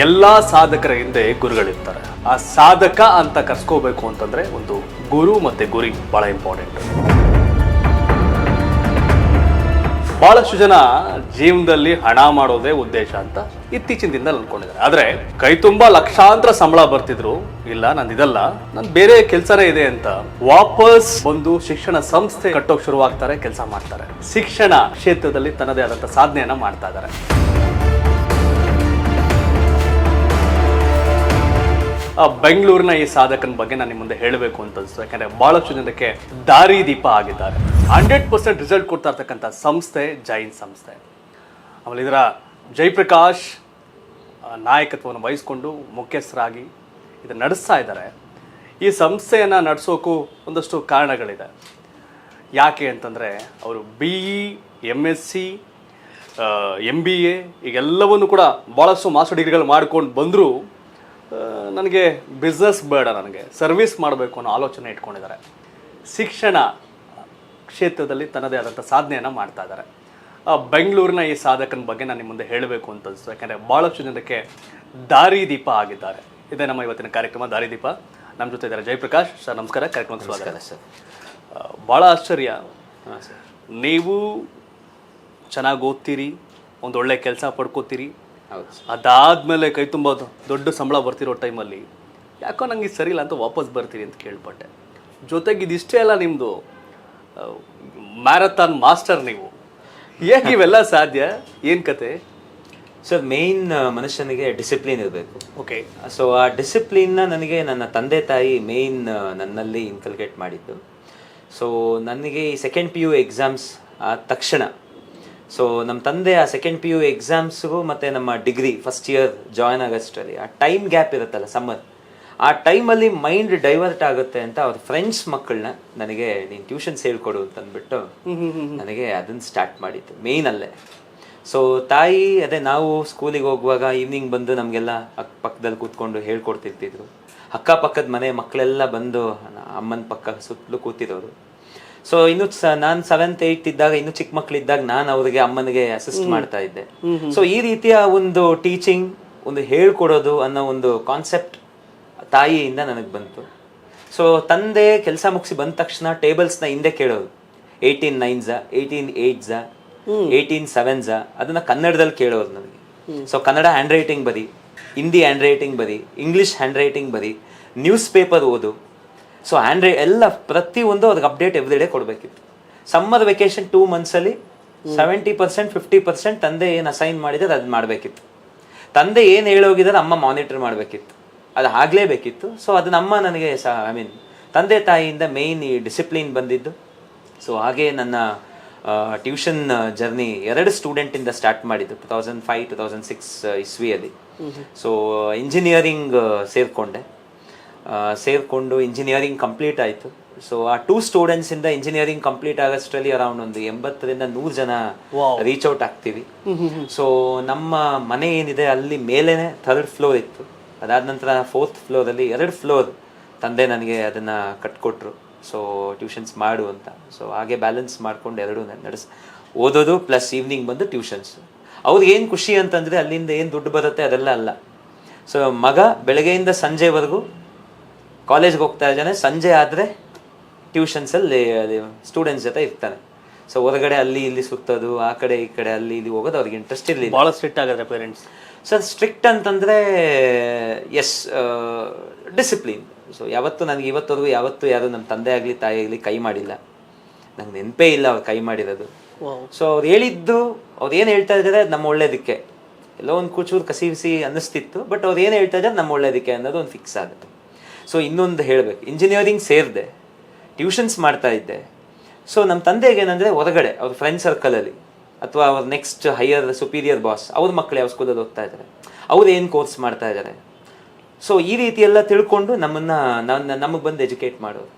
ಎಲ್ಲ ಸಾಧಕರ ಹಿಂದೆ ಗುರುಗಳಿರ್ತಾರೆ. ಆ ಸಾಧಕ ಅಂತ ಕರ್ಸ್ಕೋಬೇಕು ಅಂತಂದ್ರೆ ಒಂದು ಗುರು ಮತ್ತೆ ಗುರಿ ಬಹಳ ಇಂಪಾರ್ಟೆಂಟ್. ಬಹಳಷ್ಟು ಜನ ಜೀವನದಲ್ಲಿ ಹಣ ಮಾಡೋದೇ ಉದ್ದೇಶ ಅಂತ ಇತ್ತೀಚಿನ ದಿನದಲ್ಲಿ ಅನ್ಕೊಂಡಿದ್ದಾರೆ. ಆದ್ರೆ ಕೈ ತುಂಬಾ ಲಕ್ಷಾಂತರ ಸಂಬಳ ಬರ್ತಿದ್ರು, ಇಲ್ಲ ನಂದಿದಲ್ಲ, ನನ್ ಬೇರೆ ಕೆಲಸನೇ ಇದೆ ಅಂತ ವಾಪಸ್ ಒಂದು ಶಿಕ್ಷಣ ಸಂಸ್ಥೆ ಕಟ್ಟೋಕ್ ಶುರುವಾಗ್ತಾರೆ, ಕೆಲಸ ಮಾಡ್ತಾರೆ, ಶಿಕ್ಷಣ ಕ್ಷೇತ್ರದಲ್ಲಿ ತನ್ನದೇ ಆದಂತ ಸಾಧನೆಯನ್ನ ಮಾಡ್ತಾ ಇದ್ದಾರೆ. ಬೆಂಗಳೂರಿನ ಈ ಸಾಧಕನ ಬಗ್ಗೆ ನಾನು ನಿಮ್ಮ ಮುಂದೆ ಹೇಳಬೇಕು ಅಂತ ಅನಿಸ್ತು. ಯಾಕಂದ್ರೆ ಬಹಳಷ್ಟು ಜನಕ್ಕೆ ದಾರಿ ದೀಪ ಆಗಿದ್ದಾರೆ. 100% ರಿಸಲ್ಟ್ ಕೊಡ್ತಾ ಇರ್ತಕ್ಕಂಥ ಸಂಸ್ಥೆ ಜೈನ್ ಸಂಸ್ಥೆ. ಆಮೇಲೆ ಇದರ ಜಯಪ್ರಕಾಶ್ ನಾಯಕತ್ವವನ್ನು ವಹಿಸ್ಕೊಂಡು ಮುಖ್ಯಸ್ಥರಾಗಿ ಇದನ್ನು ನಡೆಸ್ತಾ ಇದ್ದಾರೆ. ಈ ಸಂಸ್ಥೆಯನ್ನು ನಡೆಸೋಕ್ಕೂ ಒಂದಷ್ಟು ಕಾರಣಗಳಿದೆ. ಯಾಕೆ ಅಂತಂದರೆ ಅವರು BE, MSc, MBA ಈಗೆಲ್ಲವನ್ನು ಕೂಡ ಭಾಳಷ್ಟು ಮಾಸ್ಟರ್ ಡಿಗ್ರಿಗಳು ಮಾಡ್ಕೊಂಡು ಬಂದರೂ ನನಗೆ ಬಿಸ್ನೆಸ್ ಬೇಡ, ನನಗೆ ಸರ್ವಿಸ್ ಮಾಡಬೇಕು ಅನ್ನೋ ಆಲೋಚನೆ ಇಟ್ಕೊಂಡಿದ್ದಾರೆ. ಶಿಕ್ಷಣ ಕ್ಷೇತ್ರದಲ್ಲಿ ತನ್ನದೇ ಆದಂಥ ಸಾಧನೆಯನ್ನು ಮಾಡ್ತಾ ಇದ್ದಾರೆ. ಬೆಂಗಳೂರಿನ ಈ ಸಾಧಕನ ಬಗ್ಗೆ ನಾನು ನಿಮ್ಮ ಮುಂದೆ ಹೇಳಬೇಕು ಅಂತ ಅನಿಸ್ತು. ಯಾಕಂದರೆ ಭಾಳಷ್ಟು ಜನಕ್ಕೆ ದಾರಿ ದೀಪ ಆಗಿದ್ದಾರೆ. ಇದೇ ನಮ್ಮ ಇವತ್ತಿನ ಕಾರ್ಯಕ್ರಮ ದಾರಿದೀಪ. ನಮ್ಮ ಜೊತೆ ಇದ್ದಾರೆ ಜಯಪ್ರಕಾಶ್ ಸರ್. ನಮಸ್ಕಾರ, ಕಾರ್ಯಕ್ರಮಕ್ಕೆ ಸ್ವಾಗತ ಸರ್. ಭಾಳ ಆಶ್ಚರ್ಯ, ನೀವು ಚೆನ್ನಾಗಿ ಓದ್ತೀರಿ, ಒಂದು ಒಳ್ಳೆ ಕೆಲಸ ಪಡ್ಕೋತೀರಿ, ಅದಾದ್ಮೇಲೆ ಕೈ ತುಂಬ ದೊಡ್ಡ ಸಂಬಳ ಬರ್ತಿರೋ ಟೈಮಲ್ಲಿ ಯಾಕೋ ನಂಗೆ ಸರಿ ಇಲ್ಲ ಅಂತ ವಾಪಸ್ ಬರ್ತೀರಿ ಅಂತ ಕೇಳ್ಪಟ್ಟೆ. ಜೊತೆಗೆ ಇದಿಷ್ಟೇ ಅಲ್ಲ, ನಿಮ್ಮದು ಮ್ಯಾರಥಾನ್ ಮಾಸ್ಟರ್ ನೀವು. ಹೇಗೆ ಇವೆಲ್ಲ ಸಾಧ್ಯ, ಏನು ಕತೆ ಸರ್? ಮೇಯ್ನ್ ಮನುಷ್ಯನಿಗೆ ಡಿಸಿಪ್ಲಿನ್ ಇರಬೇಕು. ಓಕೆ. ಸೊ ಆ ಡಿಸಿಪ್ಲಿನ್ನ ನನಗೆ ನನ್ನ ತಂದೆ ತಾಯಿ ಮೇಯ್ನ್ ನನ್ನಲ್ಲಿ ಇನ್ಕಲ್ಕೇಟ್ ಮಾಡಿದ್ದು. ಸೊ ನನಗೆ ಈ ಸೆಕೆಂಡ್ PU ಎಕ್ಸಾಮ್ಸ್ ಆದ ತಕ್ಷಣ, ಸೊ ನಮ್ಮ ತಂದೆ ಆ ಸೆಕೆಂಡ್ PU ಎಕ್ಸಾಮ್ಸ್ಗೂ ಮತ್ತು ನಮ್ಮ ಡಿಗ್ರಿ ಫಸ್ಟ್ ಇಯರ್ ಜಾಯ್ನ್ ಆಗೋಷ್ಟರಲ್ಲಿ ಆ ಟೈಮ್ ಗ್ಯಾಪ್ ಇರುತ್ತಲ್ಲ, ಸಮ್ಮರ್, ಆ ಟೈಮಲ್ಲಿ ಮೈಂಡ್ ಡೈವರ್ಟ್ ಆಗುತ್ತೆ ಅಂತ ಅವ್ರ ಫ್ರೆಂಡ್ಸ್ ಮಕ್ಕಳನ್ನ ನನಗೆ ನೀನು ಟ್ಯೂಷನ್ಸ್ ಹೇಳ್ಕೊಡು ಅಂತ ಅಂದ್ಬಿಟ್ಟು ನನಗೆ ಅದನ್ನು ಸ್ಟಾರ್ಟ್ ಮಾಡಿತ್ತು ಮೇಯ್ನ್ ಅಲ್ಲೇ. ಸೊ ತಾಯಿ ಅದೇ ನಾವು ಸ್ಕೂಲಿಗೆ ಹೋಗುವಾಗ ಈವ್ನಿಂಗ್ ಬಂದು ನಮಗೆಲ್ಲ ಪಕ್ಕದಲ್ಲಿ ಕೂತ್ಕೊಂಡು ಹೇಳ್ಕೊಡ್ತಿರ್ತಿದ್ರು. ಅಕ್ಕಪಕ್ಕದ ಮನೆ ಮಕ್ಕಳೆಲ್ಲ ಬಂದು ಅಮ್ಮನ ಪಕ್ಕ ಸುತ್ತಲೂ ಕೂತಿರೋರು. ಸೊ ಇನ್ನು ನಾನು 7th 8th ಇದ್ದಾಗ, ಇನ್ನು ಚಿಕ್ಕ ಮಕ್ಕಳಿದ್ದಾಗ ನಾನು ಅವ್ರಿಗೆ ಅಮ್ಮನಿಗೆ ಅಸಿಸ್ಟ್ ಮಾಡ್ತಾ ಇದ್ದೆ. ಸೊ ಈ ರೀತಿಯ ಒಂದು ಟೀಚಿಂಗ್, ಒಂದು ಹೇಳ್ಕೊಡೋದು ಅನ್ನೋ ಒಂದು ಕಾನ್ಸೆಪ್ಟ್ ತಾಯಿಯಿಂದ ನನಗೆ ಬಂತು. ಸೊ ತಂದೆ ಕೆಲಸ ಮುಗಿಸಿ ಬಂದ ತಕ್ಷಣ ಟೇಬಲ್ಸ್ನ ಹಿಂದೆ ಕೇಳೋದು, 18 9s, 18 8s, 18 7s, ಅದನ್ನ ಕನ್ನಡದಲ್ಲಿ ಕೇಳೋದು ನನಗೆ. ಸೊ ಕನ್ನಡ ಹ್ಯಾಂಡ್ ರೈಟಿಂಗ್ ಬರಿ, ಹಿಂದಿ ಹ್ಯಾಂಡ್ ರೈಟಿಂಗ್ ಬರಿ, ಇಂಗ್ಲಿಷ್ ಹ್ಯಾಂಡ್ ರೈಟಿಂಗ್ ಬರಿ, ನ್ಯೂಸ್ ಪೇಪರ್ ಓದು. ಸೊ ಎಲ್ಲ ಪ್ರತಿಯೊಂದು ಅದಕ್ಕೆ ಅಪ್ಡೇಟ್ ಎವ್ರಿಡೇ ಕೊಡಬೇಕಿತ್ತು. ಸಮ್ಮರ್ ವೆಕೇಶನ್ 2 monthsಲ್ಲಿ 70% 50% ತಂದೆ ಏನು ಅಸೈನ್ ಮಾಡಿದರೆ ಅದು ಮಾಡಬೇಕಿತ್ತು. ತಂದೆ ಏನು ಹೇಳೋಗಿದ್ದಾರೆ ಅಮ್ಮ ಮಾನಿಟರ್ ಮಾಡಬೇಕಿತ್ತು, ಅದು ಆಗಲೇಬೇಕಿತ್ತು. ಸೊ ಅದನ್ನ ಅಮ್ಮ ನನಗೆ ತಂದೆ ತಾಯಿಯಿಂದ ಮೇಯ್ನ್ ಈ ಡಿಸಿಪ್ಲಿನ್ ಬಂದಿದ್ದು. ಸೊ ಹಾಗೆ ನನ್ನ ಟ್ಯೂಷನ್ ಜರ್ನಿ 2 ಸ್ಟೂಡೆಂಟಿಂದ ಸ್ಟಾರ್ಟ್ ಮಾಡಿದ್ದು 2005 2006 ಇಸ್ವಿಯಲ್ಲಿ. ಸೊ ಇಂಜಿನಿಯರಿಂಗ್ ಸೇರಿಕೊಂಡು ಇಂಜಿನಿಯರಿಂಗ್ ಕಂಪ್ಲೀಟ್ ಆಯಿತು. ಸೊ ಆ 2 ಸ್ಟೂಡೆಂಟ್ಸಿಂದ ಇಂಜಿನಿಯರಿಂಗ್ ಕಂಪ್ಲೀಟ್ ಆಗೋಷ್ಟರಲ್ಲಿ ಅರೌಂಡ್ ಒಂದು 80ರಿಂದ 100 ಜನ ರೀಚ್ ಔಟ್ ಆಗ್ತೀವಿ. ಸೊ ನಮ್ಮ ಮನೆ ಏನಿದೆ ಅಲ್ಲಿ ಮೇಲೇನೆ 3rd ಫ್ಲೋರ್ ಇತ್ತು. ಅದಾದ ನಂತರ 4th ಫ್ಲೋರಲ್ಲಿ 2 ಫ್ಲೋರ್ ತಂದೆ ನನಗೆ ಅದನ್ನು ಕಟ್ಕೊಟ್ರು. ಸೊ ಟ್ಯೂಷನ್ಸ್ ಮಾಡು ಅಂತ. ಸೊ ಹಾಗೆ ಬ್ಯಾಲೆನ್ಸ್ ಮಾಡ್ಕೊಂಡು ಎರಡೂ ಓದೋದು ಪ್ಲಸ್ ಈವ್ನಿಂಗ್ ಬಂದು ಟ್ಯೂಷನ್ಸ್. ಅವ್ರಿಗೆ ಏನು ಖುಷಿ ಅಂತಂದರೆ ಅಲ್ಲಿಂದ ಏನು ದುಡ್ಡು ಬರುತ್ತೆ ಅದೆಲ್ಲ ಅಲ್ಲ. ಸೊ ಮಗ ಬೆಳಗ್ಗೆಯಿಂದ ಸಂಜೆವರೆಗೂ ಕಾಲೇಜ್ಗೆ ಹೋಗ್ತಾ ಇದ್ದಾನೆ, ಸಂಜೆ ಆದರೆ ಟ್ಯೂಷನ್ಸಲ್ಲಿ ಸ್ಟೂಡೆಂಟ್ಸ್ ಜೊತೆ ಇರ್ತಾನೆ. ಸೊ ಹೊರಗಡೆ ಅಲ್ಲಿ ಇಲ್ಲಿ ಸುತ್ತೋದು, ಆ ಕಡೆ ಈ ಕಡೆ ಅಲ್ಲಿ ಇಲ್ಲಿ ಹೋಗೋದು ಅವ್ರಿಗೆ ಇಂಟ್ರೆಸ್ಟ್ ಇರಲಿಲ್ಲ. ಭಾಳ ಸ್ಟ್ರಿಕ್ಟ್ ಆಗಿದ್ರೆ ಪೇರೆಂಟ್ಸ್? ಸರ್ ಸ್ಟ್ರಿಕ್ಟ್ ಅಂತಂದರೆ ಎಸ್, ಡಿಸಿಪ್ಲಿನ್. ಸೊ ನನಗೆ ಇವತ್ತವರೆಗೂ ಯಾರು ನಮ್ಮ ತಂದೆ ಆಗಲಿ ತಾಯಿ ಆಗಲಿ ಕೈ ಮಾಡಿಲ್ಲ. ನಂಗೆ ನೆನಪೇ ಇಲ್ಲ ಅವ್ರು ಕೈ ಮಾಡಿರೋದು. ಸೊ ಅವ್ರು ಹೇಳಿದ್ದು, ಅವ್ರು ಏನು ಹೇಳ್ತಾ ಇದ್ದಾರೆ ಅದು ನಮ್ಮ ಒಳ್ಳೇದಕ್ಕೆ. ಎಲ್ಲೋ ಒಂದು ಕೂಚೂರು ಕಸಿ ಅನ್ನಿಸ್ತಿತ್ತು, ಬಟ್ ಅವ್ರು ಏನು ಹೇಳ್ತಾ ಇದ್ದಾರೆ ನಮ್ಮ ಒಳ್ಳೇದಕ್ಕೆ ಅನ್ನೋದು ಒಂದು ಫಿಕ್ಸ್ ಆಗುತ್ತೆ. ಸೊ ಇನ್ನೊಂದು ಹೇಳಬೇಕು, ಇಂಜಿನಿಯರಿಂಗ್ ಸೇರಿದೆ, ಟ್ಯೂಷನ್ಸ್ ಮಾಡ್ತಾ ಇದ್ದೆ. ಸೊ ನಮ್ಮ ತಂದೆಗೆ ಏನಂದರೆ ಹೊರಗಡೆ ಅವ್ರ ಫ್ರೆಂಡ್ ಸರ್ಕಲಲ್ಲಿ ಅಥವಾ ಅವ್ರ ನೆಕ್ಸ್ಟ್ ಹೈಯರ್ ಸುಪೀರಿಯರ್ ಬಾಸ್ ಅವ್ರ ಮಕ್ಕಳು ಯಾವ ಸ್ಕೂಲಲ್ಲಿ ಓದ್ತಾ ಇದ್ದಾರೆ, ಅವ್ರು ಏನು ಕೋರ್ಸ್ ಮಾಡ್ತಾ ಇದ್ದಾರೆ, ಸೊ ಈ ರೀತಿ ಎಲ್ಲ ತಿಳ್ಕೊಂಡು ನಮಗೆ ಬಂದು ಎಜುಕೇಟ್ ಮಾಡೋರು.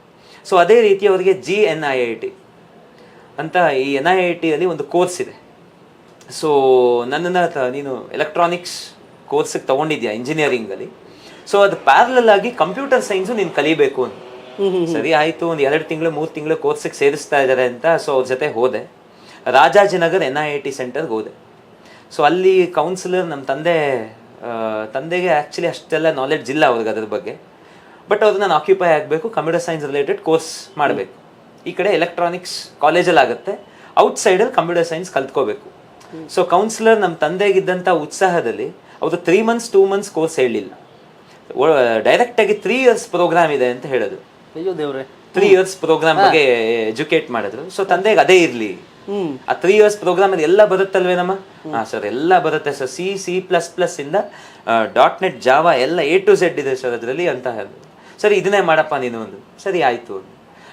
ಸೊ ಅದೇ ರೀತಿ ಅವರಿಗೆ GNIIT ಅಂತ ಈ NIITಯಲ್ಲಿ ಒಂದು ಕೋರ್ಸ್ ಇದೆ. ಸೊ ನನ್ನನ್ನು ನೀನು ಎಲೆಕ್ಟ್ರಾನಿಕ್ಸ್ ಕೋರ್ಸಿಗೆ ತೊಗೊಂಡಿದ್ಯಾ ಇಂಜಿನಿಯರಿಂಗಲ್ಲಿ, ಸೊ ಅದು ಪ್ಯಾರಲಲ್ ಆಗಿ ಕಂಪ್ಯೂಟರ್ ಸೈನ್ಸು ನೀನು ಕಲಿಬೇಕು ಅಂತ. ಸರಿ ಆಯಿತು, ಒಂದು 2 ತಿಂಗಳು 3 ತಿಂಗಳು ಕೋರ್ಸಿಗೆ ಸೇರಿಸ್ತಾ ಇದ್ದಾರೆ ಅಂತ. ಸೊ ಅವ್ರ ಜೊತೆ ಹೋದೆ, ರಾಜಾಜಿನಗರ್ NIIT ಸೆಂಟರ್ಗೆ ಹೋದೆ. ಸೊ ಅಲ್ಲಿ ಕೌನ್ಸಿಲರ್ ನಮ್ಮ ತಂದೆ ತಂದೆಗೆ ಆ್ಯಕ್ಚುಲಿ ಅಷ್ಟೆಲ್ಲ ನಾಲೆಡ್ಜ್ ಇಲ್ಲ ಅವ್ರಿಗೆ ಅದ್ರ ಬಗ್ಗೆ. ಬಟ್ ಅವ್ರು ನಾನು ಆಕ್ಯುಪೈ ಆಗಬೇಕು, ಕಂಪ್ಯೂಟರ್ ಸೈನ್ಸ್ ರಿಲೇಟೆಡ್ ಕೋರ್ಸ್ ಮಾಡಬೇಕು. ಈ ಕಡೆ ಎಲೆಕ್ಟ್ರಾನಿಕ್ಸ್ ಕಾಲೇಜಲ್ಲಿ ಆಗುತ್ತೆ, ಔಟ್ಸೈಡಲ್ಲಿ ಕಂಪ್ಯೂಟರ್ ಸೈನ್ಸ್ ಕಲ್ತ್ಕೋಬೇಕು. ಸೊ ಕೌನ್ಸಿಲರ್ ನಮ್ಮ ತಂದೆಗಿದ್ದಂಥ ಉತ್ಸಾಹದಲ್ಲಿ ಅವರು 3 months 2 months ಕೋರ್ಸ್ ಹೇಳಲಿಲ್ಲ, ಡೈರೆಕ್ಟಾಗಿ 3 years ಪ್ರೋಗ್ರಾಮ್ ಇದೆ ಅಂತ ಹೇಳಿದ್ರು. ಅಯ್ಯೋ ದೇವ್ರೆ, 3 years ಪ್ರೋಗ್ರಾಮ್ ಬಗ್ಗೆ ಎಜುಕೇಟ್ ಮಾಡಿದ್ರು. ಸೊ ತಂದೆಗೆ ಅದೇ ಇರಲಿ, ಆ 3 years ಪ್ರೋಗ್ರಾಮ್ ಅಲ್ಲಿ ಎಲ್ಲ ಬರುತ್ತಲ್ವೇನಮ್ಮ? ಹಾ ಸರ್ ಎಲ್ಲ ಬರುತ್ತೆ ಸರ್, C++ ಇಂದ .NET ಜಾವಾ ಎಲ್ಲ A to Z ಇದೆ ಸರ್ ಅದರಲ್ಲಿ ಅಂತ ಹೇಳಿದ್ರು. ಸರಿ ಇದನ್ನೇ ಮಾಡಪ್ಪ ನೀನು ಒಂದು. ಸರಿ ಆಯಿತು.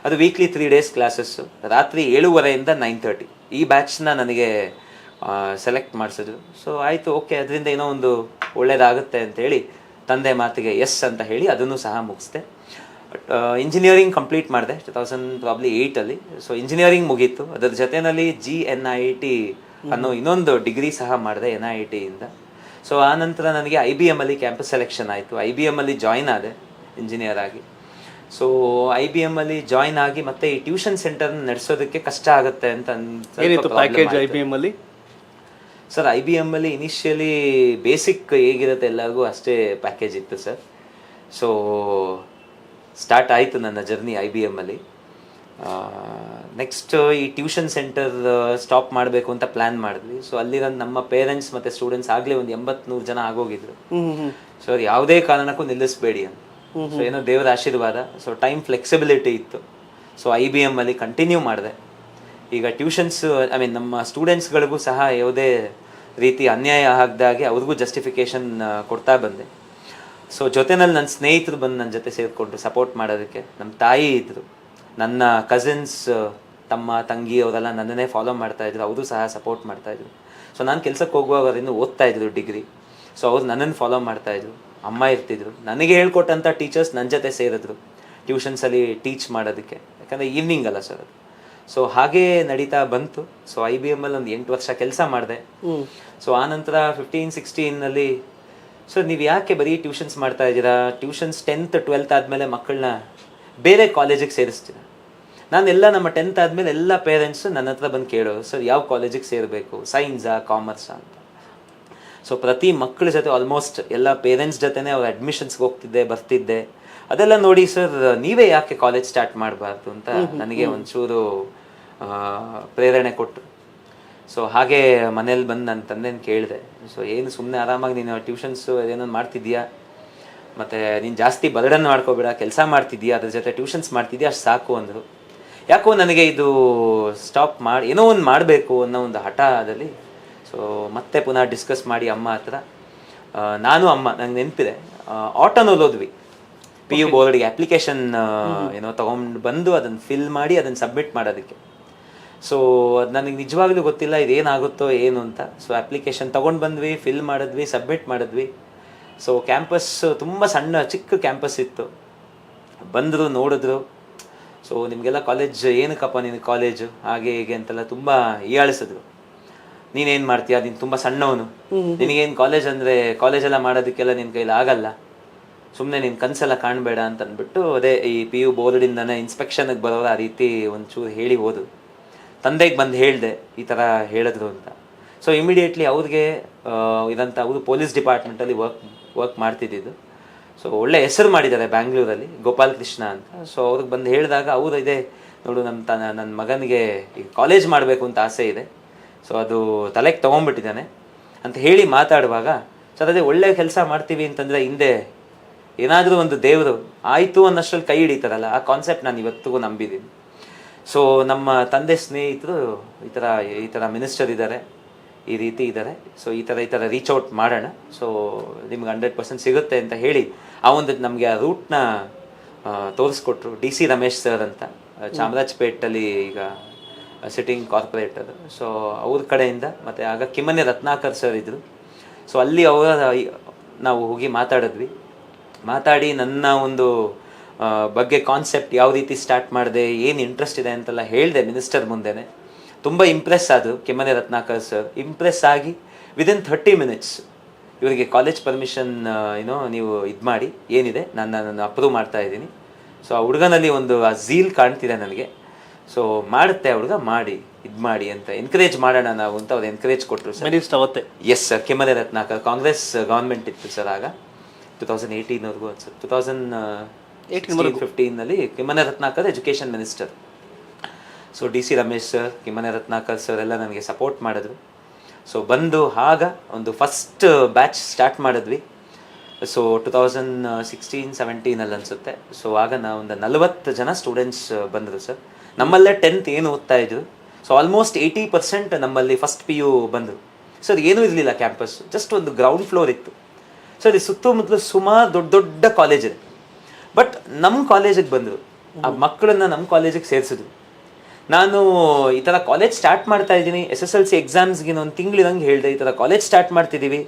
ಅದು ವೀಕ್ಲಿ 3 days ಕ್ಲಾಸಸ್ಸು, ರಾತ್ರಿ 7:30 to 9:30 ಈ ಬ್ಯಾಚ್ನ ನನಗೆ ಸೆಲೆಕ್ಟ್ ಮಾಡಿಸಿದ್ರು. ಸೊ ಆಯಿತು, ಓಕೆ, ಅದರಿಂದ ಏನೋ ಒಂದು ಒಳ್ಳೇದಾಗುತ್ತೆ ಅಂತೇಳಿ ತಂದೆ ಮಾತಿಗೆ ಎಸ್ ಅಂತ ಹೇಳಿ ಅದನ್ನು ಸಹ ಮುಗಿಸ್ದೆ. ಇಂಜಿನಿಯರಿಂಗ್ ಕಂಪ್ಲೀಟ್ ಮಾಡಿದೆ 2008 ಸೊ ಇಂಜಿನಿಯರಿಂಗ್ ಮುಗೀತು. ಅದರ ಜೊತೆಯಲ್ಲಿ GNIT ಅನ್ನೋ ಇನ್ನೊಂದು ಡಿಗ್ರಿ ಸಹ ಮಾಡಿದೆ NIT ಇಂದ. ಸೊ ಆ ನಂತರ ನನಗೆ IBM ಕ್ಯಾಂಪಸ್ ಸೆಲೆಕ್ಷನ್ ಆಯಿತು. IBM ಜಾಯ್ನ್ ಆದೆ ಇಂಜಿನಿಯರ್ ಆಗಿ. ಸೊ IBM ಜಾಯ್ನ್ ಆಗಿ ಮತ್ತೆ ಈ ಟ್ಯೂಷನ್ ಸೆಂಟರ್ನ ನಡೆಸೋದಕ್ಕೆ ಕಷ್ಟ ಆಗುತ್ತೆ ಅಂತ ಪ್ಯಾಕೇಜ್ IBM ಅಲ್ಲಿ? ಸರ್ IBM ಇನಿಷಿಯಲಿ ಬೇಸಿಕ್ ಹೇಗಿರುತ್ತೆ ಎಲ್ಲರಿಗೂ ಅಷ್ಟೇ ಪ್ಯಾಕೇಜ್ ಇತ್ತು ಸರ್. ಸೊ ಸ್ಟಾರ್ಟ್ ಆಯಿತು ನನ್ನ ಜರ್ನಿ IBM ನೆಕ್ಸ್ಟ್ ಈ ಟ್ಯೂಷನ್ ಸೆಂಟರ್ ಸ್ಟಾಪ್ ಮಾಡಬೇಕು ಅಂತ ಪ್ಲ್ಯಾನ್ ಮಾಡಿದ್ವಿ. ಸೊ ಅಲ್ಲಿರೋ ನಮ್ಮ ಪೇರೆಂಟ್ಸ್ ಮತ್ತು ಸ್ಟೂಡೆಂಟ್ಸ್ ಆಗಲೇ ಒಂದು 80-100 ಜನ ಆಗೋಗಿದ್ರು. ಸೊ ಅದು ಯಾವುದೇ ಕಾರಣಕ್ಕೂ ನಿಲ್ಲಿಸಬೇಡಿ ಅಂತ. ಸೊ ಏನೋ ದೇವರ ಆಶೀರ್ವಾದ. ಸೊ ಟೈಮ್ ಫ್ಲೆಕ್ಸಿಬಿಲಿಟಿ ಇತ್ತು. ಸೊ IBM ಕಂಟಿನ್ಯೂ ಮಾಡಿದೆ. ಈಗ ಟ್ಯೂಷನ್ಸ್ ನಮ್ಮ ಸ್ಟೂಡೆಂಟ್ಸ್ಗಳಿಗೂ ಸಹ ಯಾವುದೇ ರೀತಿ ಅನ್ಯಾಯ ಆಗದಾಗೆ ಅವ್ರಿಗೂ ಜಸ್ಟಿಫಿಕೇಶನ್ ಕೊಡ್ತಾ ಬಂದೆ. ಸೊ ಜೊತೆನಲ್ಲಿ ನನ್ನ ಸ್ನೇಹಿತರು ಬಂದು ನನ್ನ ಜೊತೆ ಸೇರಿಕೊಂಡ್ರು ಸಪೋರ್ಟ್ ಮಾಡೋದಕ್ಕೆ. ನಮ್ಮ ತಾಯಿ ಇದ್ದರು, ನನ್ನ ಕಸಿನ್ಸ್ ತಮ್ಮ ತಂಗಿ ಅವರೆಲ್ಲ ನನ್ನನ್ನೇ ಫಾಲೋ ಮಾಡ್ತಾಯಿದ್ರು, ಅವರು ಸಹ ಸಪೋರ್ಟ್ ಮಾಡ್ತಾಯಿದ್ರು. ಸೊ ನಾನು ಕೆಲಸಕ್ಕೆ ಹೋಗುವಾಗ ಅವ್ರು ಇನ್ನೂ ಓದ್ತಾಯಿದ್ರು ಡಿಗ್ರಿ. ಸೊ ಅವ್ರು ನನ್ನನ್ನು ಫಾಲೋ ಮಾಡ್ತಾಯಿದ್ರು. ಅಮ್ಮ ಇರ್ತಿದ್ರು, ನನಗೆ ಹೇಳ್ಕೊಟ್ಟಂಥ ಟೀಚರ್ಸ್ ನನ್ನ ಜೊತೆ ಸೇರಿದ್ರು ಟ್ಯೂಷನ್ಸಲ್ಲಿ ಟೀಚ್ ಮಾಡೋದಕ್ಕೆ, ಯಾಕಂದರೆ ಈವ್ನಿಂಗ್ ಅಲ್ಲ ಸರ್ ಅದು. ಸೊ ಹಾಗೇ ನಡೀತಾ ಬಂತು. ಸೊ IBM ಒಂದು 8 ವರ್ಷ ಕೆಲಸ ಮಾಡಿದೆ. ಸೊ ಆನಂತರ 15-16 ಸರ್ ನೀವು ಯಾಕೆ ಬರೀ ಟ್ಯೂಷನ್ಸ್ ಮಾಡ್ತಾ ಇದ್ದೀರಾ? ಟ್ಯೂಷನ್ಸ್ 10th 12th ಆದಮೇಲೆ ಮಕ್ಕಳನ್ನ ಬೇರೆ ಕಾಲೇಜಿಗೆ ಸೇರಿಸ್ತೀರ. ನಾನೆಲ್ಲ ನಮ್ಮ 10th ಆದಮೇಲೆ ಎಲ್ಲ ಪೇರೆಂಟ್ಸು ನನ್ನ ಹತ್ರ ಬಂದು ಕೇಳೋರು, ಸರ್ ಯಾವ ಕಾಲೇಜಿಗೆ ಸೇರಬೇಕು, ಸೈನ್ಸಾ ಕಾಮರ್ಸಾ ಅಂತ. ಸೊ ಪ್ರತಿ ಮಕ್ಕಳ ಜೊತೆ ಆಲ್ಮೋಸ್ಟ್ ಎಲ್ಲ ಪೇರೆಂಟ್ಸ್ ಜೊತೆನೇ ಅವ್ರ ಅಡ್ಮಿಷನ್ಸ್ಗೆ ಹೋಗ್ತಿದ್ದೆ ಬರ್ತಿದ್ದೆ. ಅದೆಲ್ಲ ನೋಡಿ ಸರ್ ನೀವೇ ಯಾಕೆ ಕಾಲೇಜ್ ಸ್ಟಾರ್ಟ್ ಮಾಡಬಾರ್ದು ಅಂತ ನನಗೆ ಒಂಚೂರು ಪ್ರೇರಣೆ ಕೊಟ್ಟರು. ಸೊ ಹಾಗೆ ಮನೇಲಿ ಬಂದು ನನ್ನ ತಂದೆನ ಕೇಳಿದೆ, ಸೊ ಏನು ಸುಮ್ಮನೆ ಆರಾಮಾಗಿ ನೀನು ಟ್ಯೂಷನ್ಸು ಏನೋ ಮಾಡ್ತಿದ್ಯಾ, ಮತ್ತು ನೀನು ಜಾಸ್ತಿ ಬರ್ಡನ್ ಮಾಡ್ಕೋಬೇಡ, ಕೆಲಸ ಮಾಡ್ತಿದ್ಯಾ ಅದ್ರ ಜೊತೆ ಟ್ಯೂಷನ್ಸ್ ಮಾಡ್ತಿದ್ಯಾ ಅಷ್ಟು ಸಾಕು ಅಂದರು. ಯಾಕೋ ನನಗೆ ಇದು ಸ್ಟಾಪ್ ಮಾಡಿ ಏನೋ ಒಂದು ಮಾಡಬೇಕು ಅನ್ನೋ ಒಂದು ಹಠದಲ್ಲಿ ಸೊ ಮತ್ತೆ ಪುನಃ ಡಿಸ್ಕಸ್ ಮಾಡಿ ಅಮ್ಮ ಹತ್ರ ನಾನು ಅಮ್ಮ ನಂಗೆ ನೆನಪಿದೆ ಆಟೋನಲ್ಲಿ ಹೋದ್ವಿ PU ಬೋರ್ಡ್ಗೆ ಅಪ್ಲಿಕೇಶನ್ ಏನೋ ತೊಗೊಂಡು ಬಂದು ಅದನ್ನು ಫಿಲ್ ಮಾಡಿ ಅದನ್ನು ಸಬ್ಮಿಟ್ ಮಾಡೋದಕ್ಕೆ. ಸೊ ಅದು ನನಗೆ ನಿಜವಾಗ್ಲೂ ಗೊತ್ತಿಲ್ಲ ಇದೇನಾಗುತ್ತೋ ಏನು ಅಂತ. ಸೊ ಅಪ್ಲಿಕೇಶನ್ ತೊಗೊಂಡು ಬಂದ್ವಿ, ಫಿಲ್ ಮಾಡಿದ್ವಿ, ಸಬ್ಮಿಟ್ ಮಾಡಿದ್ವಿ. ಸೊ ಕ್ಯಾಂಪಸ್ ತುಂಬ ಸಣ್ಣ ಚಿಕ್ಕ ಕ್ಯಾಂಪಸ್ ಇತ್ತು. ಬಂದರು, ನೋಡಿದ್ರು. ಸೊ ನಿಮಗೆಲ್ಲ ಕಾಲೇಜ್ ಏನಕ್ಕಪ್ಪ ನಿನ್ನ ಕಾಲೇಜು ಹಾಗೆ ಹೀಗೆ ಅಂತೆಲ್ಲ ತುಂಬ ಹೀಯಾಳಿಸಿದ್ರು. ನೀನೇನು ಮಾಡ್ತೀಯ, ನೀನು ತುಂಬ ಸಣ್ಣವನು, ನಿನಗೇನು ಕಾಲೇಜ್ ಅಂದರೆ ಕಾಲೇಜೆಲ್ಲ ಮಾಡೋದಕ್ಕೆಲ್ಲ ನಿನ್ನ ಕೈಲಿ ಆಗಲ್ಲ, ಸುಮ್ಮನೆ ನಿನ್ನ ಕನಸೆಲ್ಲ ಕಾಣಬೇಡ ಅಂತ ಅಂದ್ಬಿಟ್ಟು ಅದೇ ಈ PU ಬೋರ್ಡಿಂದನೇ ಇನ್ಸ್ಪೆಕ್ಷನ್ಗೆ ಬರೋರು ಆ ರೀತಿ ಒಂಚೂರು ಹೇಳಿ ಹೋದ್ರು. ತಂದೆಗೆ ಬಂದು ಹೇಳಿದೆ ಈ ಥರ ಹೇಳಿದ್ರು ಅಂತ. ಸೊ ಇಮಿಡಿಯೇಟ್ಲಿ ಅವ್ರಿಗೆ ಇದಂತ ಅವರು ಪೊಲೀಸ್ ಡಿಪಾರ್ಟ್ಮೆಂಟಲ್ಲಿ ವರ್ಕ್ ಮಾಡ್ತಿದ್ದಿದ್ದು. ಸೊ ಒಳ್ಳೆ ಹೆಸರು ಮಾಡಿದ್ದಾರೆ ಬ್ಯಾಂಗ್ಳೂರಲ್ಲಿ, ಗೋಪಾಲ್ ಕೃಷ್ಣ ಅಂತ. ಸೊ ಅವ್ರಿಗೆ ಬಂದು ಹೇಳಿದಾಗ ಅವರು ಇದೆ ನೋಡು ನನ್ನ ಮಗನಿಗೆ ಈಗ ಕಾಲೇಜ್ ಮಾಡಬೇಕು ಅಂತ ಆಸೆ ಇದೆ, ಸೊ ಅದು ತಲೆಗೆ ತೊಗೊಂಡ್ಬಿಟ್ಟಿದ್ದಾನೆ ಅಂತ ಹೇಳಿ ಮಾತಾಡುವಾಗ, ಸರ್ ಅದೇ ಒಳ್ಳೆ ಕೆಲಸ ಮಾಡ್ತೀವಿ ಅಂತಂದರೆ ಹಿಂದೆ ಏನಾದರೂ ಒಂದು ದೇವರು ಆಯಿತು ಅನ್ನಷ್ಟರಲ್ಲಿ ಕೈ ಹಿಡಿತಾರಲ್ಲ, ಆ ಕಾನ್ಸೆಪ್ಟ್ ನಾನು ಇವತ್ತಿಗೂ ನಂಬಿದ್ದೀನಿ. ಸೊ ನಮ್ಮ ತಂದೆ ಸ್ನೇಹಿತರು ಈ ಥರ ಮಿನಿಸ್ಟರ್ ಇದ್ದಾರೆ, ಈ ರೀತಿ ಇದ್ದಾರೆ, ಸೊ ಈ ಥರ ರೀಚ್ ಔಟ್ ಮಾಡೋಣ, ಸೊ ನಿಮ್ಗೆ 100% ಸಿಗುತ್ತೆ ಅಂತ ಹೇಳಿ ಆ ಒಂದು ನಮಗೆ ಆ ರೂಟ್ನ ತೋರಿಸ್ಕೊಟ್ರು. DC ರಮೇಶ್ ಸರ್ ಅಂತ, ಚಾಮರಾಜಪೇಟಲ್ಲಿ ಈಗ ಸಿಟ್ಟಿಂಗ್ ಕಾರ್ಪೊರೇಟರ್. ಸೊ ಅವ್ರ ಕಡೆಯಿಂದ ಮತ್ತು ಆಗ ಕಿಮ್ಮನೆ ರತ್ನಾಕರ್ ಸರ್ ಇದ್ದರು. ಸೊ ಅಲ್ಲಿ ನಾವು ಹೋಗಿ ಮಾತಾಡಿ ನನ್ನ ಒಂದು ಬಗ್ಗೆ ಕಾನ್ಸೆಪ್ಟ್ ಯಾವ ರೀತಿ ಸ್ಟಾರ್ಟ್ ಮಾಡಿದೆ, ಏನು ಇಂಟ್ರೆಸ್ಟ್ ಇದೆ ಅಂತೆಲ್ಲ ಹೇಳಿದೆ ಮಿನಿಸ್ಟರ್ ಮುಂದೆನೆ. ತುಂಬ ಇಂಪ್ರೆಸ್ ಆದರು ಕಿಮ್ಮನೆ ರತ್ನಾಕರ್ ಸರ್. ಇಂಪ್ರೆಸ್ ಆಗಿ ವಿದಿನ್ 30 minutes ಇವರಿಗೆ ಕಾಲೇಜ್ ಪರ್ಮಿಷನ್ ನೀವು ಇದು ಮಾಡಿ ಏನಿದೆ ನಾನು ಅಪ್ರೂವ್ ಮಾಡ್ತಾ ಇದ್ದೀನಿ. ಸೊ ಆ ಹುಡುಗನಲ್ಲಿ ಒಂದು ಆ ಝೀಲ್ ಕಾಣ್ತಿದೆ ನನಗೆ. ಸೊ ಮಾಡುತ್ತೆ ಹುಡುಗ, ಮಾಡಿ ಇದು ಮಾಡಿ ಅಂತ ಎನ್ಕರೇಜ್ ಮಾಡೋಣ ನಾವು ಅಂತ ಅವ್ರು ಎನ್ಕರೇಜ್ ಕೊಟ್ಟರು ಸರ್. ಮಿನಿಸ್ಟರ್ ಅವತ್ತೇ? Yes sir, Kimmane Ratnakar, Congress government ಇತ್ತು ಸರ್ ಆಗ, 2018ವರೆಗೂ ಅನ್ಸುತ್ತೆ, 2015ನಲ್ಲಿ Kimmane Ratnakar education minister. So DC Ramesh sir, Kimmane Ratnakar sir ಎಲ್ಲ ನನಗೆ ಸಪೋರ್ಟ್ ಮಾಡಿದ್ರು. ಸೊ ಬಂದು ಆಗ ಒಂದು ಫಸ್ಟ್ ಬ್ಯಾಚ್ ಸ್ಟಾರ್ಟ್ ಮಾಡಿದ್ವಿ. ಸೊ 2016-17 ಅನ್ಸುತ್ತೆ. ಸೊ ಆಗ ನಾವು ಒಂದು 40 ಜನ ಸ್ಟೂಡೆಂಟ್ಸ್ ಬಂದರು ಸರ್. ನಮ್ಮಲ್ಲೇ 10th ಏನು ಓದ್ತಾ ಇದ್ರು. ಸೊ ಆಲ್ಮೋಸ್ಟ್ 80% ನಮ್ಮಲ್ಲಿ ಫಸ್ಟ್ PU ಬಂದರು ಸರ್. ಏನೂ ಇರಲಿಲ್ಲ ಕ್ಯಾಂಪಸ್, ಜಸ್ಟ್ ಒಂದು ಗ್ರೌಂಡ್ ಫ್ಲೋರ್ ಇತ್ತು ಸರ್. ಈ ಸುತ್ತಮುತ್ತಲು ಸುಮಾರು ದೊಡ್ಡ ದೊಡ್ಡ ಕಾಲೇಜ್ ಇದೆ. ಬಟ್ ನಮ್ಮ ಕಾಲೇಜಿಗೆ ಬಂದರು, ಆ ಮಕ್ಕಳನ್ನ ನಮ್ಮ ಕಾಲೇಜಿಗೆ ಸೇರಿಸಿದ್ರು. ನಾನು ಈ ಥರ ಕಾಲೇಜ್ ಸ್ಟಾರ್ಟ್ ಮಾಡ್ತಾ ಇದ್ದೀನಿ, SSLC ಎಕ್ಸಾಮ್ಸ್ಗೆ ಒಂದು ತಿಂಗಳಿದಂಗೆ ಹೇಳಿದೆ, ಈ ಥರ ಕಾಲೇಜ್ ಸ್ಟಾರ್ಟ್ ಮಾಡ್ತಿದ್ದೀವಿ.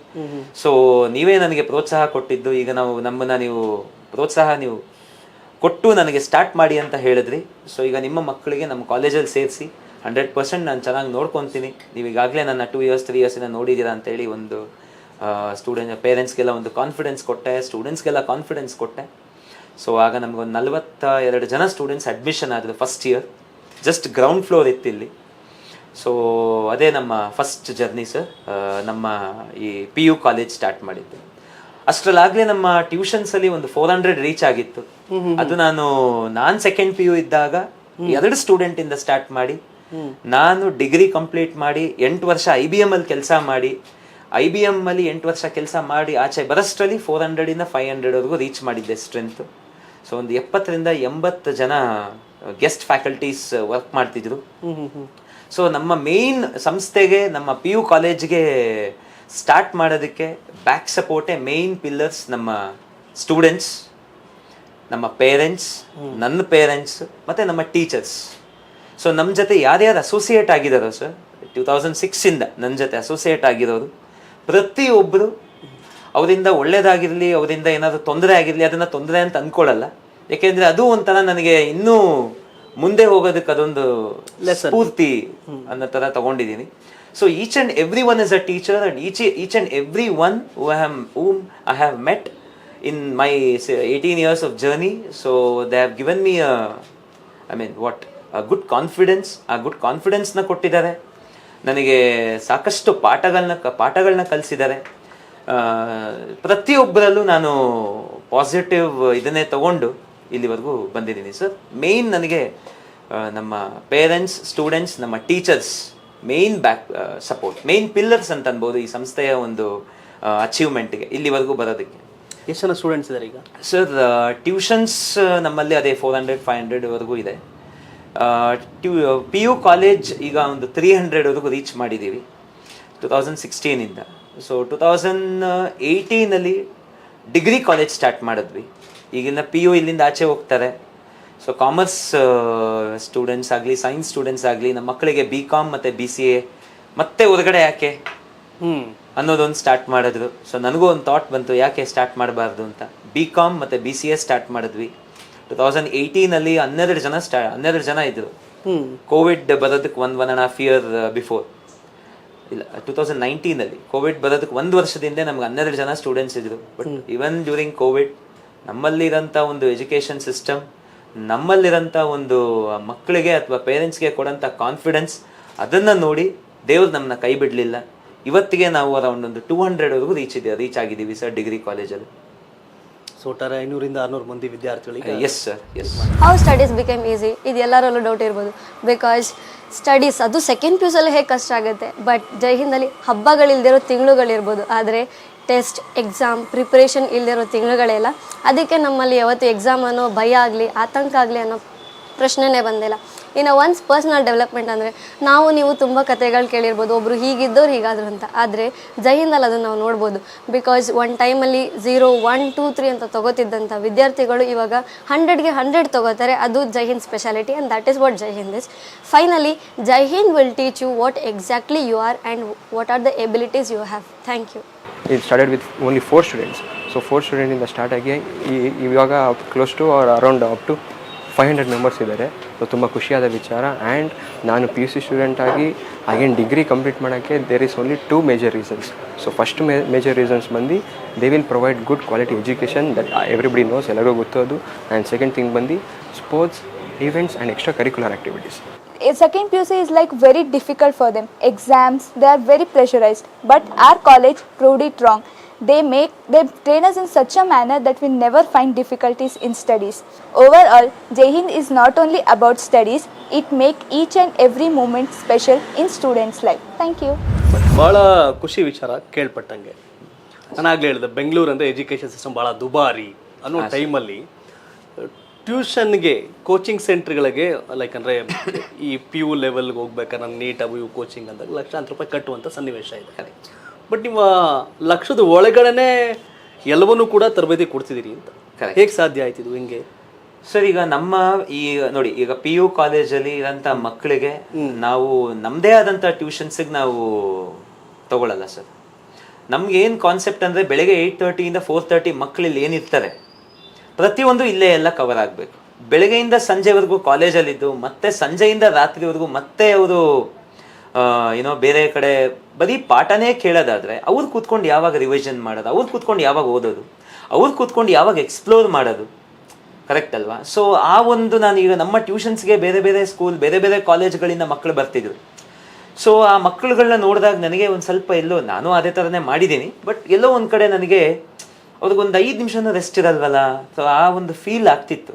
ಸೊ ನೀವೇ ನನಗೆ ಪ್ರೋತ್ಸಾಹ ಕೊಟ್ಟಿದ್ದು, ಈಗ ನಮ್ಮನ್ನು ನೀವು ಪ್ರೋತ್ಸಾಹ ನೀವು ಕೊಟ್ಟು ನನಗೆ ಸ್ಟಾರ್ಟ್ ಮಾಡಿ ಅಂತ ಹೇಳಿದ್ರಿ. ಸೊ ಈಗ ನಿಮ್ಮ ಮಕ್ಕಳಿಗೆ ನಮ್ಮ ಕಾಲೇಜಲ್ಲಿ ಸೇರಿಸಿ 100% ನಾನು ಚೆನ್ನಾಗಿ ನೋಡ್ಕೊತೀನಿ. ನೀವು ಈಗಾಗಲೇ ನನ್ನ 2 years 3 years ನೋಡಿದ್ದೀರಾ ಅಂತೇಳಿ ಒಂದು ಪೇರೆಂಟ್ಸ್ಗೆಲ್ಲ ಒಂದು ಕಾನ್ಫಿಡೆನ್ಸ್ ಕೊಟ್ಟೆ, ಸ್ಟೂಡೆಂಟ್ಸ್ಗೆಲ್ಲ ಕಾನ್ಫಿಡೆನ್ಸ್ ಕೊಟ್ಟೆ. ಸೊ ಆಗ ನಮಗೊಂದು 42 ಜನ ಸ್ಟೂಡೆಂಟ್ಸ್ ಅಡ್ಮಿಷನ್ ಆದರು first year. Just ground floor ಇತ್ತು ಇಲ್ಲಿ. ಸೊ ಅದೇ ನಮ್ಮ ಫಸ್ಟ್ ಜರ್ನಿ ಸರ್, ನಮ್ಮ ಈ PU ಕಾಲೇಜ್ ಸ್ಟಾರ್ಟ್ ಮಾಡಿದ್ದು. ಅಷ್ಟರಲ್ಲಾಗಲೇ ನಮ್ಮ ಟ್ಯೂಷನ್ಸಲ್ಲಿ ಒಂದು 400 ರೀಚ್ ಆಗಿತ್ತು. ಅದು ನಾನು ಸೆಕೆಂಡ್ PU ಇದ್ದಾಗ 2 ಸ್ಟೂಡೆಂಟಿಂದ ಸ್ಟಾರ್ಟ್ ಮಾಡಿ, ನಾನು ಡಿಗ್ರಿ ಕಂಪ್ಲೀಟ್ ಮಾಡಿ 8 ವರ್ಷ IBM ಅಲ್ಲಿ ಕೆಲಸ ಮಾಡಿ, IBM ಅಲ್ಲಿ 8 ವರ್ಷ ಕೆಲಸ ಮಾಡಿ ಆಚೆ ಬರೋಷ್ಟರಲ್ಲಿ 400ಇಂದ 500ವರೆಗೂ ರೀಚ್ ಮಾಡಿದ್ದೆ ಸ್ಟ್ರೆಂತ್. ಸೊ ಒಂದು 70ರಿಂದ 80 ಜನ ಗೆಸ್ಟ್ ಫ್ಯಾಕಲ್ಟೀಸ್ ವರ್ಕ್ ಮಾಡ್ತಿದ್ರು. ಸೊ ನಮ್ಮ ಮೇನ್ ಸಂಸ್ಥೆಗೆ, ನಮ್ಮ PU ಕಾಲೇಜ್ಗೆ ಸ್ಟಾರ್ಟ್ ಮಾಡೋದಕ್ಕೆ ಬ್ಯಾಕ್ ಸಪೋರ್ಟೇ ಮೇನ್ ಪಿಲ್ಲರ್ಸ್. ನಮ್ಮ ಸ್ಟೂಡೆಂಟ್ಸ್, ನಮ್ಮ ಪೇರೆಂಟ್ಸ್, ನನ್ನ ಪೇರೆಂಟ್ಸ್ ಮತ್ತು ನಮ್ಮ ಟೀಚರ್ಸ್. ಸೊ ನಮ್ಮ ಜೊತೆ ಯಾರ್ಯಾರು ಅಸೋಸಿಯೇಟ್ ಆಗಿದ್ದಾರೋ ಸರ್, 2006ಇಂದ ನನ್ನ ಜೊತೆ ಅಸೋಸಿಯೇಟ್ ಆಗಿರೋರು ಪ್ರತಿಯೊಬ್ಬರು ಅವರಿಂದ ಒಳ್ಳೇದಾಗಿರಲಿ, ಅವರಿಂದ ಏನಾದರೂ ತೊಂದರೆ ಆಗಿರಲಿ, ಅದನ್ನು ತೊಂದರೆ ಅಂತ ಅಂದ್ಕೊಳ್ಳಲ್ಲ. ಯಾಕೆಂದರೆ ಅದು ಒಂಥರ ನನಗೆ ಇನ್ನೂ ಮುಂದೆ ಹೋಗೋದಕ್ಕೆ ಅದೊಂದು ಸ್ಫೂರ್ತಿ ಅನ್ನೋ ಥರ ತಗೊಂಡಿದ್ದೀನಿ. So each and every one is a teacher, and each and every one whom I have met in my 18 years of journey. So they have given me a good confidence. ಆ ಗುಡ್ ಕಾನ್ಫಿಡೆನ್ಸ್ನ ಕೊಟ್ಟಿದ್ದಾರೆ ನನಗೆ. ಸಾಕಷ್ಟು ಪಾಠಗಳನ್ನ ಕಲಿಸಿದ್ದಾರೆ. ಪ್ರತಿಯೊಬ್ಬರಲ್ಲೂ ನಾನು positive ಇದನ್ನೇ ತಗೊಂಡು ಇಲ್ಲಿವರೆಗೂ ಬಂದಿದ್ದೀನಿ ಸರ್. ಮೇಯ್ನ್ ನನಗೆ ನಮ್ಮ ಪೇರೆಂಟ್ಸ್, ಸ್ಟೂಡೆಂಟ್ಸ್, ನಮ್ಮ teachers main support, main pillars ಅಂತ ಅನ್ಬೋದು ಈ ಸಂಸ್ಥೆಯ ಒಂದು ಅಚೀವ್ಮೆಂಟ್ಗೆ, ಇಲ್ಲಿವರೆಗೂ ಬರೋದಕ್ಕೆ. ಎಷ್ಟು ಜನ ಸ್ಟೂಡೆಂಟ್ಸ್ ಇದ್ದಾರೆ ಈಗ ಸರ್? ಟ್ಯೂಷನ್ಸ್ ನಮ್ಮಲ್ಲಿ ಅದೇ 400-500ವರೆಗೂ ಇದೆ. PU ಕಾಲೇಜ್ ಈಗ ಒಂದು 300ವರೆಗೂ ರೀಚ್ ಮಾಡಿದ್ದೀವಿ 2016ಇಂದ. ಸೊ 2018ನಲ್ಲಿ ಡಿಗ್ರಿ ಕಾಲೇಜ್ ಸ್ಟಾರ್ಟ್ ಮಾಡಿದ್ವಿ. ಈಗಿನ PU ಇಲ್ಲಿಂದ ಆಚೆ ಹೋಗ್ತಾರೆ. ಸೊ ಕಾಮರ್ಸ್ ಸ್ಟೂಡೆಂಟ್ಸ್ ಆಗಲಿ, ಸೈನ್ಸ್ ಸ್ಟೂಡೆಂಟ್ಸ್ ಆಗಲಿ, ನಮ್ಮ ಮಕ್ಕಳಿಗೆ BCom ಮತ್ತು BCA ಮತ್ತೆ ಹೊರಗಡೆ ಯಾಕೆ ಅನ್ನೋದೊಂದು ಸ್ಟಾರ್ಟ್ ಮಾಡಿದ್ರು. ಸೊ ನನಗೂ ಒಂದು ಥಾಟ್ ಬಂತು, ಯಾಕೆ ಸ್ಟಾರ್ಟ್ ಮಾಡಬಾರ್ದು ಅಂತ. BCom ಮತ್ತು BCA ಸ್ಟಾರ್ಟ್ ಮಾಡಿದ್ವಿ 2018ನಲ್ಲಿ. 12 ಜನ ಇದ್ರು. ಕೋವಿಡ್ ಬರೋದಕ್ಕೆ 1.5 year ಬಿಫೋರ್, ಇಲ್ಲ 2019ನಲ್ಲಿ ಕೋವಿಡ್ ಬರೋದಕ್ಕೆ 1 ವರ್ಷದಿಂದ ನಮ್ಗೆ 12 ಜನ ಸ್ಟೂಡೆಂಟ್ಸ್ ಇದ್ರು. ಬಟ್ ಇವನ್ ಡ್ಯೂರಿಂಗ್ ಕೋವಿಡ್ ನಮ್ಮಲ್ಲಿರೋಂಥ ಒಂದು ಎಜುಕೇಷನ್ ಸಿಸ್ಟಮ್, ನಮ್ಮಲ್ಲಿರೋಂಥ ಒಂದು ಮಕ್ಕಳಿಗೆ ಅಥವಾ ಪೇರೆಂಟ್ಸ್ಗೆ ಕೊಡೋಂಥ ಕಾನ್ಫಿಡೆನ್ಸ್, ಅದನ್ನು ನೋಡಿ ದೇವ್ರು ನಮ್ಮನ್ನ ಕೈ ಬಿಡಲಿಲ್ಲ. ಇವತ್ತಿಗೆ ನಾವು ಅರೌಂಡ್ ಒಂದು 200ವರೆಗೂ ರೀಚ್ ಆಗಿದ್ದೀವಿ ಸರ್ ಡಿಗ್ರಿ ಕಾಲೇಜಲ್ಲಿ. ಸೊ ಒಟ್ಟಾರೆ 500-600 ಮಂದಿ ವಿದ್ಯಾರ್ಥಿಗಳಿಗೆ. Yes sir, yes. How studies become easy, ಇದು ಎಲ್ಲರಲ್ಲೂ ಡೌಟ್ ಇರ್ಬೋದು. ಬಿಕಾಸ್ ಸ್ಟಡೀಸ್ ಅದು ಸೆಕೆಂಡ್ PU ಹೇಗೆ ಕಷ್ಟ ಆಗುತ್ತೆ. ಬಟ್ ಜೈ ಹಿಂದಲ್ಲಿ ಹಬ್ಬಗಳಿಲ್ದಿರೋ ತಿಂಗಳುಗಳಿರ್ಬೋದು, ಆದರೆ ಟೆಸ್ಟ್, ಎಕ್ಸಾಮ್, ಪ್ರಿಪ್ರೇಷನ್ ಇಲ್ಲದಿರೋ ತಿಂಗಳುಗಳೆಲ್ಲ. ಅದಕ್ಕೆ ನಮ್ಮಲ್ಲಿ ಯಾವತ್ತು ಎಕ್ಸಾಮ್ ಅನ್ನೋ ಭಯ ಆಗಲಿ, ಆತಂಕ ಆಗಲಿ ಅನ್ನೋ ಪ್ರಶ್ನೆನೇ ಬಂದಿಲ್ಲ. ಇನ್ನು ಒನ್ಸ್ ಪರ್ಸ್ನಲ್ ಡೆವಲಪ್ಮೆಂಟ್ ಅಂದರೆ ನೀವು ತುಂಬ ಕಥೆಗಳು ಕೇಳಿರ್ಬೋದು, ಒಬ್ಬರು ಹೀಗಿದ್ದವ್ರು ಹೀಗಾದರು ಅಂತ. ಆದರೆ ಜೈ ಹಿಂದಲ್ಲಿ ಅದನ್ನು ನಾವು ನೋಡ್ಬೋದು. ಬಿಕಾಸ್ ಒಂದು ಟೈಮಲ್ಲಿ 0, 1, 2, 3 ಅಂತ ತೊಗೋತಿದ್ದಂಥ ವಿದ್ಯಾರ್ಥಿಗಳು ಇವಾಗ 100ಗೆ 100 ತೊಗೋತಾರೆ. ಅದು Jai Hind speciality, and that is what Jai Hind is. Finally Jai Hind will teach you what exactly you are and what are the abilities you have. Thank you. It started with only 4 students. So 4 students in the start ಆಗಿ ಇವಾಗ close to or around up to 500 members ಇದ್ದಾರೆ. So ತುಂಬ ಖುಷಿಯಾದ ವಿಚಾರ. And ನಾನು PUC student ಆಗಿ again degree complete ಮಾಡೋಕ್ಕೆ there is only 2 major reasons. So first major reasons ಬಂದು they will provide good quality education that everybody knows, ಎಲ್ಲರಿಗೂ ಗೊತ್ತೋದು. ಆ್ಯಂಡ್ ಸೆಕೆಂಡ್ ಥಿಂಗ್ ಬಂದು sports events and extracurricular activities. Second PUC is like very difficult for them. Exams, they are very pressurized. But our college proved it wrong. They train us in such a manner that we never find difficulties in studies. Overall, Jai Hind is not only about studies, it make each and every moment special in students' life. Thank you. ಭಾಳ ಖುಷಿ ವಿಚಾರ ಕೇಳ್ಪಟ್ಟಂಗೆ. ನಾನು ಆಗಲೇ ಹೇಳಿದೆ, ಬೆಂಗಳೂರು ಅಂದರೆ education system ಭಾಳ ದುಬಾರಿ ಅನ್ನೋ ಟೈಮಲ್ಲಿ ಟ್ಯೂಷನ್ಗೆ ಕೋಚಿಂಗ್ ಸೆಂಟ್ರ್ಗಳಿಗೆ ಲೈಕ್ ಅಂದರೆ ಈ ಪಿ ಯು ಲೆವೆಲ್ಗೆ ಹೋಗ್ಬೇಕಾದ್ರೆ ನೀಟ್ ಅವು ಇವು ಕೋಚಿಂಗ್ ಅಂದಾಗ ಲಕ್ಷಾಂತರ ರೂಪಾಯಿ ಕಟ್ಟುವಂಥ ಸನ್ನಿವೇಶ ಇದೆ. ಬಟ್ ನೀವು ಲಕ್ಷದ ಒಳಗಡೆ ಎಲ್ಲವನ್ನೂ ಕೂಡ ತರಬೇತಿ ಕೊಡ್ತಿದ್ದೀರಿ ಅಂತ ಹೇಗೆ ಸಾಧ್ಯ ಆಯ್ತಿದ್ದು ಹಿಂಗೆ? ಸರ್, ಈಗ ನಮ್ಮ ಈ ನೋಡಿ, ಈಗ ಪಿ ಯು ಕಾಲೇಜಲ್ಲಿ ಇರೋಂಥ ಮಕ್ಕಳಿಗೆ ನಾವು ನಮ್ಮದೇ ಆದಂಥ ಟ್ಯೂಷನ್ಸಿಗೆ ನಾವು ತಗೊಳ್ಳಲ್ಲ ಸರ್. ನಮ್ಗೆ ಏನು ಕಾನ್ಸೆಪ್ಟ್ ಅಂದರೆ ಬೆಳಗ್ಗೆ 8:30 4:30 ಮಕ್ಕಳು ಏನಿರ್ತಾರೆ ಪ್ರತಿಯೊಂದು ಇಲ್ಲೇ ಎಲ್ಲ ಕವರ್ ಆಗಬೇಕು. ಬೆಳಗ್ಗೆಯಿಂದ ಸಂಜೆವರೆಗೂ ಕಾಲೇಜಲ್ಲಿದ್ದು ಮತ್ತೆ ಸಂಜೆಯಿಂದ ರಾತ್ರಿವರೆಗೂ ಮತ್ತೆ ಅವರು ಏನೋ ಬೇರೆ ಕಡೆ ಬರೀ ಪಾಠನೇ ಕೇಳೋದಾದರೆ ಅವ್ರು ಕೂತ್ಕೊಂಡು ಯಾವಾಗ ರಿವಿಷನ್ ಮಾಡೋದು, ಅವ್ರು ಕೂತ್ಕೊಂಡು ಯಾವಾಗ ಓದೋದು, ಅವ್ರು ಕೂತ್ಕೊಂಡು ಯಾವಾಗ ಎಕ್ಸ್ಪ್ಲೋರ್ ಮಾಡೋದು, ಕರೆಕ್ಟ್ ಅಲ್ವಾ? ಸೊ ಆ ಒಂದು ನಾನು ಈಗ ನಮ್ಮ ಟ್ಯೂಷನ್ಸ್ಗೆ ಬೇರೆ ಬೇರೆ ಸ್ಕೂಲ್ ಬೇರೆ ಬೇರೆ ಕಾಲೇಜ್ಗಳಿಂದ ಮಕ್ಕಳು ಬರ್ತಿದ್ರು. ಸೊ ಆ ಮಕ್ಕಳುಗಳನ್ನ ನೋಡಿದಾಗ ನನಗೆ ಒಂದು ಸ್ವಲ್ಪ ಎಲ್ಲೋ ನಾನು ಅದೇ ಥರನೇ ಮಾಡಿದ್ದೀನಿ, ಬಟ್ ಎಲ್ಲೋ ಒಂದು ಕಡೆ ನನಗೆ ಅವ್ರಿಗೊಂದು 5 ನಿಮಿಷನೂ ರೆಸ್ಟ್ ಇರಲ್ವಲ್ಲ, ಸೊ ಆ ಒಂದು ಫೀಲ್ ಆಗ್ತಿತ್ತು.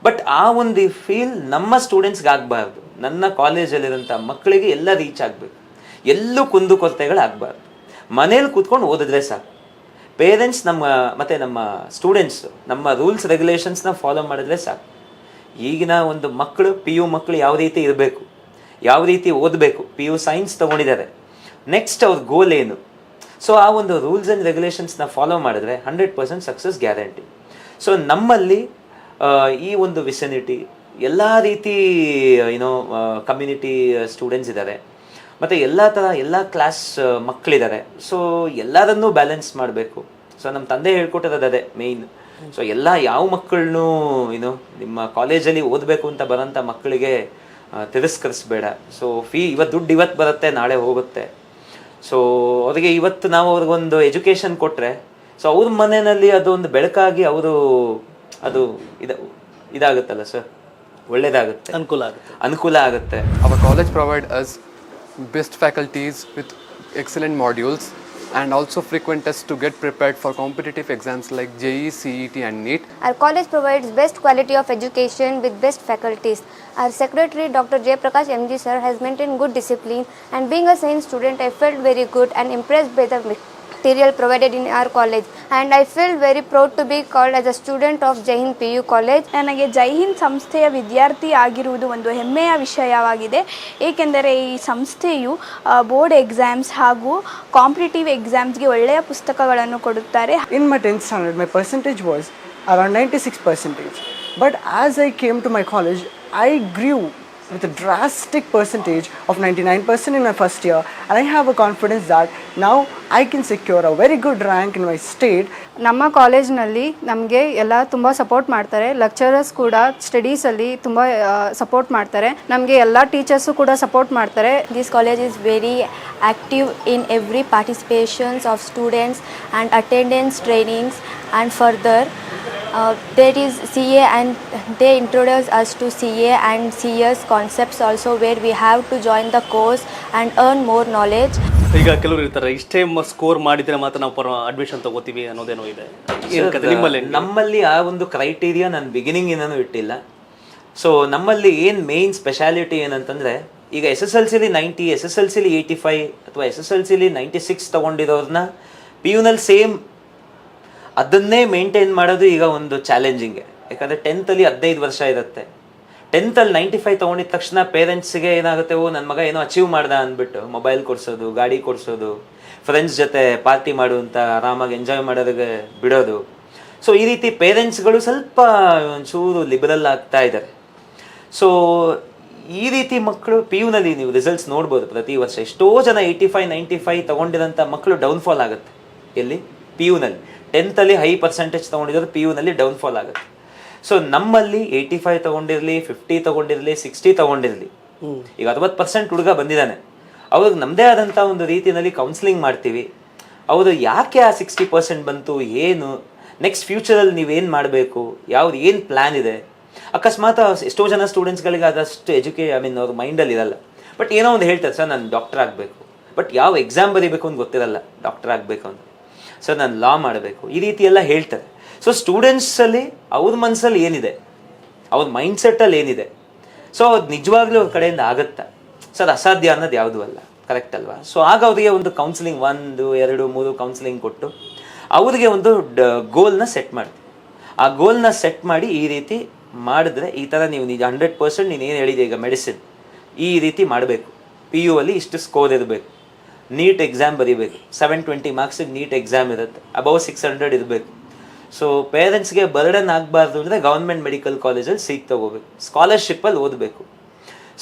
ಬಟ್ ಆ ಒಂದು ಫೀಲ್ ನಮ್ಮ ಸ್ಟೂಡೆಂಟ್ಸ್ಗೆ ಆಗಬಾರ್ದು. ನನ್ನ ಕಾಲೇಜಲ್ಲಿರೋಂಥ ಮಕ್ಕಳಿಗೆ ಎಲ್ಲ ರೀಚ್ ಆಗಬೇಕು, ಎಲ್ಲೂ ಕುಂದುಕೊರತೆಗಳಾಗಬಾರ್ದು. ಮನೇಲಿ ಕೂತ್ಕೊಂಡು ಓದಿದ್ರೆ ಸಾಕು. ಪೇರೆಂಟ್ಸ್ ಮತ್ತು ನಮ್ಮ ಸ್ಟೂಡೆಂಟ್ಸ್ ನಮ್ಮ ರೂಲ್ಸ್ ರೆಗ್ಯುಲೇಷನ್ಸ್ನ ಫಾಲೋ ಮಾಡಿದ್ರೆ ಸಾಕು. ಈಗಿನ ಒಂದು ಮಕ್ಕಳು ಪಿ ಯು ಮಕ್ಕಳು ಯಾವ ರೀತಿ ಇರಬೇಕು, ಯಾವ ರೀತಿ ಓದಬೇಕು, ಪಿ ಯು ಸೈನ್ಸ್ ತೊಗೊಂಡಿದ್ದಾರೆ, ನೆಕ್ಸ್ಟ್ ಅವ್ರ ಗೋಲ್ ಏನು, ಸೊ ಆ ಒಂದು ರೂಲ್ಸ್ ಆ್ಯಂಡ್ ರೆಗ್ಯುಲೇಷನ್ಸ್ನ ಫಾಲೋ ಮಾಡಿದ್ರೆ 100% ಸಕ್ಸಸ್ ಗ್ಯಾರಂಟಿ. ಸೊ ನಮ್ಮಲ್ಲಿ ಈ ಒಂದು ವಿಸಿನಿಟಿ ಎಲ್ಲ ರೀತಿ ಏನೋ ಕಮ್ಯುನಿಟಿ ಸ್ಟೂಡೆಂಟ್ಸ್ ಇದ್ದಾರೆ, ಮತ್ತು ಎಲ್ಲ ಕ್ಲಾಸ್ ಮಕ್ಕಳಿದ್ದಾರೆ. ಸೊ ಎಲ್ಲರನ್ನೂ ಬ್ಯಾಲೆನ್ಸ್ ಮಾಡಬೇಕು. ಸೊ ನಮ್ಮ ತಂದೆ ಹೇಳ್ಕೊಟ್ಟಿರೋದು ಅದೇ ಮೇಯ್ನ್. ಸೊ ಯಾವ ಮಕ್ಕಳನ್ನೂ ನಿಮ್ಮ ಕಾಲೇಜಲ್ಲಿ ಓದಬೇಕು ಅಂತ ಬರೋಂಥ ಮಕ್ಕಳಿಗೆ ತಿರಸ್ಕರಿಸ್ಬೇಡ. ಸೊ ದುಡ್ಡು ಇವತ್ತು ಬರುತ್ತೆ, ನಾಳೆ ಹೋಗುತ್ತೆ. ಸೊ ಅವ್ರಿಗೆ ಇವತ್ತು ನಾವು ಅವ್ರಿಗೊಂದು ಎಜುಕೇಷನ್ ಕೊಟ್ಟರೆ ಸೊ ಅವ್ರ ಮನೆಯಲ್ಲಿ ಅದೊಂದು ಬೆಳಕಾಗಿ ಅದು ಇದಾಗುತ್ತಲ್ಲ ಸರ್, ಒಳ್ಳೇದಾಗುತ್ತೆ, ಅನುಕೂಲ ಆಗುತ್ತೆ. Our college provide us best faculties with excellent modules and also frequent tests to get prepared for competitive exams like JEE, CET and NEET. Our college provides best quality of education with best faculties. Our secretary Dr. J. Prakash MG sir has maintained good discipline, and being a science student I felt very good and impressed by the material provided in our college, and I feel very proud to be called as a student of Jai Hind PU College. ನನಗೆ ಜೈ ಹಿಂದ್ ಸಂಸ್ಥೆಯ ವಿದ್ಯಾರ್ಥಿ ಆಗಿರುವುದು ಒಂದು ಹೆಮ್ಮೆಯ ವಿಷಯವಾಗಿದೆ. ಏಕೆಂದರೆ ಈ ಸಂಸ್ಥೆಯು ಬೋರ್ಡ್ ಎಕ್ಸಾಮ್ಸ್ ಹಾಗೂ ಕಾಂಪಿಟೇಟಿವ್ ಎಕ್ಸಾಮ್ಸ್ಗೆ ಒಳ್ಳೆಯ ಪುಸ್ತಕಗಳನ್ನು ಕೊಡುತ್ತಾರೆ. In my 10th standard, my percentage was around 96%. But as I came to my college, I grew with a drastic percentage of 99% in my first year, and I have a confidence that now I can secure a very good rank in my state. ನಮ್ಮ ಕಾಲೇಜ್ನಲ್ಲಿ ನಮಗೆ ಎಲ್ಲ ತುಂಬ support ಮಾಡ್ತಾರೆ. Lecturers ಕೂಡ ಸ್ಟಡೀಸಲ್ಲಿ ತುಂಬ support ಮಾಡ್ತಾರೆ. ನಮಗೆ ಎಲ್ಲ ಟೀಚರ್ಸು ಕೂಡ ಸಪೋರ್ಟ್ ಮಾಡ್ತಾರೆ. This college is very active in every participations of students and attendance trainings, and further there is CA, and they introduce us to CA and CS concepts also, where we have to join the course and earn more knowledge. ಈಗ ಕೆಲವರು ಇರ್ತಾರೆ, ಇಷ್ಟೇ score ಮಾಡಿದ್ರೆ ಮಾತ್ರ ನಾವು admission ತಗೋತೀವಿ ಅನ್ನೋದೇನೋ ಇದೆ. ನಮ್ಮಲ್ಲಿ ಆ ಒಂದು ಕ್ರೈಟೀರಿಯಾ ನಾನು ಬಿಗಿನಿಂಗಿನೂ ಇಟ್ಟಿಲ್ಲ. ಸೊ ನಮ್ಮಲ್ಲಿ ಏನು ಮೇನ್ ಸ್ಪೆಷಾಲಿಟಿ ಏನಂತಂದರೆ, ಈಗ SSLC 90, SSLC 85 ಅಥವಾ SSLC 96 ತೊಗೊಂಡಿರೋರನ್ನ ಪಿ ಯುನಲ್ಲಿ ಸೇಮ್ ಅದನ್ನೇ ಮೇಂಟೈನ್ ಮಾಡೋದು ಈಗ ಒಂದು ಚಾಲೆಂಜಿಂಗೆ. ಯಾಕಂದರೆ 10th 15 ವರ್ಷ ಇರುತ್ತೆ. 10th 95 ತೊಗೊಂಡಿದ ತಕ್ಷಣ ಪೇರೆಂಟ್ಸಿಗೆ ಏನಾಗುತ್ತೆ, ನನ್ನ ಮಗ ಏನೋ ಅಚೀವ್ ಮಾಡ್ದ ಅಂದ್ಬಿಟ್ಟು ಮೊಬೈಲ್ ಕೊಡಿಸೋದು, ಗಾಡಿ ಕೊಡಿಸೋದು, ಫ್ರೆಂಡ್ಸ್ ಜೊತೆ ಪಾರ್ಟಿ ಮಾಡುವಂಥ ಆರಾಮಾಗಿ ಎಂಜಾಯ್ ಮಾಡೋದಕ್ಕೆ ಬಿಡೋದು. ಸೊ ಈ ರೀತಿ ಪೇರೆಂಟ್ಸ್ಗಳು ಸ್ವಲ್ಪ ಒಂಚೂರು ಲಿಬರಲ್ ಆಗ್ತಾ ಇದ್ದಾರೆ. ಸೊ ಈ ರೀತಿ ಮಕ್ಕಳು ಪಿ ಯುನಲ್ಲಿ ನೀವು ರಿಸಲ್ಟ್ಸ್ ನೋಡ್ಬೋದು. ಪ್ರತಿ ವರ್ಷ ಎಷ್ಟೋ ಜನ 85, 95 ತೊಗೊಂಡಿರೋಂಥ ಮಕ್ಕಳು ಡೌನ್ಫಾಲ್ ಆಗುತ್ತೆ. ಎಲ್ಲಿ? ಪಿ ಯುನಲ್ಲಿ. 10th ಹೈ ಪರ್ಸೆಂಟೇಜ್ ತೊಗೊಂಡಿರೋದು ಪಿ ಯುನಲ್ಲಿ ಡೌನ್ಫಾಲ್ ಆಗುತ್ತೆ. ಸೊ ನಮ್ಮಲ್ಲಿ 85 ತೊಗೊಂಡಿರಲಿ, 50 ತೊಗೊಂಡಿರಲಿ, 60 ತೊಗೊಂಡಿರಲಿ, ಈಗ 60% ಹುಡುಗ ಬಂದಿದ್ದಾನೆ, ಅವ್ರಿಗೆ ನಮ್ಮದೇ ಆದಂಥ ಒಂದು ರೀತಿಯಲ್ಲಿ ಕೌನ್ಸಿಲಿಂಗ್ ಮಾಡ್ತೀವಿ. ಅವರು ಯಾಕೆ ಆ 60% ಬಂತು, ಏನು ನೆಕ್ಸ್ಟ್ ಫ್ಯೂಚರಲ್ಲಿ ನೀವೇನು ಮಾಡಬೇಕು, ಏನು ಪ್ಲ್ಯಾನ್ ಇದೆ, ಅಕಸ್ಮಾತ್ ಎಷ್ಟೋ ಜನ ಸ್ಟೂಡೆಂಟ್ಸ್ಗಳಿಗೆ ಅದಷ್ಟು ಅವ್ರ ಮೈಂಡಲ್ಲಿ ಇರಲ್ಲ. ಬಟ್ ಏನೋ ಒಂದು ಹೇಳ್ತಾರೆ, ಸರ್ ನಾನು ಡಾಕ್ಟರ್ ಆಗಬೇಕು, ಬಟ್ ಯಾವ ಎಕ್ಸಾಮ್ ಬರೀಬೇಕು ಅಂತ ಗೊತ್ತಿರಲ್ಲ ಡಾಕ್ಟರ್ ಆಗಬೇಕು ಅಂತ. ಸರ್ ನಾನು ಲಾ ಮಾಡಬೇಕು, ಈ ರೀತಿ ಎಲ್ಲ ಹೇಳ್ತಾರೆ. ಸೊ ಸ್ಟೂಡೆಂಟ್ಸಲ್ಲಿ ಅವ್ರ ಮನಸ್ಸಲ್ಲಿ ಏನಿದೆ, ಅವ್ರ ಮೈಂಡ್ಸೆಟ್ಟಲ್ಲಿ ಏನಿದೆ, ಸೊ ಅದು ನಿಜವಾಗ್ಲೂ ಅವ್ರ ಕಡೆಯಿಂದ ಆಗುತ್ತಾ? ಸರ್ ಅಸಾಧ್ಯ ಅನ್ನೋದು ಯಾವುದೂ ಅಲ್ಲ, ಕರೆಕ್ಟ್ ಅಲ್ವಾ? ಸೊ ಆಗ ಅವರಿಗೆ ಒಂದು ಕೌನ್ಸಿಲಿಂಗ್ 1, 2, 3 ಕೌನ್ಸಿಲಿಂಗ್ ಕೊಟ್ಟು ಅವರಿಗೆ ಒಂದು ಗೋಲ್ನ ಸೆಟ್ ಮಾಡ್ತೀವಿ. ಆ ಗೋಲ್ನ ಸೆಟ್ ಮಾಡಿ ಈ ರೀತಿ ಮಾಡಿದ್ರೆ ಈ ಥರ ನೀವು 100% ನೀನು ಏನು ಹೇಳಿದೆ ಈಗ ಮೆಡಿಸಿನ್ ಈ ರೀತಿ ಮಾಡಬೇಕು, PU ಅಲ್ಲಿ ಇಷ್ಟು ಸ್ಕೋರ್ ಇರಬೇಕು, ನೀಟ್ ಎಕ್ಸಾಮ್ ಬರೀಬೇಕು, 720 ಮಾರ್ಕ್ಸಿಗೆ ನೀಟ್ ಎಕ್ಸಾಮ್ ಇರುತ್ತೆ, ಅಬೌವ್ 600 ಇರಬೇಕು. ಸೊ ಪೇರೆಂಟ್ಸ್ಗೆ ಬರ್ಡನ್ ಆಗಬಾರ್ದು ಅಂದರೆ ಗೌರ್ಮೆಂಟ್ ಮೆಡಿಕಲ್ ಕಾಲೇಜಲ್ಲಿ ಸೀಟ್ ತೊಗೋಬೇಕು, ಸ್ಕಾಲರ್ಶಿಪ್ಪಲ್ಲಿ ಓದಬೇಕು.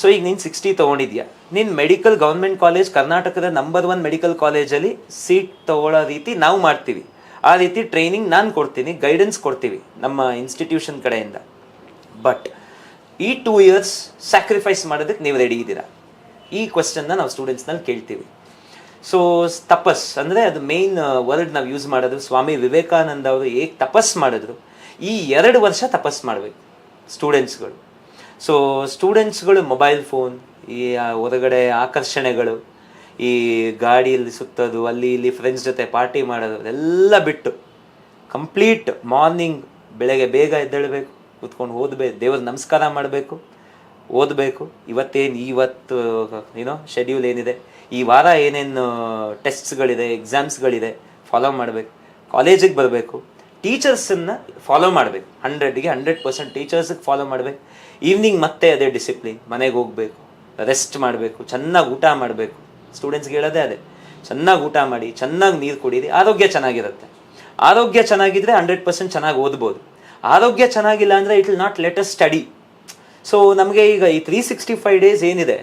ಸೊ ಈಗ ನೀನು 60 ತೊಗೊಂಡಿದ್ಯಾ, ನೀನು ಮೆಡಿಕಲ್ ಗೌರ್ಮೆಂಟ್ ಕಾಲೇಜ್ ಕರ್ನಾಟಕದ ನಂಬರ್ 1 ಮೆಡಿಕಲ್ ಕಾಲೇಜಲ್ಲಿ ಸೀಟ್ ತೊಗೊಳ್ಳೋ ರೀತಿ ನಾವು ಮಾಡ್ತೀವಿ. ಆ ರೀತಿ ಟ್ರೈನಿಂಗ್ ನಾನು ಕೊಡ್ತೀನಿ, ಗೈಡೆನ್ಸ್ ಕೊಡ್ತೀವಿ ನಮ್ಮ ಇನ್ಸ್ಟಿಟ್ಯೂಷನ್ ಕಡೆಯಿಂದ. ಬಟ್ ಈ 2 ಇಯರ್ಸ್ ಸ್ಯಾಕ್ರಿಫೈಸ್ ಮಾಡೋದಕ್ಕೆ ನೀವು ರೆಡಿ ಇದ್ದೀರಾ? ಈ ಕ್ವಶನ್ನ ನಾವು ಸ್ಟೂಡೆಂಟ್ಸ್ನಲ್ಲಿ ಕೇಳ್ತೀವಿ. ಸೊ ತಪಸ್ ಅಂದರೆ ಅದು ಮೇಯ್ನ್ ವರ್ಡ್ ನಾವು ಯೂಸ್ ಮಾಡೋದು. ಸ್ವಾಮಿ ವಿವೇಕಾನಂದ ಅವರು ಹೇಗೆ ತಪಸ್ ಮಾಡಿದ್ರು, ಈ 2 ವರ್ಷ ತಪಸ್ ಮಾಡಬೇಕು ಸ್ಟೂಡೆಂಟ್ಸ್ಗಳು. ಸೊ ಸ್ಟೂಡೆಂಟ್ಸ್ಗಳು ಮೊಬೈಲ್ ಫೋನ್, ಈ ಹೊರಗಡೆ ಆಕರ್ಷಣೆಗಳು, ಈ ಗಾಡಿಯಲ್ಲಿ ಸುತ್ತೋದು, ಅಲ್ಲಿ ಇಲ್ಲಿ ಫ್ರೆಂಡ್ಸ್ ಜೊತೆ ಪಾರ್ಟಿ ಮಾಡೋದು ಅದೆಲ್ಲ ಬಿಟ್ಟು ಕಂಪ್ಲೀಟ್ ಮಾರ್ನಿಂಗ್ ಬೆಳಗ್ಗೆ ಬೇಗ ಎದ್ದೇಳಬೇಕು, ಕೂತ್ಕೊಂಡು ಓದಬೇಕು, ದೇವ್ರ ನಮಸ್ಕಾರ ಮಾಡಬೇಕು, ಓದಬೇಕು. ಇವತ್ತು ಶೆಡ್ಯೂಲ್ ಏನಿದೆ, ಈ ವಾರ ಏನೇನು ಟೆಸ್ಟ್ಸ್ಗಳಿದೆ, ಎಕ್ಸಾಮ್ಸ್ಗಳಿದೆ ಫಾಲೋ ಮಾಡಬೇಕು. ಕಾಲೇಜಿಗೆ ಬರಬೇಕು, ಟೀಚರ್ಸನ್ನು ಫಾಲೋ ಮಾಡಬೇಕು, 100ಗೆ 100% ಟೀಚರ್ಸಿಗೆ ಫಾಲೋ ಮಾಡಬೇಕು. ಈವ್ನಿಂಗ್ ಮತ್ತೆ ಅದೇ ಡಿಸಿಪ್ಲಿನ್, ಮನೆಗೆ ಹೋಗಬೇಕು, ರೆಸ್ಟ್ ಮಾಡಬೇಕು, ಚೆನ್ನಾಗಿ ಊಟ ಮಾಡಬೇಕು. ಸ್ಟೂಡೆಂಟ್ಸ್ಗೆ ಹೇಳೋದೇ ಅದೇ, ಚೆನ್ನಾಗಿ ಊಟ ಮಾಡಿ, ಚೆನ್ನಾಗಿ ನೀರು ಕುಡೀರಿ, ಆರೋಗ್ಯ ಚೆನ್ನಾಗಿರುತ್ತೆ. ಆರೋಗ್ಯ ಚೆನ್ನಾಗಿದ್ದರೆ 100% ಚೆನ್ನಾಗಿ ಓದ್ಬೋದು. ಆರೋಗ್ಯ ಚೆನ್ನಾಗಿಲ್ಲ ಅಂದರೆ it will not let us study. So ನಮಗೆ ಈಗ ಈ 365 ಡೇಸ್ ಏನಿದೆ,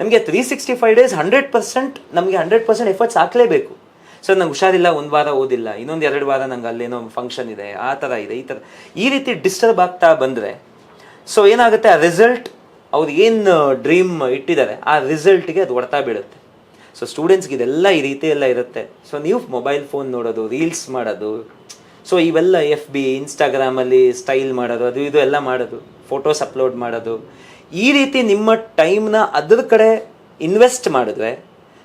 ನಮಗೆ 365 ಡೇಸ್ 100% ನಮಗೆ 100% ಎಫರ್ಟ್ಸ್ ಹಾಕಲೇಬೇಕು. ಸೊ ನಂಗೆ ಹುಷಾರಿಲ್ಲ, 1 ವಾರ ಓದಿಲ್ಲ, ಇನ್ನೊಂದು 2 ವಾರ ನಂಗೆ ಅಲ್ಲೇನೋ ಫಂಕ್ಷನ್ ಇದೆ, ಆ ಥರ ಇದೆ, ಈ ಥರ ಈ ರೀತಿ ಡಿಸ್ಟರ್ಬ್ ಆಗ್ತಾ ಬಂದರೆ ಸೊ ಏನಾಗುತ್ತೆ, ಆ ರಿಸಲ್ಟ್ ಅವ್ರು ಏನು ಡ್ರೀಮ್ ಇಟ್ಟಿದ್ದಾರೆ ಆ ರಿಸಲ್ಟ್ಗೆ ಅದು ಹೊಡ್ತಾ ಬೀಳುತ್ತೆ. ಸೊ ಸ್ಟೂಡೆಂಟ್ಸ್ಗೆ ಇದೆಲ್ಲ ಈ ರೀತಿ ಎಲ್ಲ ಇರುತ್ತೆ. ಸೊ ನೀವು ಮೊಬೈಲ್ ಫೋನ್ ನೋಡೋದು, ರೀಲ್ಸ್ ಮಾಡೋದು, ಸೊ ಇವೆಲ್ಲ FB ಇನ್ಸ್ಟಾಗ್ರಾಮಲ್ಲಿ ಸ್ಟೈಲ್ ಮಾಡೋದು, ಅದು ಇದು ಎಲ್ಲ ಮಾಡೋದು, ಫೋಟೋಸ್ ಅಪ್ಲೋಡ್ ಮಾಡೋದು, ಈ ರೀತಿ ನಿಮ್ಮ ಟೈಮ್ನ ಅದ್ರ ಕಡೆ ಇನ್ವೆಸ್ಟ್ ಮಾಡಿದ್ರೆ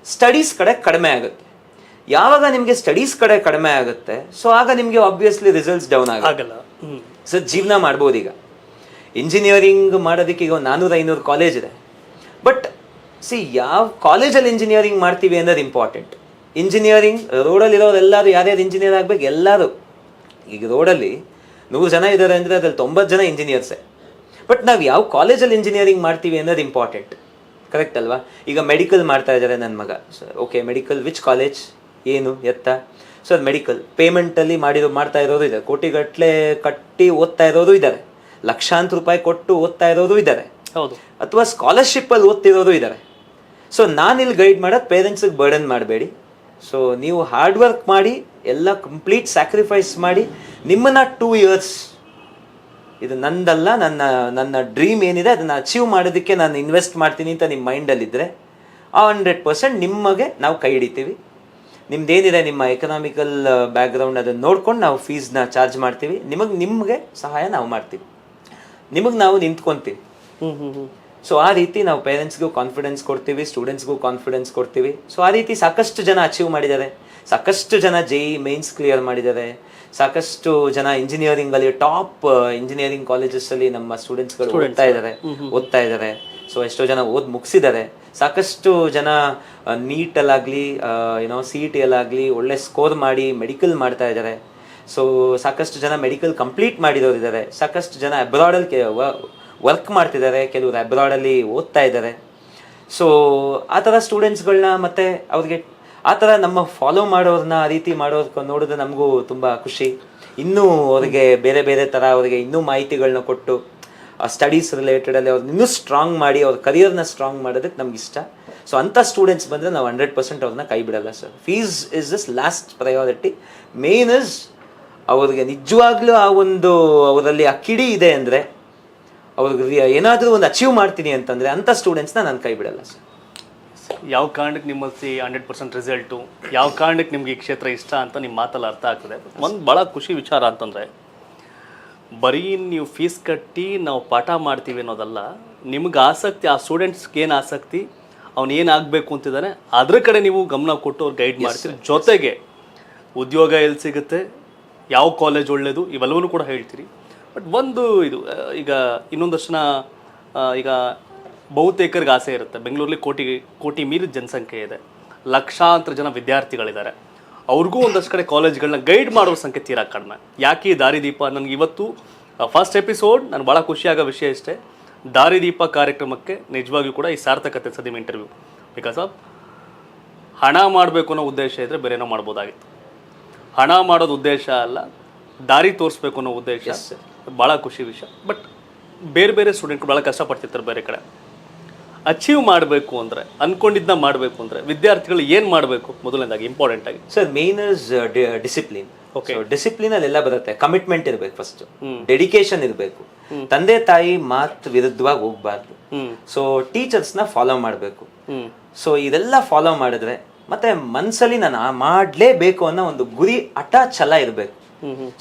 ಸ್ಟಡೀಸ್ ಕಡೆ ಕಡಿಮೆ ಆಗುತ್ತೆ. ಯಾವಾಗ ನಿಮಗೆ ಸ್ಟಡೀಸ್ ಕಡೆ ಕಡಿಮೆ ಆಗುತ್ತೆ, ಸೊ ಆಗ ನಿಮಗೆ ಆಬ್ವಿಯಸ್ಲಿ ರಿಸಲ್ಟ್ಸ್ ಡೌನ್ ಆಗಲ್ಲ. ಸೊ ಜೀವನ ಮಾಡ್ಬೋದು. ಈಗ ಇಂಜಿನಿಯರಿಂಗ್ ಮಾಡೋದಕ್ಕೆ ಈಗ 400-500 ಕಾಲೇಜ್ ಇದೆ. ಬಟ್ ಯಾವ ಕಾಲೇಜಲ್ಲಿ ಇಂಜಿನಿಯರಿಂಗ್ ಮಾಡ್ತೀವಿ ಅನ್ನೋದು ಇಂಪಾರ್ಟೆಂಟ್. ಇಂಜಿನಿಯರಿಂಗ್ ರೋಡಲ್ಲಿರೋರು ಎಲ್ಲರೂ ಯಾರ್ಯಾರು ಇಂಜಿನಿಯರ್ ಆಗಬೇಕು, ಎಲ್ಲರೂ ಈಗ ರೋಡಲ್ಲಿ 100 ಜನ ಇದ್ದಾರೆ ಅಂದರೆ ಅದ್ರಲ್ಲಿ 90 ಜನ ಇಂಜಿನಿಯರ್ಸೇ. ಬಟ್ ನಾವು ಯಾವ ಕಾಲೇಜಲ್ಲಿ ಇಂಜಿನಿಯರಿಂಗ್ ಮಾಡ್ತೀವಿ ಅನ್ನೋದು ಇಂಪಾರ್ಟೆಂಟ್, ಕರೆಕ್ಟ್ ಅಲ್ವಾ? ಈಗ ಮೆಡಿಕಲ್ ಮಾಡ್ತಾ ಇದ್ದಾರೆ ನನ್ನ ಮಗ, ಓಕೆ ಮೆಡಿಕಲ್ ವಿಚ್ ಕಾಲೇಜ್, ಏನು ಎತ್ತ? ಸೊ ಅದು ಮೆಡಿಕಲ್ ಪೇಮೆಂಟಲ್ಲಿ ಮಾಡ್ತಾ ಇರೋರು ಇದ್ದಾರೆ, ಕೋಟಿಗಟ್ಟಲೆ ಕಟ್ಟಿ ಓದ್ತಾ ಇರೋರು ಇದ್ದಾರೆ, ಲಕ್ಷಾಂತರ ರೂಪಾಯಿ ಕೊಟ್ಟು ಓದ್ತಾ ಇರೋರು ಇದ್ದಾರೆ, ಹೌದು, ಅಥವಾ ಸ್ಕಾಲರ್ಶಿಪ್ಪಲ್ಲಿ ಓದ್ತಿರೋರು ಇದ್ದಾರೆ. ಸೊ ನಾನಿಲ್ಲಿ ಗೈಡ್ ಮಾಡೋದು ಪೇರೆಂಟ್ಸಿಗೆ ಬರ್ಡನ್ ಮಾಡಬೇಡಿ. ಸೊ ನೀವು ಹಾರ್ಡ್ ವರ್ಕ್ ಮಾಡಿ, ಎಲ್ಲ ಕಂಪ್ಲೀಟ್ ಸ್ಯಾಕ್ರಿಫೈಸ್ ಮಾಡಿ, ನಿಮ್ಮನ್ನ 2 ಇಯರ್ಸ್ ಇದು ನಂದಲ್ಲ, ನನ್ನ ಡ್ರೀಮ್ ಏನಿದೆ ಅದನ್ನು ಅಚೀವ್ ಮಾಡೋದಕ್ಕೆ ನಾನು ಇನ್ವೆಸ್ಟ್ ಮಾಡ್ತೀನಿ ಅಂತ ನಿಮ್ಮ ಮೈಂಡಲ್ಲಿದ್ದರೆ ಆ 100% ನಿಮಗೆ ನಾವು ಕೈ ಹಿಡಿತೀವಿ. ನಿಮ್ದೇನಿದೆ ನಿಮ್ಮ ಎಕನಾಮಿಕಲ್ ಬ್ಯಾಕ್ಗ್ರೌಂಡ್ ಅದನ್ನು ನೋಡ್ಕೊಂಡು ನಾವು ಫೀಸ್ನ ಚಾರ್ಜ್ ಮಾಡ್ತೀವಿ. ನಿಮಗೆ ಸಹಾಯ ನಾವು ಮಾಡ್ತೀವಿ, ನಿಮಗೆ ನಾವು ನಿಂತ್ಕೊತೀವಿ. ಸೊ ಆ ರೀತಿ ನಾವು ಪೇರೆಂಟ್ಸ್ಗೂ ಕಾನ್ಫಿಡೆನ್ಸ್ ಕೊಡ್ತೀವಿ, ಸ್ಟೂಡೆಂಟ್ಸ್ಗೂ ಕಾನ್ಫಿಡೆನ್ಸ್ ಕೊಡ್ತೀವಿ. ಸೊ ಆ ರೀತಿ ಸಾಕಷ್ಟು ಜನ ಅಚೀವ್ ಮಾಡಿದ್ದಾರೆ, ಸಾಕಷ್ಟು ಜನ JEE ಮೇನ್ಸ್ ಕ್ಲಿಯರ್ ಮಾಡಿದ್ದಾರೆ, ಸಾಕಷ್ಟು ಜನ ಇಂಜಿನಿಯರಿಂಗಲ್ಲಿ ಟಾಪ್ ಇಂಜಿನಿಯರಿಂಗ್ ಕಾಲೇಜಸ್ಸಲ್ಲಿ ನಮ್ಮ ಸ್ಟೂಡೆಂಟ್ಸ್ಗಳು ಓದ್ತಾ ಇದ್ದಾರೆ. ಸೊ ಎಷ್ಟೋ ಜನ ಮುಗಿಸಿದ್ದಾರೆ. ಸಾಕಷ್ಟು ಜನ ನೀಟಲ್ಲಾಗಲಿ CET-ಯಲ್ಲಾಗಲಿ ಒಳ್ಳೆ ಸ್ಕೋರ್ ಮಾಡಿ ಮೆಡಿಕಲ್ ಮಾಡ್ತಾ ಇದ್ದಾರೆ. ಸೊ ಸಾಕಷ್ಟು ಜನ ಮೆಡಿಕಲ್ ಕಂಪ್ಲೀಟ್ ಮಾಡಿದವರು ಇದ್ದಾರೆ, ಸಾಕಷ್ಟು ಜನ ಅಬ್ರಾಡಲ್ಲಿ ವರ್ಕ್ ಮಾಡ್ತಿದ್ದಾರೆ, ಕೆಲವರು ಅಬ್ರಾಡಲ್ಲಿ ಓದ್ತಾ ಇದ್ದಾರೆ. ಸೊ ಆ ಥರ ಸ್ಟೂಡೆಂಟ್ಸ್ಗಳನ್ನ ಮತ್ತು ಅವ್ರಿಗೆ ಆ ಥರ ನಮ್ಮ ಫಾಲೋ ಮಾಡೋರನ್ನ ಆ ರೀತಿ ಮಾಡೋದಕ್ಕೆ ನೋಡಿದ್ರೆ ನಮಗೂ ತುಂಬ ಖುಷಿ. ಇನ್ನೂ ಅವ್ರಿಗೆ ಬೇರೆ ಬೇರೆ ಥರ ಅವರಿಗೆ ಇನ್ನೂ ಮಾಹಿತಿಗಳನ್ನ ಕೊಟ್ಟು ಸ್ಟಡೀಸ್ ರಿಲೇಟೆಡಲ್ಲಿ ಅವ್ರನ್ನ ಇನ್ನೂ ಸ್ಟ್ರಾಂಗ್ ಮಾಡಿ ಅವ್ರ ಕರಿಯರ್ನ ಸ್ಟ್ರಾಂಗ್ ಮಾಡೋದಕ್ಕೆ ನಮ್ಗೆ ಇಷ್ಟ. ಸೊ ಅಂಥ ಸ್ಟೂಡೆಂಟ್ಸ್ ಬಂದರೆ ನಾವು 100% ಅವ್ರನ್ನ ಕೈ ಬಿಡಲ್ಲ sir. Fees is just last priority. Main is ಅವ್ರಿಗೆ ನಿಜವಾಗ್ಲೂ ಆ ಒಂದು ಅವರಲ್ಲಿ ಆ ಕಿಡಿ ಇದೆ ಅಂದರೆ, ಅವ್ರಿಗೆ ಏನಾದರೂ ಒಂದು ಅಚೀವ್ ಮಾಡ್ತೀನಿ ಅಂತಂದರೆ ಅಂಥ ಸ್ಟೂಡೆಂಟ್ಸ್ನ ನಾನು ಕೈ ಬಿಡಲ್ಲ ಸರ್. ಯಾವ ಕಾರಣಕ್ಕೆ ನಿಮ್ಮಲ್ಲಿ 100% ರಿಸಲ್ಟು, ಯಾವ ಕಾರಣಕ್ಕೆ ನಿಮ್ಗೆ ಈ ಕ್ಷೇತ್ರ ಇಷ್ಟ ಅಂತ ನಿಮ್ಮ ಮಾತಲ್ಲಿ ಅರ್ಥ ಆಗ್ತದೆ. ಒಂದು ಭಾಳ ಖುಷಿ ವಿಚಾರ ಅಂತಂದರೆ, ಬರೀ ನೀವು ಫೀಸ್ ಕಟ್ಟಿ ನಾವು ಪಾಠ ಮಾಡ್ತೀವಿ ಅನ್ನೋದಲ್ಲ, ನಿಮ್ಗೆ ಆಸಕ್ತಿ, ಆ ಸ್ಟೂಡೆಂಟ್ಸ್ಗೆ ಏನು ಆಸಕ್ತಿ, ಅವ್ನು ಏನು ಆಗಬೇಕು ಅಂತಿದ್ದಾನೆ ಅದ್ರ ಕಡೆ ನೀವು ಗಮನ ಕೊಟ್ಟು ಅವ್ರು ಗೈಡ್ ಮಾಡ್ತೀರಿ. ಜೊತೆಗೆ ಉದ್ಯೋಗ ಎಲ್ಲಿ ಸಿಗುತ್ತೆ, ಯಾವ ಕಾಲೇಜ್ ಒಳ್ಳೆಯದು, ಇವೆಲ್ಲವನ್ನೂ ಕೂಡ ಹೇಳ್ತೀರಿ. ಬಟ್ ಒಂದು ಇದು ಈಗ ಇನ್ನೊಂದಷ್ಟು ಜನ ಈಗ ಬಹುತೇಕರಿಗೆ ಆಸೆ ಇರುತ್ತೆ, ಬೆಂಗಳೂರಲ್ಲಿ ಕೋಟಿ ಮೀರಿದ ಜನಸಂಖ್ಯೆ ಇದೆ, ಲಕ್ಷಾಂತರ ಜನ ವಿದ್ಯಾರ್ಥಿಗಳಿದ್ದಾರೆ, ಅವ್ರಿಗೂ ಒಂದಷ್ಟು ಕಡೆ ಕಾಲೇಜ್ಗಳನ್ನ ಗೈಡ್ ಮಾಡೋ ಸಂಖ್ಯೆ ತೀರಾ ಕಡಿಮೆ. ಯಾಕೆ ಈ ದಾರಿದೀಪ? ನನಗೆ ಇವತ್ತು ಫಸ್ಟ್ ಎಪಿಸೋಡ್ ನಾನು ಭಾಳ ಖುಷಿಯಾಗೋ ವಿಷಯ ಇಷ್ಟೇ, ದಾರಿದೀಪ ಕಾರ್ಯಕ್ರಮಕ್ಕೆ ನಿಜವಾಗಿಯೂ ಕೂಡ ಈ ಸಾರ್ಥಕತೆ ಸದ್ಯ ಇಂಟರ್ವ್ಯೂ. ಬಿಕಾಸ್ ಆಫ್ ಹಣ ಮಾಡಬೇಕು ಅನ್ನೋ ಉದ್ದೇಶ ಇದ್ದರೆ ಬೇರೆನೋ ಮಾಡ್ಬೋದಾಗಿತ್ತು. ಹಣ ಮಾಡೋದು ಉದ್ದೇಶ ಅಲ್ಲ, ದಾರಿ ತೋರಿಸ್ಬೇಕು ಅನ್ನೋ ಉದ್ದೇಶ. ಭಾಳ ಖುಷಿ ವಿಷಯ. ಬಟ್ ಬೇರೆ ಬೇರೆ ಸ್ಟೂಡೆಂಟ್ಗಳು ಭಾಳ ಕಷ್ಟಪಡ್ತಿರ್ತಾರೆ ಬೇರೆ ಕಡೆ. ಅಚೀವ್ ಮಾಡಬೇಕು ಅಂದರೆ, ಅಂದ್ಕೊಂಡಿದ್ದನ್ನ ಮಾಡಬೇಕು ಅಂದರೆ ವಿದ್ಯಾರ್ಥಿಗಳು ಏನು ಮಾಡಬೇಕು? ಮೊದಲನೇದಾಗಿ ಇಂಪಾರ್ಟೆಂಟ್ ಆಗಿ sir main is discipline. Okay, discipline ಅಲ್ಲೆಲ್ಲ ಬರುತ್ತೆ. ಕಮಿಟ್ಮೆಂಟ್ ಇರಬೇಕು ಫಸ್ಟ್, ಡೆಡಿಕೇಶನ್ ಇರಬೇಕು, ತಂದೆ ತಾಯಿ ಮಾತು ವಿರುದ್ಧವಾಗಿ ಹೋಗ್ಬಾರ್ದು, ಸೊ ಟೀಚರ್ಸ್ನ ಫಾಲೋ ಮಾಡಬೇಕು. ಸೊ ಇದೆಲ್ಲ ಫಾಲೋ ಮಾಡಿದ್ರೆ ಮತ್ತೆ ಮನ್ಸಲ್ಲಿ ನಾನು ಮಾಡಲೇಬೇಕು ಅನ್ನೋ ಒಂದು ಗುರಿ, ಹಠ, ಛಲ ಇರಬೇಕು.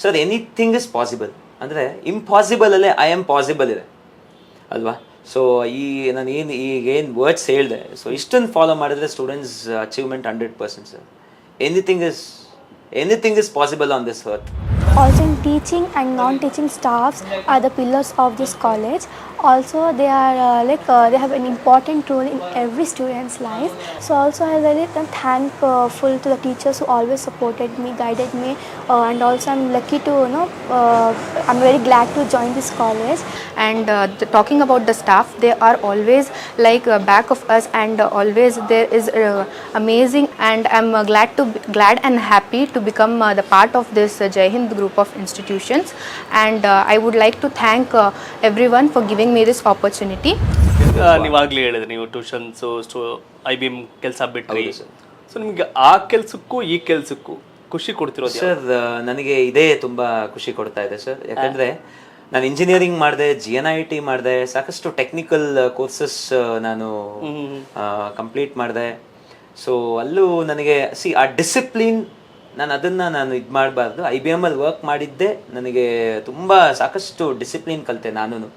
ಸರ್ ಎನಿಥಿಂಗ್ ಇಸ್ ಪಾಸಿಬಲ್ ಅಂದರೆ ಇಂಪಾಸಿಬಲ್ ಅಲ್ಲೇ ಐ ಆಮ್ ಪಾಸಿಬಲ್ ಇದೆ ಅಲ್ವಾ? ಸೊ ನಾನು ಏನು ವರ್ಡ್ಸ್ ಹೇಳಿದೆ, ಸೊ ಇಷ್ಟನ್ನು ಫಾಲೋ ಮಾಡಿದ್ರೆ students achievement 100% sir. Anything is possible on this earth. Also in teaching and non-teaching staffs are the pillars of this college. Also they are they have an important role in every student's life. So also I really thankful to the teachers who always supported me, guided me, and also I'm lucky to I'm very glad to join this college. And talking about the staff, they are always back of us, and always there is amazing, and I'm glad and happy to become the part of this Jai Hind group of institutions, and I would like to thank everyone for giving me this opportunity. ನೀವಾಗಲೇ ಹೇಳಿದ್ರಿ ನೀವು ಟ್ಯೂಷನ್ಸು IBM ಕೆಲಸ ಬಿಟ್ರಿ. So ನಿಮಗೆ ಆ ಕೆಲಸಕ್ಕೂ ಈ ಕೆಲಸಕ್ಕೂ ಖುಷಿ ಕೊಡ್ತಿರೋದು? ಸರ್ ನನಗೆ ಇದೇ ತುಂಬ ಖುಷಿ ಕೊಡ್ತಾ ಇದೆ ಸರ್. ಯಾಕಂದರೆ ನಾನು ಇಂಜಿನಿಯರಿಂಗ್ ಮಾಡಿದೆ, GNIT ಮಾಡಿದೆ, ಸಾಕಷ್ಟು ಟೆಕ್ನಿಕಲ್ ಕೋರ್ಸಸ್ ನಾನು ಕಂಪ್ಲೀಟ್ ಮಾಡಿದೆ. ಸೊ ಅಲ್ಲೂ ನನಗೆ ಆ ಡಿಸಿಪ್ಲಿನ್, ನಾನು ಇದು ಮಾಡಬಾರ್ದು. IBM ಅಲ್ಲಿ ವರ್ಕ್ ಮಾಡಿದ್ದೆ ನನಗೆ ತುಂಬ ಸಾಕಷ್ಟು ಡಿಸಿಪ್ಲಿನ್ ಕಲಿತೆ ನಾನು.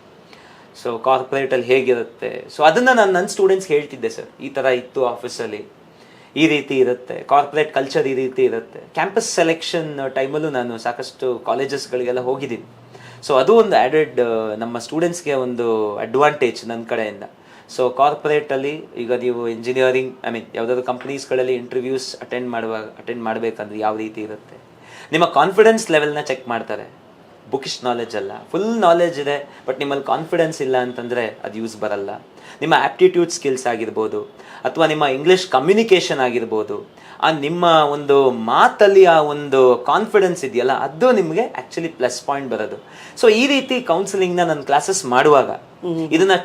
ಸೊ ಕಾರ್ಪೊರೇಟಲ್ಲಿ ಹೇಗಿರುತ್ತೆ, ಸೊ ಅದನ್ನು ನಾನು ನನ್ನ ಸ್ಟೂಡೆಂಟ್ಸ್ಗೆ ಹೇಳ್ತಿದ್ದೆ ಸರ್, ಈ ಥರ ಇತ್ತು ಆಫೀಸಲ್ಲಿ, ಈ ರೀತಿ ಇರುತ್ತೆ, ಕಾರ್ಪೊರೇಟ್ ಕಲ್ಚರ್ ಈ ರೀತಿ ಇರುತ್ತೆ. ಕ್ಯಾಂಪಸ್ ಸೆಲೆಕ್ಷನ್ ಟೈಮಲ್ಲೂ ನಾನು ಸಾಕಷ್ಟು ಕಾಲೇಜಸ್ಗಳಿಗೆಲ್ಲ ಹೋಗಿದ್ದೀನಿ. ಸೊ ಅದು ಒಂದು ಆ್ಯಡೆಡ್ ನಮ್ಮ ಸ್ಟೂಡೆಂಟ್ಸ್ಗೆ ಒಂದು ಅಡ್ವಾಂಟೇಜ್ ನನ್ನ ಕಡೆಯಿಂದ. ಸೊ ಕಾರ್ಪೊರೇಟಲ್ಲಿ ಈಗ ನೀವು ಇಂಜಿನಿಯರಿಂಗ್ ಯಾವುದಾದ್ರು ಕಂಪ್ನೀಸ್ಗಳಲ್ಲಿ ಇಂಟರ್ವ್ಯೂಸ್ ಅಟೆಂಡ್ ಮಾಡಬೇಕಂದ್ರೆ ಯಾವ ರೀತಿ ಇರುತ್ತೆ, ನಿಮ್ಮ ಕಾನ್ಫಿಡೆನ್ಸ್ ಲೆವೆಲ್ನ ಚೆಕ್ ಮಾಡ್ತಾರೆ. ಬುಕಿಶ್ ನಾಲೆಜ್ ಅಲ್ಲ, ಫುಲ್ ನಾಲೆಜ್ ಇದೆ, ಬಟ್ ನಿಮ್ಮಲ್ಲಿ ಕಾನ್ಫಿಡೆನ್ಸ್ ಇಲ್ಲ ಅಂತಂದರೆ ಅದು ಯೂಸ್ ಬರಲ್ಲ. ನಿಮ್ಮ ಆ್ಯಪ್ಟಿಟ್ಯೂಡ್ ಸ್ಕಿಲ್ಸ್ ಆಗಿರ್ಬೋದು, ಅಥವಾ ನಿಮ್ಮ ಇಂಗ್ಲೀಷ್ ಕಮ್ಯುನಿಕೇಷನ್ ಆಗಿರ್ಬೋದು, ನಿಮ್ಮ ಒಂದು ಮಾತಲ್ಲಿ ಆ ಒಂದು ಕಾನ್ಫಿಡೆನ್ಸ್ ಇದೆಯಲ್ಲ, ಅದು ನಿಮಗೆ ಆ್ಯಕ್ಚುಲಿ ಪ್ಲಸ್ ಪಾಯಿಂಟ್ ಬರೋದು. ಸೊ ಈ ರೀತಿ ಕೌನ್ಸಿಲಿಂಗ್ನ ನಾನು ಕ್ಲಾಸಸ್ ಮಾಡುವಾಗ ಇದನ್ನು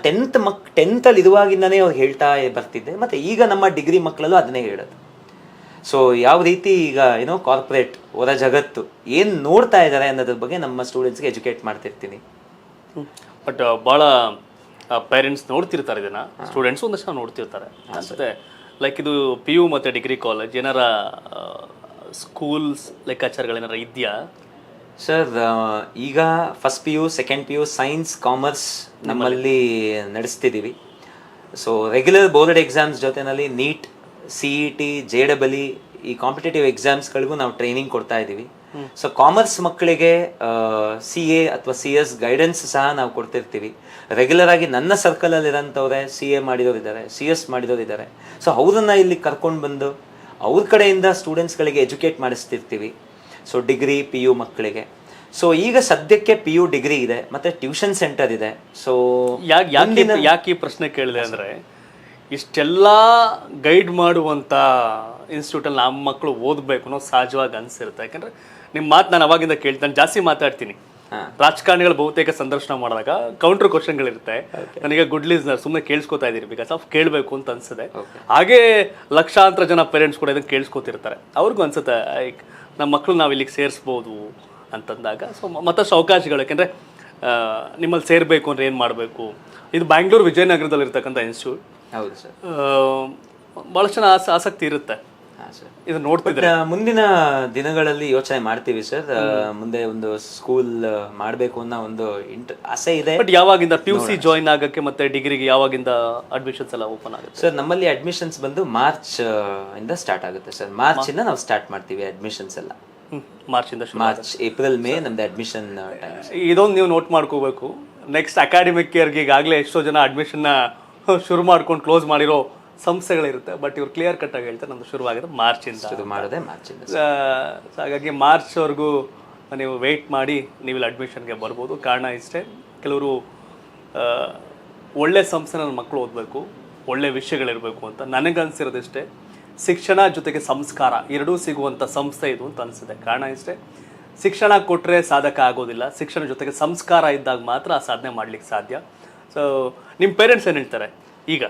ಟೆಂತಲ್ಲಿ ಇರುವಾಗಿಂದನೇ ಅವ್ರು ಹೇಳ್ತಾ ಬರ್ತಿದ್ದೆ, ಮತ್ತು ಈಗ ನಮ್ಮ ಡಿಗ್ರಿ ಮಕ್ಕಳಲ್ಲೂ ಅದನ್ನೇ ಹೇಳೋದು. ಸೊ ಯಾವ ರೀತಿ ಈಗ ಕಾರ್ಪೊರೇಟ್ ಹೊರ ಜಗತ್ತು ಏನು ನೋಡ್ತಾ ಇದ್ದಾರೆ ಅನ್ನೋದ್ರ ಬಗ್ಗೆ ನಮ್ಮ ಸ್ಟೂಡೆಂಟ್ಸ್ಗೆ ಎಜುಕೇಟ್ ಮಾಡ್ತಿರ್ತೀನಿ. ಬಟ್ ಭಾಳ ಪೇರೆಂಟ್ಸ್ ನೋಡ್ತಿರ್ತಾರೆ ಇದನ್ನು, ಸ್ಟೂಡೆಂಟ್ಸು ಒಂದಷ್ಟು ನೋಡ್ತಿರ್ತಾರೆ ಅನ್ಸುತ್ತೆ. ಲೈಕ್ ಇದು PU ಮತ್ತು ಡಿಗ್ರಿ ಕಾಲೇಜ್ ಏನಾರ ಸ್ಕೂಲ್ಸ್ ಲೆಕ್ಕಾಚಾರಗಳೇನಾರ ಇದೆಯಾ ಸರ್? ಈಗ first PU, second PU science, commerce ನಮ್ಮಲ್ಲಿ ನಡೆಸ್ತಿದ್ದೀವಿ. ಸೊ ರೆಗ್ಯುಲರ್ ಬೋರ್ಡ್ ಎಕ್ಸಾಮ್ಸ್ ಜೊತೆನಲ್ಲಿ ನೀಟ್, CET, JEE ಈ ಕಾಂಪಿಟೇಟಿವ್ ಎಕ್ಸಾಮ್ಸ್ಗಳಿಗೂ ನಾವು ಟ್ರೈನಿಂಗ್ ಕೊಡ್ತಾ ಇದ್ದೀವಿ. ಸೊ ಕಾಮರ್ಸ್ ಮಕ್ಕಳಿಗೆ CA ಅಥವಾ CS ಗೈಡೆನ್ಸ್ ಸಹ ನಾವು ಕೊಡ್ತಿರ್ತೀವಿ. ರೆಗ್ಯುಲರ್ ಆಗಿ ನನ್ನ ಸರ್ಕಲಲ್ಲಿರೋಂಥವ್ರೆ CA ಮಾಡಿದವರಿದ್ದಾರೆ, CS ಮಾಡಿದವರಿದ್ದಾರೆ. ಸೊ ಅವ್ರನ್ನ ಇಲ್ಲಿ ಕರ್ಕೊಂಡು ಬಂದು ಅವ್ರ ಕಡೆಯಿಂದ ಸ್ಟೂಡೆಂಟ್ಸ್ಗಳಿಗೆ ಎಜುಕೇಟ್ ಮಾಡಿಸ್ತಿರ್ತೀವಿ. ಸೊ ಡಿಗ್ರಿ PU ಮಕ್ಕಳಿಗೆ. ಸೊ ಈಗ ಸದ್ಯಕ್ಕೆ PU ಡಿಗ್ರಿ ಇದೆ, ಮತ್ತು ಟ್ಯೂಷನ್ ಸೆಂಟರ್ ಇದೆ. ಸೊ ಯಾಕೆ ಈ ಪ್ರಶ್ನೆ ಕೇಳಿದೆ ಅಂದರೆ, ಇಷ್ಟೆಲ್ಲ ಗೈಡ್ ಮಾಡುವಂಥ ಇನ್ಸ್ಟಿಟ್ಯೂಟಲ್ಲಿ ನಮ್ಮ ಮಕ್ಕಳು ಓದಬೇಕು ಅನ್ನೋ ಸಹಜವಾಗಿ ಅನಿಸಿರುತ್ತೆ. ಯಾಕಂದರೆ ನಿಮ್ಮ ಮಾತು ನಾನು ಅವಾಗಿಂದ ಕೇಳ್ತಾನೆ, ಜಾಸ್ತಿ ಮಾತಾಡ್ತೀನಿ. ರಾಜಕಾರಣಿಗಳು ಬಹುತೇಕ ಸಂದರ್ಶನ ಮಾಡಿದಾಗ ಕೌಂಟರ್ ಕ್ವಶನ್ಗಳಿರುತ್ತೆ. ನನಗೆ ಗುಡ್ ಲಿಸ್ನರ್ ಸುಮ್ಮನೆ ಕೇಳಿಸ್ಕೊತಾ ಇದ್ದೀನಿ, ಬಿಕಾಸ್ ಆಫ್ ಕೇಳಬೇಕು ಅಂತ ಅನ್ಸುತ್ತೆ. ಹಾಗೇ ಲಕ್ಷಾಂತರ ಜನ ಪೇರೆಂಟ್ಸ್ ಕೂಡ ಇದನ್ನು ಕೇಳಿಸ್ಕೊತಿರ್ತಾರೆ. ಅವ್ರಿಗೂ ಅನ್ಸುತ್ತೆ ನಮ್ಮ ಮಕ್ಕಳು ನಾವು ಇಲ್ಲಿಗೆ ಸೇರಿಸ್ಬೋದು ಅಂತಂದಾಗ. ಸೊ ಮತ್ತಷ್ಟು ಅವಕಾಶಗಳು, ಯಾಕೆಂದರೆ ನಿಮ್ಮಲ್ಲಿ ಸೇರಬೇಕು ಅಂದರೆ ಏನು ಮಾಡಬೇಕು. ಇದು ಬ್ಯಾಂಗ್ಳೂರು ವಿಜಯನಗರದಲ್ಲಿ ಇರ್ತಕ್ಕಂಥ ಇನ್ಸ್ಟಿಟ್ಯೂಟ್. ಹೌದು ಸರ್. ಭಾಳಷ್ಟು ಜನ ಆಸಕ್ತಿ ಇರುತ್ತೆ. ಸರ್. ಇದು ನೋಡ್ತಿದ್ರೆ ಮುಂದಿನ ದಿನಗಳಲ್ಲಿ ಯೋಚನೆ ಮಾಡ್ತೀವಿ ಸರ್. ಮುಂದೆ ಒಂದು ಸ್ಕೂಲ್ ಮಾಡಬೇಕು ಅನ್ನೋ ಒಂದು ಆಸೆ ಇದೆ. ಬಟ್ ಯಾವಾಗಿಂದ PUC ಜಾಯಿನ್ ಆಗಕ್ಕೆ ಮತ್ತೆ ಡಿಗ್ರಿಗೆ ಯಾವಾಗಿಂದ ಅಡ್ಮಿಷನ್ಸ್ ಎಲ್ಲ ಓಪನ್ ಆಗುತ್ತೆ ಸರ್? ನಮ್ಮಲ್ಲಿ ಅಡ್ಮಿಷನ್ಸ್ ಬಂದು ಮಾರ್ಚ್ ಇಂದ ಸ್ಟಾರ್ಟ್ ಆಗುತ್ತೆ ಸರ್. ಮಾರ್ಚ್ ಇಂದ ನಾವು ಸ್ಟಾರ್ಟ್ ಮಾಡ್ತೀವಿ ಅಡ್ಮಿಷನ್ಸ್ ಎಲ್ಲ. ಮಾರ್ಚಿಂದ ಮಾರ್ಚ್, ಏಪ್ರಿಲ್, ಮೇ ನಮ್ದು ಅಡ್ಮಿಷನ್ ಟೈಮ್. ಇದೊಂದು ನೀವು ನೋಟ್ ಮಾಡ್ಕೋಬೇಕು. ನೆಕ್ಸ್ಟ್ ಅಕಾಡೆಮಿಕ್ ಇಯರ್ಗೆ ಈಗಾಗಲೇ ಎಷ್ಟೋ ಜನ ಅಡ್ಮಿಷನ್ನ ಶುರು ಮಾಡ್ಕೊಂಡು ಕ್ಲೋಸ್ ಮಾಡಿರೋ ಸಂಸ್ಥೆಗಳಿರುತ್ತೆ. ಬಟ್ ಇವ್ರು ಕ್ಲಿಯರ್ ಕಟ್ ಆಗಿ ಹೇಳ್ತಾರೆ ನಮ್ದು ಶುರುವಾಗಿದೆ ಮಾರ್ಚಿಂದ. ಶುರು ಮಾಡೋದೇ ಮಾರ್ಚಿಂದ. ಹಾಗಾಗಿ ಮಾರ್ಚ್ವರೆಗೂ ನೀವು ವೆಯ್ಟ್ ಮಾಡಿ ನೀವು ಇಲ್ಲಿ ಅಡ್ಮಿಷನ್ಗೆ ಬರ್ಬೋದು. ಕಾರಣ ಇಷ್ಟೇ, ಕೆಲವರು ಒಳ್ಳೆ ಸಂಸ್ಥೆ ನನ್ನ ಮಕ್ಕಳು ಓದಬೇಕು, ಒಳ್ಳೆ ವಿಷಯಗಳಿರಬೇಕು ಅಂತ. ನನಗನ್ಸಿರೋದಿಷ್ಟೇ, ಶಿಕ್ಷಣ ಜೊತೆಗೆ ಸಂಸ್ಕಾರ ಎರಡೂ ಸಿಗುವಂಥ ಸಂಸ್ಥೆ ಇದು ಅಂತ ಅನಿಸಿದೆ. ಕಾರಣ ಇಷ್ಟೇ, ಶಿಕ್ಷಣ ಕೊಟ್ಟರೆ ಸಾಧಕ ಆಗೋದಿಲ್ಲ, ಶಿಕ್ಷಣ ಜೊತೆಗೆ ಸಂಸ್ಕಾರ ಇದ್ದಾಗ ಮಾತ್ರ ಆ ಸಾಧನೆ ಮಾಡ್ಲಿಕ್ಕೆ ಸಾಧ್ಯ. ಸೊ ನಿಮ್ಮ ಪೇರೆಂಟ್ಸ್ ಏನು ಹೇಳ್ತಾರೆ ಈಗ?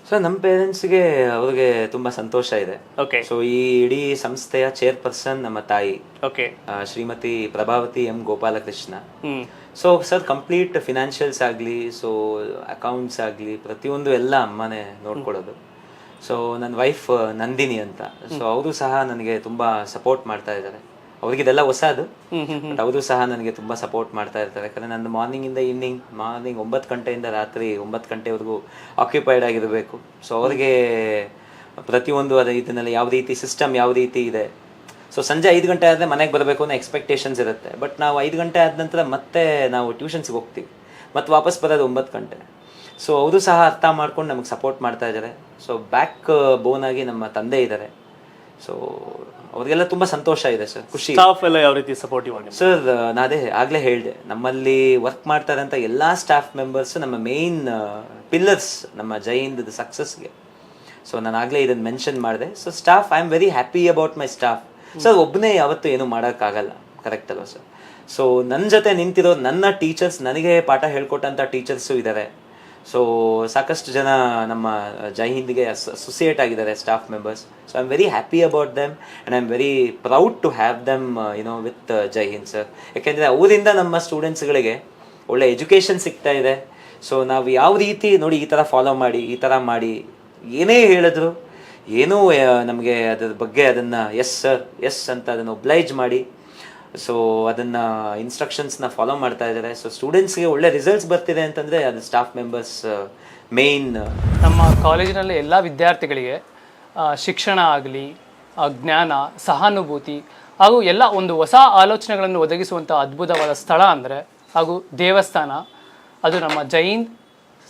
ಸೊ ನಮ್ಮ ಪೇರೆಂಟ್ಸ್ಗೆ ಅವ್ರಿಗೆ ತುಂಬಾ ಸಂತೋಷ ಇದೆ. ಓಕೆ. ಸೊ ಈ ಇಡೀ ಸಂಸ್ಥೆಯ ಚೇರ್ಪರ್ಸನ್ ನಮ್ಮ ತಾಯಿ, okay, Shrimati Prabhavati M Gopalakrishna. So sir, complete financials ಆಗಲಿ, ಸೊ ಅಕೌಂಟ್ಸ್ ಆಗಲಿ, ಪ್ರತಿಯೊಂದು ಎಲ್ಲ ಅಮ್ಮನೇ ನೋಡ್ಕೊಳ್ಳೋದು. ಸೊ ನನ್ನ ವೈಫ್ ನಂದಿನಿ ಅಂತ, ಸೊ ಅವರು ಸಹ ನನಗೆ ತುಂಬಾ ಸಪೋರ್ಟ್ ಮಾಡ್ತಾ ಇದ್ದಾರೆ. ಅವ್ರಿಗೆ ಇದೆಲ್ಲ ಹೊಸದು, ಬಟ್ ಅವರು ಸಹ ನನಗೆ ತುಂಬಾ ಸಪೋರ್ಟ್ ಮಾಡ್ತಾ ಇರ್ತಾರೆ. ಯಾಕಂದ್ರೆ ನಂದು ಮಾರ್ನಿಂಗ್ 9 ಗಂಟೆಯಿಂದ ರಾತ್ರಿ 9 ಗಂಟೆವರೆಗೂ ಆಕ್ಯುಪೈಡ್ ಆಗಿರಬೇಕು. ಸೊ ಅವ್ರಿಗೆ ಪ್ರತಿಯೊಂದು ಇದನ್ನೆಲ್ಲ ಯಾವ ರೀತಿ ಸಿಸ್ಟಮ್ ಯಾವ ರೀತಿ ಇದೆ. ಸೊ ಸಂಜೆ 5 ಗಂಟೆ ಆದರೆ ಮನೆಗೆ ಬರಬೇಕು ಅನ್ನೋ ಎಕ್ಸ್ಪೆಕ್ಟೇಷನ್ಸ್ ಇರುತ್ತೆ. ಬಟ್ ನಾವು 5 ಗಂಟೆ ಆದ ನಂತರ ಮತ್ತೆ ನಾವು ಟ್ಯೂಷನ್ಸ್ಗೆ ಹೋಗ್ತೀವಿ, ಮತ್ತೆ ವಾಪಸ್ ಬರೋದು 9 ಗಂಟೆ. ಸೊ ಅವರು ಸಹ ಅರ್ಥ ಮಾಡ್ಕೊಂಡು ನಮಗೆ ಸಪೋರ್ಟ್ ಮಾಡ್ತಾ ಇದ್ದಾರೆ. ಸೊ ಬ್ಯಾಕ್ ಬೋನ್ ಆಗಿ ನಮ್ಮ ತಂದೆ ಇದ್ದಾರೆ. ಸೊ ಅವ್ರಿಗೆಲ್ಲ ತುಂಬಾ ಸಂತೋಷ ಇದೆ ಸರ್, ಖುಷಿ. ಸ್ಟಾಫ್ ಎಲ್ಲ ಯಾವ ರೀತಿ ಸಪೋರ್ಟಿವ್ ಆಗಿ? ಸರ್, ನಾನೇ ಆಗ್ಲೇ ಹೇಳಿದೆ, ನಮ್ಮಲ್ಲಿ ವರ್ಕ್ ಮಾಡ್ತಾ ಇರೋಂಥ ಎಲ್ಲಾ ಸ್ಟಾಫ್ ಮೆಂಬರ್ಸ್ ನಮ್ಮ ಮೇನ್ ಪಿಲ್ಲರ್ಸ್ ನಮ್ಮ ಜೈ ಹಿಂದ್ ಸಕ್ಸಸ್ಗೆ. ಸೊ ನಾನು ಆಗ್ಲೇ ಇದನ್ನ ಮೆನ್ಷನ್ ಮಾಡಿದೆ. So staff, I am very happy about my staff. Sir, ಒಬ್ಬನೇ ಯಾವತ್ತೂ ಏನು ಮಾಡೋಕ್ಕಾಗಲ್ಲ, ಕರೆಕ್ಟ್ ಅಲ್ವಾ ಸರ್? ಸೊ ನನ್ನ ಜೊತೆ ನಿಂತಿರೋ ನನ್ನ ಟೀಚರ್ಸ್, ನನಗೆ ಪಾಠ ಹೇಳ್ಕೊಟ್ಟಂಥ ಟೀಚರ್ಸು ಇದ್ದಾರೆ. ಸೊ ಸಾಕಷ್ಟು ಜನ ನಮ್ಮ ಜೈ ಹಿಂದ್ಗೆ ಅಸೋಸಿಯೇಟ್ ಆಗಿದ್ದಾರೆ staff members. So I am very happy about them and I am very proud to have them with Jai Hind sir. ಯಾಕೆಂದರೆ ಅವರಿಂದ ನಮ್ಮ ಸ್ಟೂಡೆಂಟ್ಸ್ಗಳಿಗೆ ಒಳ್ಳೆ ಎಜುಕೇಷನ್ ಸಿಗ್ತಾ ಇದೆ. ಸೊ ನಾವು ಯಾವ ರೀತಿ ನೋಡಿ ಈ ಥರ ಫಾಲೋ ಮಾಡಿ, ಈ ಥರ ಮಾಡಿ ಏನೇ ಹೇಳಿದ್ರು, ಏನೂ ನಮಗೆ ಅದ್ರ ಬಗ್ಗೆ ಅದನ್ನು ಎಸ್ ಸರ್ ಎಸ್ ಅಂತ ಅದನ್ನು ಒಬ್ಲೈಜ್ ಮಾಡಿ, ಸೊ ಅದನ್ನು ಇನ್ಸ್ಟ್ರಕ್ಷನ್ಸ್ನ ಫಾಲೋ ಮಾಡ್ತಾ ಇದ್ದಾರೆ. ಸೊ ಸ್ಟೂಡೆಂಟ್ಸ್ಗೆ ಒಳ್ಳೆ ರಿಸಲ್ಟ್ಸ್ ಬರ್ತಿದೆ ಅಂತಂದರೆ ಅದು ಸ್ಟಾಫ್ ಮೆಂಬರ್ಸ್ ಮೇಯ್ನ್. ನಮ್ಮ ಕಾಲೇಜಿನಲ್ಲಿ ಎಲ್ಲ ವಿದ್ಯಾರ್ಥಿಗಳಿಗೆ ಶಿಕ್ಷಣ ಆಗಲಿ, ಜ್ಞಾನ, ಸಹಾನುಭೂತಿ ಹಾಗೂ ಎಲ್ಲ ಒಂದು ಹೊಸ ಆಲೋಚನೆಗಳನ್ನು ಒದಗಿಸುವಂಥ ಅದ್ಭುತವಾದ ಸ್ಥಳ ಅಂದರೆ ಹಾಗೂ ದೇವಸ್ಥಾನ, ಅದು ನಮ್ಮ ಜೈ ಹಿಂದ್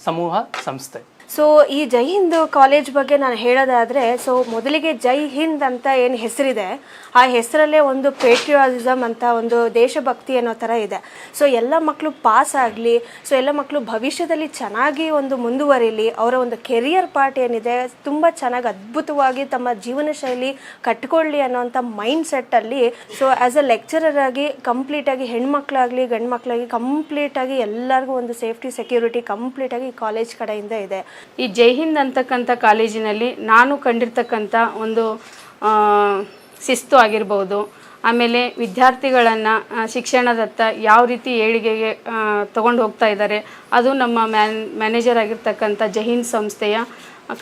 ಸಮೂಹ ಸಂಸ್ಥೆ. ಸೊ ಈ ಜೈ ಹಿಂದ್ ಕಾಲೇಜ್ ಬಗ್ಗೆ ನಾನು ಹೇಳೋದಾದರೆ, ಸೊ ಮೊದಲಿಗೆ ಜೈ ಹಿಂದ್ ಅಂತ ಏನು ಹೆಸರಿದೆ, ಆ ಹೆಸರಲ್ಲೇ ಒಂದು ಪೇಟ್ರಿಯಾಟಿಸಮ್ ಅಂತ ಒಂದು ದೇಶಭಕ್ತಿ ಅನ್ನೋ ಥರ ಇದೆ. ಸೊ ಎಲ್ಲ ಮಕ್ಕಳು ಪಾಸ್ ಆಗಲಿ, ಸೊ ಎಲ್ಲ ಮಕ್ಕಳು ಭವಿಷ್ಯದಲ್ಲಿ ಚೆನ್ನಾಗಿ ಒಂದು ಮುಂದುವರಿಲಿ, ಅವರ ಒಂದು ಕೆರಿಯರ್ ಪಾರ್ಟ್ ಏನಿದೆ ತುಂಬ ಚೆನ್ನಾಗಿ ಅದ್ಭುತವಾಗಿ ತಮ್ಮ ಜೀವನ ಶೈಲಿ ಕಟ್ಕೊಳ್ಳಿ ಅನ್ನೋಂಥ ಮೈಂಡ್ ಸೆಟ್ಟಲ್ಲಿ, ಸೊ ಆ್ಯಸ್ ಅ ಲೆಕ್ಚರರ್ ಆಗಿ ಕಂಪ್ಲೀಟಾಗಿ ಹೆಣ್ಮಕ್ಳಾಗಲಿ ಗಂಡು ಮಕ್ಕಳಾಗಿ ಕಂಪ್ಲೀಟಾಗಿ ಎಲ್ಲರಿಗೂ ಒಂದು ಸೇಫ್ಟಿ ಸೆಕ್ಯೂರಿಟಿ ಕಂಪ್ಲೀಟಾಗಿ ಈ ಕಾಲೇಜ್ ಕಡೆಯಿಂದ ಇದೆ. ಈ ಜೈ ಹಿಂದ್ ಅಂತಕ್ಕಂಥ ಕಾಲೇಜಿನಲ್ಲಿ ನಾನು ಕಂಡಿರ್ತಕ್ಕಂಥ ಒಂದು ಶಿಸ್ತು ಆಗಿರ್ಬೋದು, ಆಮೇಲೆ ವಿದ್ಯಾರ್ಥಿಗಳನ್ನು ಶಿಕ್ಷಣದತ್ತ ಯಾವ ರೀತಿ ಏಳಿಗೆಗೆ ತಗೊಂಡು ಹೋಗ್ತಾ ಇದ್ದಾರೆ, ಅದು ನಮ್ಮ ಮ್ಯಾನೇಜರ್ ಆಗಿರ್ತಕ್ಕಂಥ ಜೈ ಹಿಂದ್ ಸಂಸ್ಥೆಯ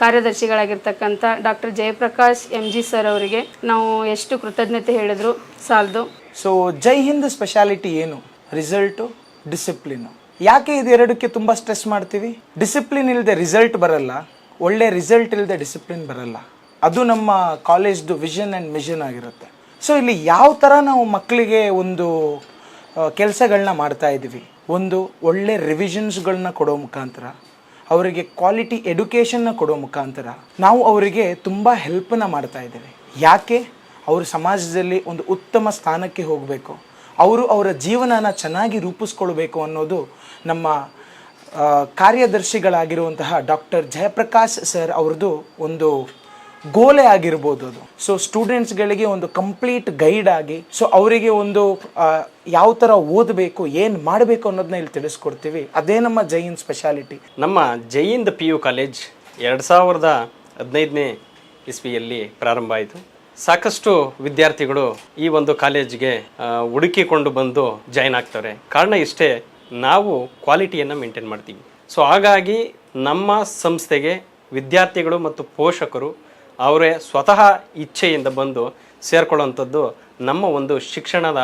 ಕಾರ್ಯದರ್ಶಿಗಳಾಗಿರ್ತಕ್ಕಂಥ ಡಾಕ್ಟರ್ ಜಯಪ್ರಕಾಶ್ MG ಸರ್ ಅವರಿಗೆ ನಾವು ಎಷ್ಟು ಕೃತಜ್ಞತೆ ಹೇಳಿದ್ರು ಸಾಲದು. ಸೊ ಜೈ ಹಿಂದ್ ಸ್ಪೆಷಾಲಿಟಿ ಏನು? Result, discipline. ಯಾಕೆ ಇದೆರಡಕ್ಕೆ ತುಂಬ ಸ್ಟ್ರೆಸ್ ಮಾಡ್ತೀವಿ? ಡಿಸಿಪ್ಲಿನ್ ಇಲ್ಲದೆ ರಿಸಲ್ಟ್ ಬರಲ್ಲ, ಒಳ್ಳೆ ರಿಸಲ್ಟ್ ಇಲ್ಲದೆ ಡಿಸಿಪ್ಲಿನ್ ಬರಲ್ಲ. ಅದು ನಮ್ಮ ಕಾಲೇಜ್ದು ವಿಷನ್ ಆ್ಯಂಡ್ ಮಿಷನ್ ಆಗಿರುತ್ತೆ. ಸೊ ಇಲ್ಲಿ ಯಾವ ಥರ ನಾವು ಮಕ್ಕಳಿಗೆ ಒಂದು ಕೆಲಸಗಳನ್ನ ಮಾಡ್ತಾ ಇದ್ದೀವಿ, ಒಂದು ಒಳ್ಳೆ ರಿವಿಷನ್ಸ್ಗಳನ್ನ ಕೊಡೋ ಮುಖಾಂತರ, ಅವರಿಗೆ ಕ್ವಾಲಿಟಿ ಎಡ್ಯುಕೇಷನ್ನ ಕೊಡೋ ಮುಖಾಂತರ ನಾವು ಅವರಿಗೆ ತುಂಬ ಹೆಲ್ಪನ್ನು ಮಾಡ್ತಾ ಇದ್ದೇವೆ. ಯಾಕೆ? ಅವರು ಸಮಾಜದಲ್ಲಿ ಒಂದು ಉತ್ತಮ ಸ್ಥಾನಕ್ಕೆ ಹೋಗಬೇಕು, ಅವರು ಅವರ ಜೀವನನ ಚೆನ್ನಾಗಿ ರೂಪಿಸ್ಕೊಳ್ಬೇಕು ಅನ್ನೋದು ನಮ್ಮ ಕಾರ್ಯದರ್ಶಿಗಳಾಗಿರುವಂತಹ ಡಾಕ್ಟರ್ ಜಯಪ್ರಕಾಶ್ ಸರ್ ಅವ್ರದ್ದು ಒಂದು ಗೋಲೆ ಆಗಿರ್ಬೋದು ಅದು. ಸೊ ಸ್ಟೂಡೆಂಟ್ಸ್ಗಳಿಗೆ ಒಂದು ಕಂಪ್ಲೀಟ್ ಗೈಡ್ ಆಗಿ, ಸೊ ಅವರಿಗೆ ಒಂದು ಯಾವ ಥರ ಓದಬೇಕು, ಏನು ಮಾಡಬೇಕು ಅನ್ನೋದನ್ನ ಇಲ್ಲಿ ತಿಳಿಸ್ಕೊಡ್ತೀವಿ. ಅದೇ ನಮ್ಮ ಜೈ ಹಿಂದ್ ಸ್ಪೆಷಾಲಿಟಿ. ನಮ್ಮ ಜೈ ಹಿಂದ್ PU ಕಾಲೇಜ್ 2015ನೇ ಇಸ್ವಿಯಲ್ಲಿ ಪ್ರಾರಂಭ ಆಯಿತು. ಸಾಕಷ್ಟು ವಿದ್ಯಾರ್ಥಿಗಳು ಈ ಒಂದು ಕಾಲೇಜ್ಗೆ ಹುಡುಕಿಕೊಂಡು ಬಂದು ಜಾಯ್ನ್ ಆಗ್ತಾರೆ. ಕಾರಣ ಇಷ್ಟೇ, ನಾವು ಕ್ವಾಲಿಟಿಯನ್ನು ಮೇಂಟೈನ್ ಮಾಡ್ತೀವಿ. ಸೊ ಹಾಗಾಗಿ ನಮ್ಮ ಸಂಸ್ಥೆಗೆ ವಿದ್ಯಾರ್ಥಿಗಳು ಮತ್ತು ಪೋಷಕರು ಅವರೇ ಸ್ವತಃ ಇಚ್ಛೆಯಿಂದ ಬಂದು ಸೇರ್ಕೊಳ್ಳುವಂಥದ್ದು ನಮ್ಮ ಒಂದು ಶಿಕ್ಷಣದ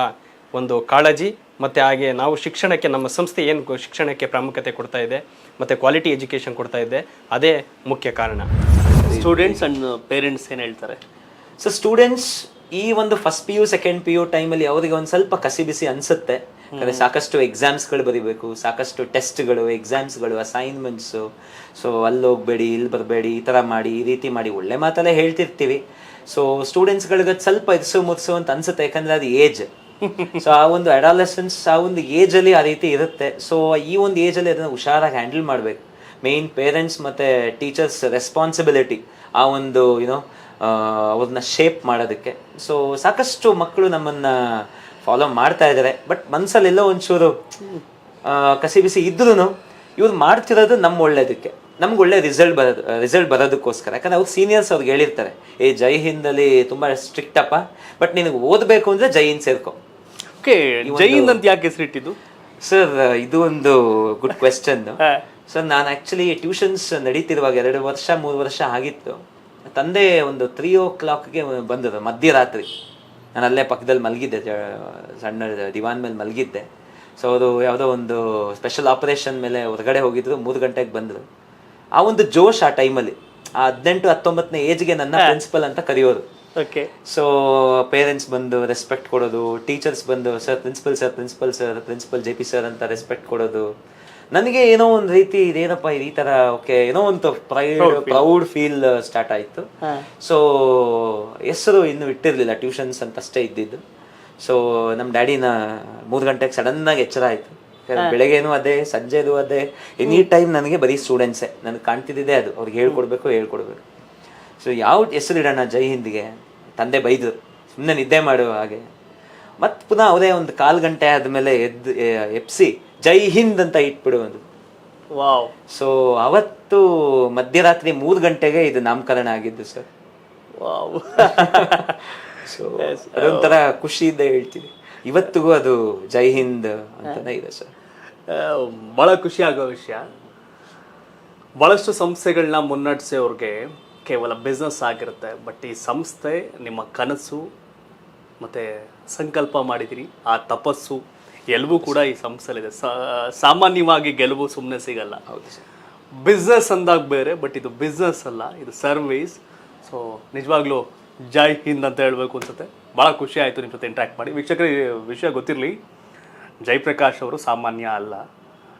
ಒಂದು ಕಾಳಜಿ. ಮತ್ತು ಹಾಗೆ ನಾವು ಶಿಕ್ಷಣಕ್ಕೆ, ನಮ್ಮ ಸಂಸ್ಥೆ ಏನು ಶಿಕ್ಷಣಕ್ಕೆ ಪ್ರಾಮುಖ್ಯತೆ ಕೊಡ್ತಾ ಇದೆ ಮತ್ತು ಕ್ವಾಲಿಟಿ ಎಜುಕೇಷನ್ ಕೊಡ್ತಾ ಇದೆ, ಅದೇ ಮುಖ್ಯ ಕಾರಣ. ಸ್ಟೂಡೆಂಟ್ಸ್ ಆ್ಯಂಡ್ ಪೇರೆಂಟ್ಸ್ ಏನು ಹೇಳ್ತಾರೆ? ಸೊ ಸ್ಟೂಡೆಂಟ್ಸ್ ಈ ಒಂದು first P U second P U ಟೈಮಲ್ಲಿ ಅವರಿಗೆ ಒಂದು ಸ್ವಲ್ಪ ಕಸಿ ಬಿಸಿ ಅನಿಸುತ್ತೆ. ಯಾಕಂದರೆ ಸಾಕಷ್ಟು ಎಕ್ಸಾಮ್ಸ್ಗಳು ಬರೀಬೇಕು, ಸಾಕಷ್ಟು ಟೆಸ್ಟ್ಗಳು, ಎಕ್ಸಾಮ್ಸ್ಗಳು, ಅಸೈನ್ಮೆಂಟ್ಸು. ಸೊ ಅಲ್ಲಿ ಹೋಗಬೇಡಿ, ಇಲ್ಲಿ ಬರಬೇಡಿ, ಈ ಥರ ಮಾಡಿ, ಈ ರೀತಿ ಮಾಡಿ, ಒಳ್ಳೆ ಮಾತಲ್ಲೇ ಹೇಳ್ತಿರ್ತೀವಿ. ಸೊ ಸ್ಟೂಡೆಂಟ್ಸ್ಗಳಿಗೆ ಸ್ವಲ್ಪ ಇರಿಸು ಮುರಿಸು ಅಂತ ಅನಿಸುತ್ತೆ, ಯಾಕಂದರೆ ಅದು ಏಜ್. ಸೊ ಆ ಒಂದು ಅಡಾಲಸೆನ್ಸ್, ಆ ಒಂದು ಏಜಲ್ಲಿ ಆ ರೀತಿ ಇರುತ್ತೆ. ಸೊ ಈ ಒಂದು ಏಜಲ್ಲಿ ಅದನ್ನು ಹುಷಾರಾಗಿ ಹ್ಯಾಂಡಲ್ ಮಾಡಬೇಕು. ಮೇಯ್ನ್ ಪೇರೆಂಟ್ಸ್ ಮತ್ತು ಟೀಚರ್ಸ್ ರೆಸ್ಪಾನ್ಸಿಬಿಲಿಟಿ ಆ ಒಂದು ಅವ್ರನ್ನ ಶೇಪ್ ಮಾಡೋದಕ್ಕೆ. ಸೊ ಸಾಕಷ್ಟು ಮಕ್ಕಳು ನಮ್ಮನ್ನು ಫಾಲೋ ಮಾಡ್ತಾ ಇದ್ದಾರೆ, ಬಟ್ ಮನಸ್ಸಲ್ಲೆಲ್ಲೋ ಒಂಚೂರು ಕಸಿ ಬಿಸಿ ಇದ್ರೂ ಇವ್ರು ಮಾಡ್ತಿರೋದು ನಮ್ಮ ಒಳ್ಳೇದಕ್ಕೆ, ನಮ್ಗೆ ಒಳ್ಳೆ ರಿಸಲ್ಟ್ ಬರೋದಕ್ಕೋಸ್ಕರ. ಯಾಕಂದ್ರೆ ಅವ್ರು ಸೀನಿಯರ್ಸ್ ಅವ್ರಿಗೆ ಹೇಳಿರ್ತಾರೆ, ಜೈ ಹಿಂದಲ್ಲಿ ತುಂಬ ಸ್ಟ್ರಿಕ್ಟ್ ಅಪ್ಪ, ಬಟ್ ನಿನಗೆ ಓದಬೇಕು ಅಂದರೆ ಜೈ ಹಿಂದ್ ಸೇರ್ಕೊ. ಓಕೆ, ಜೈ ಹಿಂದ್ ಅಂತ ಯಾಕೆ ಹೆಸರಿಟ್ಟಿದ್ದು ಸರ್? ಇದು ಒಂದು ಗುಡ್ ಕ್ವೆಶ್ಚನ್ ಸರ್. ನಾನು ಆ್ಯಕ್ಚುಲಿ ಟ್ಯೂಷನ್ಸ್ ನಡೀತಿರುವಾಗ 2 ವರ್ಷ 3 ವರ್ಷ ಆಗಿತ್ತು. ತಂದೆ ಒಂದು 3 o'clock ಬಂದದ್ದು ಮಧ್ಯರಾತ್ರಿ. ನಾನು ಅಲ್ಲೇ ಪಕ್ಕದಲ್ಲಿ ಮಲಗಿದ್ದೆ, ಸಣ್ಣ ದಿವಾನ್ ಮೇಲೆ ಮಲಗಿದ್ದೆ. ಸೊ ಅವರು ಯಾವುದೋ ಒಂದು ಸ್ಪೆಷಲ್ ಆಪರೇಷನ್ ಮೇಲೆ ಹೊರಗಡೆ ಹೋಗಿದ್ರು, 3 ಗಂಟೆಗೆ ಬಂದರು. ಆ ಒಂದು ಜೋಶ್ ಆ ಟೈಮಲ್ಲಿ, ಆ 18-19ನೇ ಏಜ್ಗೆ ನನ್ನ ಪ್ರಿನ್ಸಿಪಲ್ ಅಂತ ಕರೆಯೋರು. ಓಕೆ. ಸೊ ಪೇರೆಂಟ್ಸ್ ಬಂದು ರೆಸ್ಪೆಕ್ಟ್ ಕೊಡೋದು, ಟೀಚರ್ಸ್ ಬಂದು ಸರ್ ಪ್ರಿನ್ಸಿಪಲ್ JP ಸರ್ ಅಂತ ರೆಸ್ಪೆಕ್ಟ್ ಕೊಡೋದು. ನನಗೆ ಏನೋ ಒಂದು ರೀತಿ ಇದೇನಪ್ಪ ಈ ಥರ, ಓಕೆ, ಏನೋ ಒಂದು ಪ್ರೌಡ್ ಫೀಲ್ ಸ್ಟಾರ್ಟ್ ಆಯಿತು. ಸೊ ಹೆಸರು ಇನ್ನೂ ಇಟ್ಟಿರಲಿಲ್ಲ, ಟ್ಯೂಷನ್ಸ್ ಅಂತ ಅಷ್ಟೇ ಇದ್ದಿದ್ದು. ಸೊ ನಮ್ಮ ಡ್ಯಾಡಿನ 3 ಗಂಟೆಗೆ ಸಡನ್ನಾಗಿ ಎಚ್ಚರ ಆಯಿತು. ಬೆಳಗ್ಗೆನೂ ಅದೇ, ಸಂಜೆದು ಅದೇ, ಎನಿ ಟೈಮ್ ನನಗೆ ಬರೀ ಸ್ಟೂಡೆಂಟ್ಸೇ ನನಗೆ ಕಾಣ್ತಿದ್ದಿದೆ. ಅದು ಅವ್ರಿಗೆ ಹೇಳ್ಕೊಡ್ಬೇಕು. ಸೊ ಯಾವ ಹೆಸರು ಇಡೋಣ ಜೈ ಹಿಂದ್ಗೆ? ತಂದೆ ಬೈದರು, ಸುಮ್ಮನೆ ನಿದ್ದೆ ಮಾಡುವ ಹಾಗೆ. ಮತ್ತು ಪುನಃ ಅವರೇ ಒಂದು 1/4 ಗಂಟೆ ಆದಮೇಲೆ ಎಪ್ಸಿ ಜೈ ಹಿಂದ್ ಅಂತ ಇಟ್ಬಿಡು ಒಂದು. ವಾವ್. ಸೊ ಅವತ್ತು ಮಧ್ಯರಾತ್ರಿ 3 ಗಂಟೆಗೆ ಇದು ನಾಮಕರಣ ಆಗಿದ್ದು ಸರ್. ವಾವ್. ಸೊ ಅದೊಂಥರ ಖುಷಿಯಿಂದ ಹೇಳ್ತೀನಿ, ಇವತ್ತಿಗೂ ಅದು ಜೈ ಹಿಂದ್ ಅಂತಾನೆ ಇದೆ ಸರ್. ಭಾಳ ಖುಷಿ ಆಗೋ ವಿಷಯ. ಭಾಳಷ್ಟು ಸಂಸ್ಥೆಗಳನ್ನ ಮುನ್ನಡೆಸೋರಿಗೆ ಕೇವಲ ಬಿಸ್ನೆಸ್ ಆಗಿರುತ್ತೆ, ಬಟ್ ಈ ಸಂಸ್ಥೆ ನಿಮ್ಮ ಕನಸು ಮತ್ತು ಸಂಕಲ್ಪ ಮಾಡಿದಿರಿ, ಆ ತಪಸ್ಸು ಎಲ್ಲವೂ ಕೂಡ ಈ ಸಂಸ್ಥೆಲಿದೆ. ಸಾಮಾನ್ಯವಾಗಿ ಗೆಲುವು ಸುಮ್ಮನೆ ಸಿಗಲ್ಲ. ಹೌದು ಸರ್. ಬಿಸ್ನೆಸ್ ಅಂದಾಗ ಬೇರೆ, ಬಟ್ ಇದು ಬಿಸ್ನೆಸ್ ಅಲ್ಲ, ಇದು ಸರ್ವೀಸ್. ಸೊ ನಿಜವಾಗ್ಲೂ ಜೈ ಹಿಂದ್ ಅಂತ ಹೇಳಬೇಕು ಅನ್ಸುತ್ತೆ. ಭಾಳ ಖುಷಿ ಆಯಿತು ನಿಮ್ಮ ಜೊತೆ ಇಂಟ್ರ್ಯಾಕ್ಟ್ ಮಾಡಿ. ವೀಕ್ಷಕರಿಗೆ ವಿಷಯ ಗೊತ್ತಿರಲಿ, ಜಯಪ್ರಕಾಶ್ ಅವರು ಸಾಮಾನ್ಯ ಅಲ್ಲ.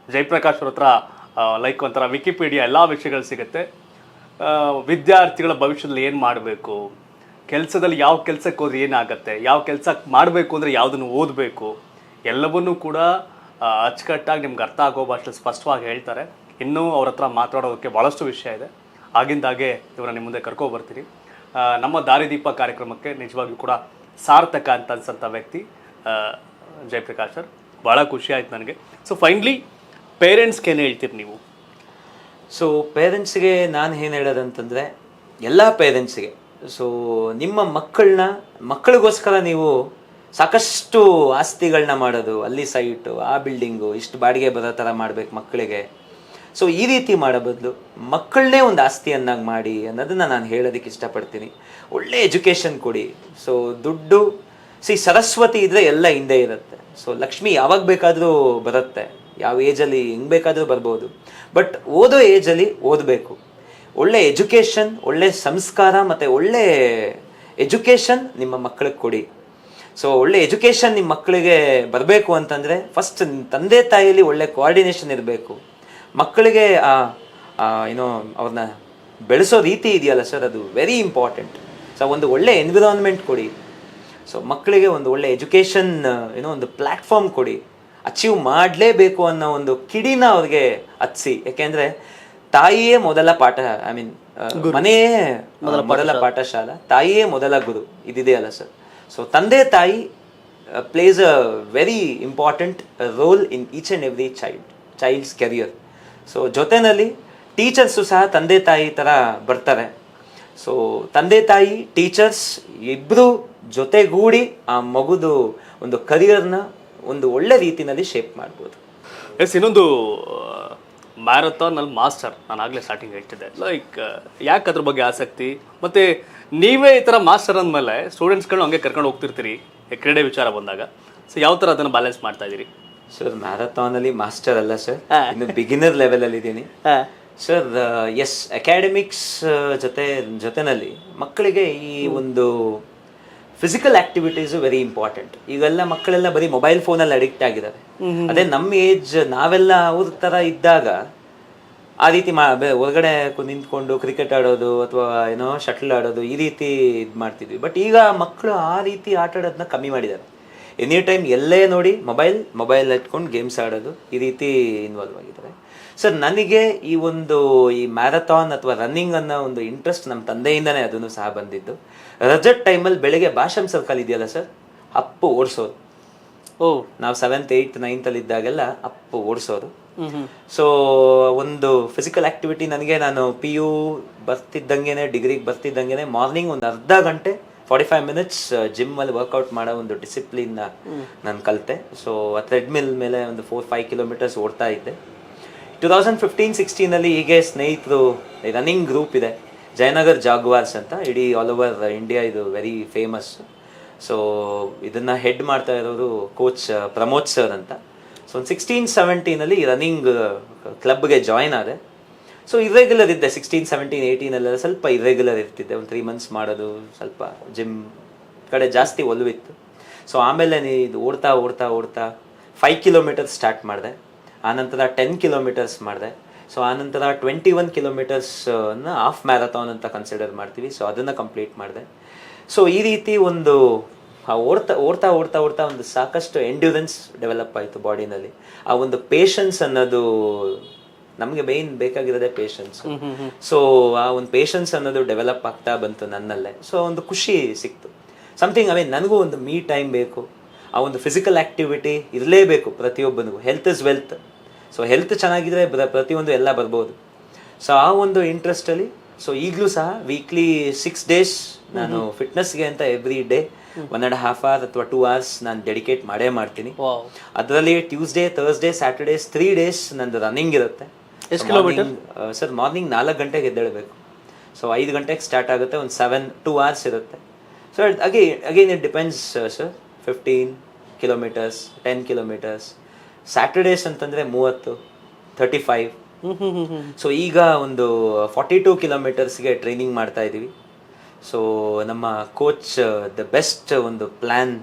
ಜಯಪ್ರಕಾಶ್ ಅವ್ರ ಹತ್ರ ಲೈಕ್ ಒಂಥರ ವಿಕಿಪೀಡಿಯಾ ಎಲ್ಲ ವಿಷಯಗಳು ಸಿಗುತ್ತೆ. ವಿದ್ಯಾರ್ಥಿಗಳ ಭವಿಷ್ಯದಲ್ಲಿ ಏನು ಮಾಡಬೇಕು, ಕೆಲಸದಲ್ಲಿ ಯಾವ ಕೆಲಸಕ್ಕೆ ಹೋದ್ರೆ ಏನಾಗುತ್ತೆ, ಯಾವ ಕೆಲಸ ಮಾಡಬೇಕು ಅಂದರೆ ಯಾವುದನ್ನು ಓದಬೇಕು, ಎಲ್ಲವನ್ನೂ ಕೂಡ ಅಚ್ಚುಕಟ್ಟಾಗಿ ನಿಮ್ಗೆ ಅರ್ಥ ಆಗೋ ಭಾಷೆ ಸ್ಪಷ್ಟವಾಗಿ ಹೇಳ್ತಾರೆ. ಇನ್ನೂ ಅವ್ರ ಹತ್ರ ಮಾತಾಡೋದಕ್ಕೆ ಭಾಳಷ್ಟು ವಿಷಯ ಇದೆ. ಆಗಿಂದಾಗೆ ಇವ್ರನ್ನ ನಿಮ್ಮ ಮುಂದೆ ಕರ್ಕೊಬರ್ತೀನಿ. ನಮ್ಮ ದಾರಿದೀಪ ಕಾರ್ಯಕ್ರಮಕ್ಕೆ ನಿಜವಾಗಿಯೂ ಕೂಡ ಸಾರ್ಥಕ ಅಂತ ಅನ್ಸಂಥ ವ್ಯಕ್ತಿ ಜಯಪ್ರಕಾಶ್ ಸರ್. ಭಾಳ ಖುಷಿ ಆಯ್ತು ನನಗೆ. ಸೊ ಫೈನಲಿ ಪೇರೆಂಟ್ಸ್ಗೆ ಏನು ಹೇಳ್ತೀರಿ ನೀವು? ಸೊ ಪೇರೆಂಟ್ಸ್ಗೆ ನಾನು ಏನು ಹೇಳೋದಂತಂದರೆ, ಎಲ್ಲ ಪೇರೆಂಟ್ಸ್ಗೆ, ಸೊ ನಿಮ್ಮ ಮಕ್ಕಳಿಗೋಸ್ಕರ ನೀವು ಸಾಕಷ್ಟು ಆಸ್ತಿಗಳನ್ನ ಮಾಡೋದು, ಅಲ್ಲಿ ಸೈಟು, ಆ ಬಿಲ್ಡಿಂಗು, ಇಷ್ಟು ಬಾಡಿಗೆ ಬರೋ ಥರ ಮಾಡಬೇಕು ಮಕ್ಕಳಿಗೆ. ಸೊ ಈ ರೀತಿ ಮಾಡೋ ಬದಲು ಮಕ್ಕಳನ್ನೇ ಒಂದು ಆಸ್ತಿಯನ್ನಾಗಿ ಮಾಡಿ ಅನ್ನೋದನ್ನು ನಾನು ಹೇಳೋದಕ್ಕೆ ಇಷ್ಟಪಡ್ತೀನಿ. ಒಳ್ಳೆ ಎಜುಕೇಷನ್ ಕೊಡಿ. ಸೊ ದುಡ್ಡು, ಸರಸ್ವತಿ ಇದ್ದರೆ ಎಲ್ಲ ಹಿಂದೆ ಇರುತ್ತೆ. ಸೊ ಲಕ್ಷ್ಮಿ ಯಾವಾಗ ಬೇಕಾದರೂ ಬರುತ್ತೆ, ಯಾವ ಏಜಲ್ಲಿ ಹೆಂಗೆ ಬೇಕಾದರೂ ಬರ್ಬೋದು. ಬಟ್ ಓದೋ ಏಜಲ್ಲಿ ಓದಬೇಕು. ಒಳ್ಳೆ ಎಜುಕೇಷನ್, ಒಳ್ಳೆ ಸಂಸ್ಕಾರ ಮತ್ತು ಒಳ್ಳೆ ಎಜುಕೇಷನ್ ನಿಮ್ಮ ಮಕ್ಕಳಿಗೆ ಕೊಡಿ. ಸೊ ಒಳ್ಳೆ ಎಜುಕೇಷನ್ ನಿಮ್ಮ ಮಕ್ಕಳಿಗೆ ಬರಬೇಕು ಅಂತಂದರೆ ಫಸ್ಟ್ ತಂದೆ ತಾಯಿಯಲ್ಲಿ ಒಳ್ಳೆ ಕೋಆರ್ಡಿನೇಷನ್ ಇರಬೇಕು. ಮಕ್ಕಳಿಗೆ ಏನೋ ಅವ್ರನ್ನ ಬೆಳೆಸೋ ರೀತಿ ಇದೆಯಲ್ಲ ಸರ್, ಅದು ವೆರಿ ಇಂಪಾರ್ಟೆಂಟ್. ಸೊ ಒಂದು ಒಳ್ಳೆ ಎನ್ವಿರಾನ್ಮೆಂಟ್ ಕೊಡಿ. ಸೊ ಮಕ್ಕಳಿಗೆ ಒಂದು ಒಳ್ಳೆ ಎಜುಕೇಷನ್ ಏನೋ ಒಂದು ಪ್ಲ್ಯಾಟ್ಫಾರ್ಮ್ ಕೊಡಿ. ಅಚೀವ್ ಮಾಡಲೇಬೇಕು ಅನ್ನೋ ಒಂದು ಕಿಡಿನ ಅವ್ರಿಗೆ ಹತ್ಸಿ. ಯಾಕೆಂದರೆ ತಾಯಿಯೇ ಮೊದಲ ಪಾಠ, ಐ ಮೀನ್ ಮನೆಯೇ ಮೊದಲ ಪಾಠಶಾಲಾ, ತಾಯಿಯೇ ಮೊದಲ ಗುರು, ಇದಿದೆಯಲ್ಲ ಸರ್. ಸೊ ತಂದೆ ತಾಯಿ place a very important role in each and every child's career. So ಜೊತೆಯಲ್ಲಿ ಟೀಚರ್ಸು ಸಹ ತಂದೆ ತಾಯಿ ಥರ ಬರ್ತಾರೆ. ಸೊ ತಂದೆ ತಾಯಿ ಟೀಚರ್ಸ್ ಇಬ್ಬರು ಜೊತೆಗೂಡಿ ಆ ಮಗುದು ಒಂದು ಕರಿಯರ್ನ ಒಂದು ಒಳ್ಳೆ ರೀತಿಯಲ್ಲಿ ಶೇಪ್ ಮಾಡ್ಬೋದು. ಎಸ್, ಇನ್ನೊಂದು ಮ್ಯಾರಥಾನಲ್ಲಿ ಮಾಸ್ಟರ್, ನಾನು ಆಗಲೇ ಸ್ಟಾರ್ಟಿಂಗ್ ಹೇಳ್ತಿದ್ದೆ. ಲೈಕ್ ಯಾಕೆ ಅದ್ರ ಬಗ್ಗೆ ಆಸಕ್ತಿ, ಮತ್ತು ನೀವೇ ಈ ಥರ ಮಾಸ್ಟರ್ ಅಂದಮೇಲೆ ಸ್ಟೂಡೆಂಟ್ಸ್ಗಳನ್ನ ಹಂಗೆ ಕರ್ಕೊಂಡು ಹೋಗ್ತಿರ್ತೀರಿ ಕ್ರೀಡೆ ವಿಚಾರ ಬಂದಾಗ. ಸೊ ಯಾವ ಥರ ಅದನ್ನು ಬ್ಯಾಲೆನ್ಸ್ ಮಾಡ್ತಾ ಇದ್ದೀರಿ? ಸರ್ ಮ್ಯಾರಥಾನಲ್ಲಿ ಮಾಸ್ಟರ್ ಅಲ್ಲ ಸರ್, ಇನ್ನು ಬಿಗಿನರ್ ಲೆವೆಲಲ್ಲಿ ಇದ್ದೀನಿ ಸರ್. ಎಸ್, ಅಕಾಡೆಮಿಕ್ಸ್ ಜೊತೆನಲ್ಲಿ ಮಕ್ಕಳಿಗೆ ಈ ಒಂದು ಫಿಸಿಕಲ್ ಆಕ್ಟಿವಿಟೀಸು ವೆರಿ ಇಂಪಾರ್ಟೆಂಟ್. ಈಗೆಲ್ಲ ಮಕ್ಕಳೆಲ್ಲ ಬರೀ ಮೊಬೈಲ್ ಫೋನಲ್ಲಿ ಅಡಿಕ್ಟ್ ಆಗಿದ್ದಾರೆ. ಅದೇ ನಮ್ಮ ಏಜ್ ನಾವೆಲ್ಲ ಅವ್ರ ಥರ ಇದ್ದಾಗ ಆ ರೀತಿ ಹೊರಗಡೆ ನಿಂತ್ಕೊಂಡು ಕ್ರಿಕೆಟ್ ಆಡೋದು ಅಥವಾ ಏನೋ ಶಟ್ಲ್ ಆಡೋದು ಈ ರೀತಿ ಇದು ಮಾಡ್ತಿದ್ವಿ. ಬಟ್ ಈಗ ಮಕ್ಕಳು ಆ ರೀತಿ ಆಟ ಆಡೋದನ್ನ ಕಮ್ಮಿ ಮಾಡಿದ್ದಾರೆ. ಎನಿ ಟೈಮ್ ಎಲ್ಲೇ ನೋಡಿ ಮೊಬೈಲ್ ಎತ್ಕೊಂಡು ಗೇಮ್ಸ್ ಆಡೋದು ಈ ರೀತಿ ಇನ್ವಾಲ್ವ್ ಆಗಿದ್ದಾರೆ. ಸರ್ ನನಗೆ ಈ ಮ್ಯಾರಥಾನ್ ಅಥವಾ ರನ್ನಿಂಗ್ ಅನ್ನೋ ಒಂದು ಇಂಟ್ರೆಸ್ಟ್ ನಮ್ಮ ತಂದೆಯಿಂದನೇ ಅದನ್ನು ಸಹ ಬಂದಿದ್ದು. ರಜತ್ ಟೈಮಲ್ಲಿ ಬೆಳಗ್ಗೆ ಭಾಷಮ್ ಸರ್ಕಲ್ ಇದೆಯಲ್ಲ ಸರ್, ಅಪ್ಪು ಓಡಿಸೋರು. ನಾವು 7th 8th 9th ಇದ್ದಾಗೆಲ್ಲ ಅಪ್ಪು ಓಡಿಸೋರು. ಸೊ ಒಂದು ಫಿಸಿಕಲ್ ಆಕ್ಟಿವಿಟಿ ನನಗೆ, ನಾನು PU ಬರ್ತಿದ್ದಂಗೆನೆ, ಡಿಗ್ರಿಗೆ ಬರ್ತಿದ್ದಂಗೆನೆ ಮಾರ್ನಿಂಗ್ ಒಂದು ಅರ್ಧ ಗಂಟೆ 45 ಮಿನಿಟ್ಸ್ ಜಿಮ್ಮಲ್ಲಿ ವರ್ಕೌಟ್ ಮಾಡೋ ಒಂದು ಡಿಸಿಪ್ಲಿನ್ನ ನಾನು ಕಲಿತೆ. ಸೊ ಆ ಥ್ರೆಡ್ಮಿಲ್ ಮೇಲೆ ಒಂದು 4-5 ಕಿಲೋಮೀಟರ್ಸ್ ಓಡ್ತಾ ಇದ್ದೆ. 2015-16 ಹೀಗೆ ಸ್ನೇಹಿತರು ರನ್ನಿಂಗ್ ಗ್ರೂಪ್ ಇದೆ, ಜಯನಗರ್ ಜಾಗ್ವಾರ್ಸ್ ಅಂತ, ಇಡೀ ಆಲ್ ಓವರ್ ಇಂಡಿಯಾ ಇದು ವೆರಿ ಫೇಮಸ್. ಸೊ ಇದನ್ನು ಹೆಡ್ ಮಾಡ್ತಾ ಇರೋರು ಕೋಚ್ ಪ್ರಮೋದ್ ಸರ್ ಅಂತ. ಸೊ 16-17 ರನ್ನಿಂಗ್ ಕ್ಲಬ್ಗೆ ಜಾಯ್ನ್ ಆದೆ. ಸೊ ಇರ್ರೆಗ್ಯುಲರ್ ಇದ್ದೆ. 16, 17, 18 ಸ್ವಲ್ಪ ಇರ್ರೆಗ್ಯುಲರ್ ಇರ್ತಿದ್ದೆ. ಒಂದು 3 months ಮಾಡೋದು, ಸ್ವಲ್ಪ ಜಿಮ್ ಕಡೆ ಜಾಸ್ತಿ ಒಲವಿತ್ತು. ಸೊ ಆಮೇಲೆ ಇದು ಓಡ್ತಾ 5 ಕಿಲೋಮೀಟರ್ಸ್ ಸ್ಟಾರ್ಟ್ ಮಾಡಿದೆ. ಆನಂತರ 10 ಕಿಲೋಮೀಟರ್ಸ್ ಮಾಡಿದೆ. ಸೊ ಆನಂತರ 21 ಕಿಲೋಮೀಟರ್ಸ್ನ ಹಾಫ್ ಮ್ಯಾರಥಾನ್ ಅಂತ ಕನ್ಸಿಡರ್ ಮಾಡ್ತೀವಿ. ಸೊ ಅದನ್ನು ಕಂಪ್ಲೀಟ್ ಮಾಡಿದೆ. ಸೊ ಈ ರೀತಿ ಒಂದು ಓಡ್ತಾ ಒಂದು ಸಾಕಷ್ಟು ಎಂಡ್ಯೂರೆನ್ಸ್ ಡೆವಲಪ್ ಆಯಿತು ಬಾಡಿನಲ್ಲಿ. ಆ ಒಂದು ಪೇಷನ್ಸ್ ಅನ್ನೋದು ನಮಗೆ ಮೇನ್ ಬೇಕಾಗಿರೋದೇ ಪೇಷನ್ಸ್. ಸೊ ಆ ಒಂದು ಪೇಷನ್ಸ್ ಅನ್ನೋದು ಡೆವಲಪ್ ಆಗ್ತಾ ಬಂತು ನನ್ನಲ್ಲೇ. ಸೊ ಒಂದು ಖುಷಿ ಸಿಕ್ತು. ಸಮಥಿಂಗ್ ನನಗೂ ಒಂದು ಮೀ ಟೈಮ್ ಬೇಕು. ಆ ಒಂದು ಫಿಸಿಕಲ್ ಆ್ಯಕ್ಟಿವಿಟಿ ಇರಲೇಬೇಕು ಪ್ರತಿಯೊಬ್ಬನಿಗೂ. Health is wealth. So health ಚೆನ್ನಾಗಿದ್ರೆ ಪ್ರತಿಯೊಂದು ಎಲ್ಲ ಬರ್ಬೋದು. ಸೊ ಆ ಒಂದು ಇಂಟ್ರೆಸ್ಟಲ್ಲಿ ಸೊ ಈಗಲೂ ಸಹ ವೀಕ್ಲಿ 6 days ನಾನು ಫಿಟ್ನೆಸ್ಗೆ ಅಂತ ಎವ್ರಿ ಡೇ 1.5 hour ಅಥವಾ 2 hours ನಾನು ಡೆಡಿಕೇಟ್ ಮಾಡೇ ಮಾಡ್ತೀನಿ. ಅದರಲ್ಲಿ ಟ್ಯೂಸ್ಡೇ, ಥರ್ಸ್ಡೇ, ಸ್ಯಾಟರ್ಡೇಸ್ 3 days ನಂದು ರನ್ನಿಂಗ್ ಇರುತ್ತೆ. ಎಷ್ಟು ಕಿಲೋಮೀಟರ್ ಸರ್? ಮಾರ್ನಿಂಗ್ 4 ಗಂಟೆಗೆ ಎದ್ದೇಳಬೇಕು. ಸೊ 5 ಗಂಟೆಗೆ ಸ್ಟಾರ್ಟ್ ಆಗುತ್ತೆ. ಒಂದು 2 hours ಇರುತ್ತೆ. So again it depends sir. 15 kilometres, 10 kilometres. Saturdays ಅಂತಂದರೆ 30, 35. ಸೊ ಈಗ ಒಂದು 42 ಕಿಲೋಮೀಟರ್ಸ್ಗೆ ಟ್ರೈನಿಂಗ್ ಮಾಡ್ತಾ ಇದ್ದೀವಿ. ಸೊ ನಮ್ಮ ಕೋಚ್ ದ ಬೆಸ್ಟ್ ಒಂದು ಪ್ಲ್ಯಾನ್,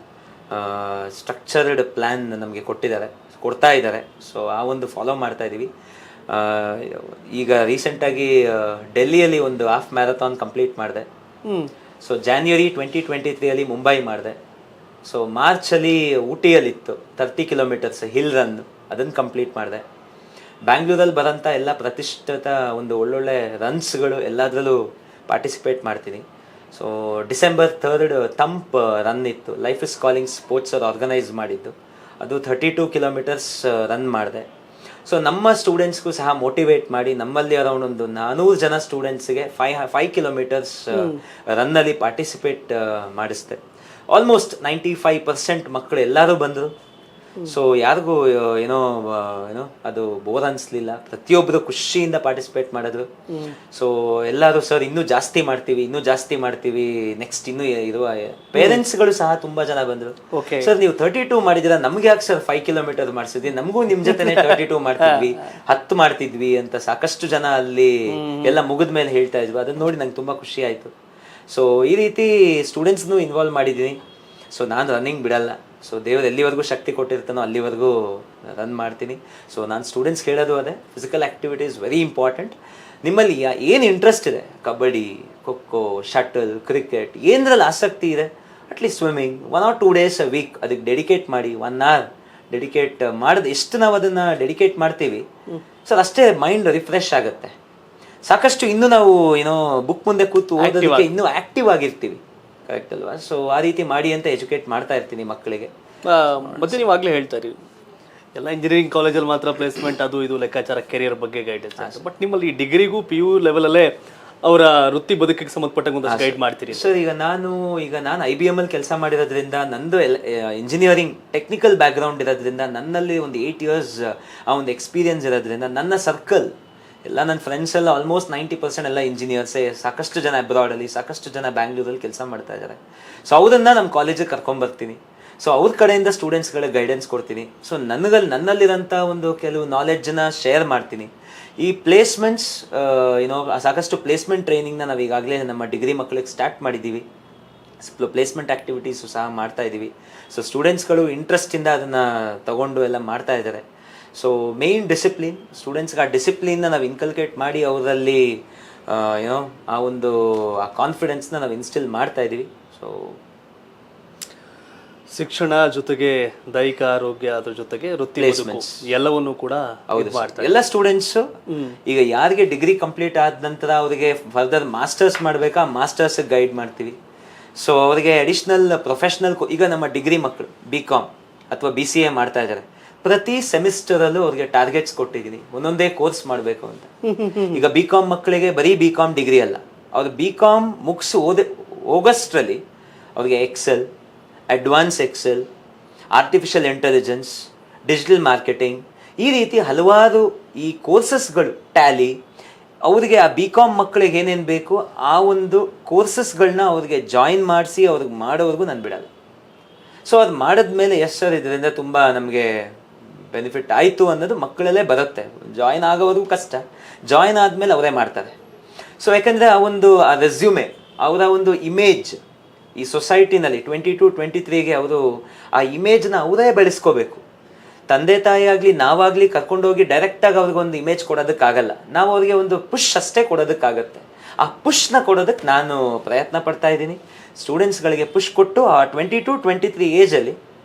ಸ್ಟ್ರಕ್ಚರ್ಡ್ ಪ್ಲ್ಯಾನ್ ನಮಗೆ ಕೊಡ್ತಾ ಇದ್ದಾರೆ. ಸೊ ಆ ಒಂದು ಫಾಲೋ ಮಾಡ್ತಾ ಇದ್ದೀವಿ. ಈಗ ರೀಸೆಂಟಾಗಿ ಡೆಲ್ಲಿಯಲ್ಲಿ ಒಂದು ಹಾಫ್ ಮ್ಯಾರಥಾನ್ ಕಂಪ್ಲೀಟ್ ಮಾಡಿದೆ. ಸೊ January 2023 ಮುಂಬೈ ಮಾಡಿದೆ. ಸೊ ಮಾರ್ಚಲ್ಲಿ ಊಟಿಯಲ್ಲಿತ್ತು 30 ಕಿಲೋಮೀಟರ್ಸ್ ಹಿಲ್ ರನ್, ಅದನ್ನು ಕಂಪ್ಲೀಟ್ ಮಾಡಿದೆ. ಬ್ಯಾಂಗ್ಳೂರಲ್ಲಿ ಬರೋಂಥ ಎಲ್ಲ ಪ್ರತಿಷ್ಠಿತ ಒಂದು ಒಳ್ಳೊಳ್ಳೆ ರನ್ಸ್ಗಳು ಎಲ್ಲದರಲ್ಲೂ ಪಾರ್ಟಿಸಿಪೇಟ್ ಮಾಡ್ತೀನಿ. ಸೊ December 3rd ತಂಪ್ ರನ್ ಇತ್ತು, ಲೈಫ್ ಇಸ್ ಕಾಲಿಂಗ್ ಸ್ಪೋರ್ಟ್ಸ್ ಅವ್ರು ಆರ್ಗನೈಸ್ ಮಾಡಿದ್ದು. ಅದು 32 ಕಿಲೋಮೀಟರ್ಸ್ ರನ್ ಮಾಡಿದೆ. ಸೊ ನಮ್ಮ ಸ್ಟೂಡೆಂಟ್ಸ್ಗೂ ಸಹ ಮೋಟಿವೇಟ್ ಮಾಡಿ ನಮ್ಮಲ್ಲಿ ಅರೌಂಡ್ ಒಂದು 400 ಜನ ಸ್ಟೂಡೆಂಟ್ಸ್ಗೆ 5 ಕಿಲೋಮೀಟರ್ಸ್ ರನ್ನಲ್ಲಿ ಪಾರ್ಟಿಸಿಪೇಟ್ ಮಾಡಿಸ್ದೆ. ಆಲ್ಮೋಸ್ಟ್ 95% ಮಕ್ಕಳು ಎಲ್ಲರೂ ಬಂದರು. ಸೊ ಯಾರಿಗೂ ಏನೋ ಅದು ಬೋರ್ ಅನಿಸ್ಲಿಲ್ಲ. ಪ್ರತಿಯೊಬ್ಬರು ಖುಷಿಯಿಂದ ಪಾರ್ಟಿಸಿಪೇಟ್ ಮಾಡಿದ್ರು. ಸೊ ಎಲ್ಲರೂ ಸರ್ ಇನ್ನೂ ಜಾಸ್ತಿ ಮಾಡ್ತೀವಿ ನೆಕ್ಸ್ಟ್ ಇನ್ನೂ ಇರುವ ಪೇರೆಂಟ್ಸ್ಗಳು ಸಹ ತುಂಬ ಜನ ಬಂದರು. ಸರ್ ನೀವು 32 ಮಾಡಿದ್ದೀರಾ, ನಮ್ಗೆ ಯಾಕೆ ಸರ್ 5 ಕಿಲೋಮೀಟರ್ ಮಾಡಿಸಿದ್ವಿ, ನಮಗೂ ನಿಮ್ಮ ಜೊತೆನೆ 32 ಮಾಡ್ತಿದ್ವಿ, 10 ಮಾಡ್ತಿದ್ವಿ ಅಂತ ಸಾಕಷ್ಟು ಜನ ಅಲ್ಲಿ ಎಲ್ಲ ಮುಗಿದ ಮೇಲೆ ಹೇಳ್ತಾ ಇದ್ವಿ. ಅದನ್ನ ನೋಡಿ ನಂಗೆ ತುಂಬ ಖುಷಿ ಆಯಿತು. ಸೊ ಈ ರೀತಿ ಸ್ಟೂಡೆಂಟ್ಸ್ನೂ ಇನ್ವಾಲ್ವ್ ಮಾಡಿದ್ದೀನಿ. ಸೊ ನಾನು ರನ್ನಿಂಗ್ ಬಿಡಲ್ಲ. ಸೊ ದೇವರು ಎಲ್ಲಿವರೆಗೂ ಶಕ್ತಿ ಕೊಟ್ಟಿರ್ತಾನೋ ಅಲ್ಲಿವರೆಗೂ ರನ್ ಮಾಡ್ತೀನಿ. ಸೊ ನಾನು ಸ್ಟೂಡೆಂಟ್ಸ್ ಹೇಳೋದು ಅದೇ, physical activity is very important. ನಿಮ್ಮಲ್ಲಿ ಏನು ಇಂಟ್ರೆಸ್ಟ್ ಇದೆ, ಕಬಡ್ಡಿ, ಖೋಖೋ, ಶಟಲ್, ಕ್ರಿಕೆಟ್, ಏನರಲ್ಲಿ ಆಸಕ್ತಿ ಇದೆ, at least swimming 1 or 2 days a week ಅದಕ್ಕೆ ಡೆಡಿಕೇಟ್ ಮಾಡಿ. 1 hour ಡೆಡಿಕೇಟ್ ಮಾಡಿದ ಎಷ್ಟು ನಾವು ಅದನ್ನು ಡೆಡಿಕೇಟ್ ಮಾಡ್ತೀವಿ ಸರ್ ಅಷ್ಟೇ ಮೈಂಡ್ ರಿಫ್ರೆಶ್ ಆಗುತ್ತೆ. ಸಾಕಷ್ಟು ಇನ್ನೂ ನಾವು ಬುಕ್ ಮುಂದೆ ಕೂತು ಓದೋದಕ್ಕೆ ಇನ್ನೂ ಆ್ಯಕ್ಟಿವ್ ಆಗಿರ್ತೀವಿ. ಕರೆಕ್ಟ್ ಅಲ್ವಾ? ಸೊ ಆ ರೀತಿ ಮಾಡಿ ಅಂತ ಎಜುಕೇಟ್ ಮಾಡ್ತಾ ಇರ್ತೀನಿ ಮಕ್ಕಳಿಗೆ. ಮತ್ತೆ ನೀವು ಆಗಲೇ ಹೇಳ್ತಾ ಇರಿ ಎಲ್ಲ ಇಂಜಿನಿಯರಿಂಗ್ ಕಾಲೇಜಲ್ಲಿ ಮಾತ್ರ ಪ್ಲೇಸ್ಮೆಂಟ್ ಅದು ಇದು ಲೆಕ್ಕಾಚಾರ ಕೆರಿಯರ್ ಬಗ್ಗೆ ಗೈಡೆನ್ಸ್. ಬಟ್ ನಿಮ್ಮಲ್ಲಿ ಡಿಗ್ರಿಗೂ PU ಲೆವೆಲಲ್ಲೇ ಅವರ ವೃತ್ತಿ ಬದುಕಿಗೆ ಸಂಬಂಧಪಟ್ಟಂಗೆ ಒಂದಷ್ಟು ಗೈಡ್ ಮಾಡ್ತೀರಿ? ಸರ್, ಈಗ ನಾನು IBM ಅಲ್ಲಿ ಕೆಲಸ ಮಾಡಿರೋದ್ರಿಂದ, ನಂದು ಇಂಜಿನಿಯರಿಂಗ್ ಟೆಕ್ನಿಕಲ್ ಬ್ಯಾಕ್ಗ್ರೌಂಡ್ ಇರೋದ್ರಿಂದ, ನನ್ನಲ್ಲಿ ಒಂದು 8 years ಆ ಒಂದು ಎಕ್ಸ್ಪೀರಿಯನ್ಸ್ ಇರೋದ್ರಿಂದ, ನನ್ನ ಸರ್ಕಲ್ ಎಲ್ಲ, ನನ್ನ ಫ್ರೆಂಡ್ಸ್ ಎಲ್ಲ ಆಲ್ಮೋಸ್ಟ್ 90% ಎಲ್ಲ ಇಂಜಿನಿಯರ್ಸೇ. ಸಾಕಷ್ಟು ಜನ ಅಬ್ರಾಡಲ್ಲಿ, ಸಾಕಷ್ಟು ಜನ ಬ್ಯಾಂಗ್ಳೂರಲ್ಲಿ ಕೆಲಸ ಮಾಡ್ತಾ ಇದ್ದಾರೆ. ಸೊ ಅವರನ್ನು ನಮ್ಮ ಕಾಲೇಜಿಗೆ ಕರ್ಕೊಂಬರ್ತೀನಿ. ಸೊ ಅವ್ರ ಕಡೆಯಿಂದ ಸ್ಟೂಡೆಂಟ್ಸ್ಗಳಿಗೆ ಗೈಡೆನ್ಸ್ ಕೊಡ್ತೀನಿ. ಸೊ ನನ್ನಲ್ಲಿರೋಂಥ ಒಂದು ಕೆಲವು ನಾಲೆಡ್ಜನ್ನ ಶೇರ್ ಮಾಡ್ತೀನಿ. ಈ ಪ್ಲೇಸ್ಮೆಂಟ್ಸ್, ಸಾಕಷ್ಟು ಪ್ಲೇಸ್ಮೆಂಟ್ ಟ್ರೈನಿಂಗ್ನ ನಾವು ಈಗಾಗಲೇ ನಮ್ಮ ಡಿಗ್ರಿ ಮಕ್ಕಳಿಗೆ ಸ್ಟಾರ್ಟ್ ಮಾಡಿದ್ದೀವಿ. ಪ್ಲೇಸ್ಮೆಂಟ್ ಆ್ಯಕ್ಟಿವಿಟೀಸು ಸಹ ಮಾಡ್ತಾ ಇದ್ದೀವಿ. ಸೊ ಸ್ಟೂಡೆಂಟ್ಸ್ಗಳು ಇಂಟ್ರೆಸ್ಟಿಂದ ಅದನ್ನು ತಗೊಂಡು ಎಲ್ಲ ಮಾಡ್ತಾ ಇದ್ದಾರೆ. ಸೊ ಮೇಯ್ನ್ ಡಿಸಿಪ್ಲಿನ್, ಸ್ಟೂಡೆಂಟ್ಸ್ಗೆ ಆ ಡಿಸಿಪ್ಲಿನ್ನ ನಾವು ಇನ್ಕಲ್ಕೇಟ್ ಮಾಡಿ ಅವರಲ್ಲಿ ಆ ಕಾನ್ಫಿಡೆನ್ಸ್ನ ನಾವು ಇನ್ಸ್ಟಿಲ್ ಮಾಡ್ತಾ ಇದ್ದೀವಿ. ಸೊ ಶಿಕ್ಷಣ ಜೊತೆಗೆ ದೈಹಿಕ ಆರೋಗ್ಯ, ಅದ್ರ ಜೊತೆಗೆ ವೃತ್ತಿ ಬದುಕು ಎಲ್ಲವನ್ನೂ ಕೂಡ ಎಲ್ಲ ಸ್ಟೂಡೆಂಟ್ಸು ಈಗ ಯಾರಿಗೆ ಡಿಗ್ರಿ ಕಂಪ್ಲೀಟ್ ಆದ ನಂತರ ಅವರಿಗೆ ಫರ್ದರ್ ಮಾಸ್ಟರ್ಸ್ ಮಾಡಬೇಕಾ, ಮಾಸ್ಟರ್ಸ್ ಗೈಡ್ ಮಾಡ್ತೀವಿ. ಸೊ ಅವರಿಗೆ ಅಡಿಷ್ನಲ್ ಪ್ರೊಫೆಷ್ನಲ್, ಈಗ ನಮ್ಮ ಡಿಗ್ರಿ ಮಕ್ಕಳು BCom ಅಥವಾ BCA ಮಾಡ್ತಾ ಇದ್ದಾರೆ, ಪ್ರತಿ ಸೆಮಿಸ್ಟರಲ್ಲೂ ಅವ್ರಿಗೆ ಟಾರ್ಗೆಟ್ಸ್ ಕೊಟ್ಟಿದ್ದೀನಿ, ಒಂದೊಂದೇ ಕೋರ್ಸ್ ಮಾಡಬೇಕು ಅಂತ. ಈಗ BCom ಮಕ್ಕಳಿಗೆ ಬರೀ BCom ಡಿಗ್ರಿ ಅಲ್ಲ, ಅವ್ರು BCom ಮುಗಿಸಿ ಆಗಸ್ಟ್ರಲ್ಲಿ ಅವ್ರಿಗೆ Excel, advance Excel, artificial intelligence, digital marketing, ಈ ರೀತಿ ಹಲವಾರು ಈ ಕೋರ್ಸಸ್ಗಳು, ಟ್ಯಾಲಿ, ಅವರಿಗೆ ಆ BCom ಮಕ್ಕಳಿಗೆ ಏನೇನು ಬೇಕು ಆ ಒಂದು ಕೋರ್ಸಸ್ಗಳನ್ನ ಅವ್ರಿಗೆ ಜಾಯಿನ್ ಮಾಡಿಸಿ ಅವ್ರಿಗೆ ಮಾಡೋವರೆಗೂ ನಾನು ಬಿಡಲ್ಲ. ಸೊ ಅದು ಮಾಡಿದ್ಮೇಲೆ ಎಸ್ ಸರ್ ಇದರಿಂದ ತುಂಬ ನಮಗೆ ಬೆನಿಫಿಟ್ ಆಯಿತು ಅನ್ನೋದು ಮಕ್ಕಳಲ್ಲೇ ಬರುತ್ತೆ. ಜಾಯಿನ್ ಆಗೋವರೆಗೂ ಕಷ್ಟ, ಜಾಯಿನ್ ಆದಮೇಲೆ ಅವರೇ ಮಾಡ್ತಾರೆ. ಸೊ ಯಾಕೆಂದರೆ ಆ ರೆಸ್ಯೂಮೆ, ಅವರ ಒಂದು ಇಮೇಜ್ ಈ ಸೊಸೈಟಿನಲ್ಲಿ 22-23ಗೆ ಅವರು ಆ ಇಮೇಜ್ನ ಅವರೇ ಬೆಳೆಸ್ಕೋಬೇಕು. ತಂದೆ ತಾಯಿ ಆಗಲಿ ನಾವಾಗಲಿ ಕರ್ಕೊಂಡೋಗಿ ಡೈರೆಕ್ಟಾಗಿ ಅವ್ರಿಗೊಂದು ಇಮೇಜ್ ಕೊಡೋದಕ್ಕಾಗಲ್ಲ. ನಾವು ಅವ್ರಿಗೆ ಒಂದು ಪುಷ್ ಅಷ್ಟೇ ಕೊಡೋದಕ್ಕಾಗತ್ತೆ. ಆ ಪುಷ್ನ ಕೊಡೋದಕ್ಕೆ ನಾನು ಪ್ರಯತ್ನ ಪಡ್ತಾ ಇದ್ದೀನಿ. ಸ್ಟೂಡೆಂಟ್ಸ್ಗಳಿಗೆ ಪುಷ್ ಕೊಟ್ಟು ಆ 22-23 ಏಜಲ್ಲಿ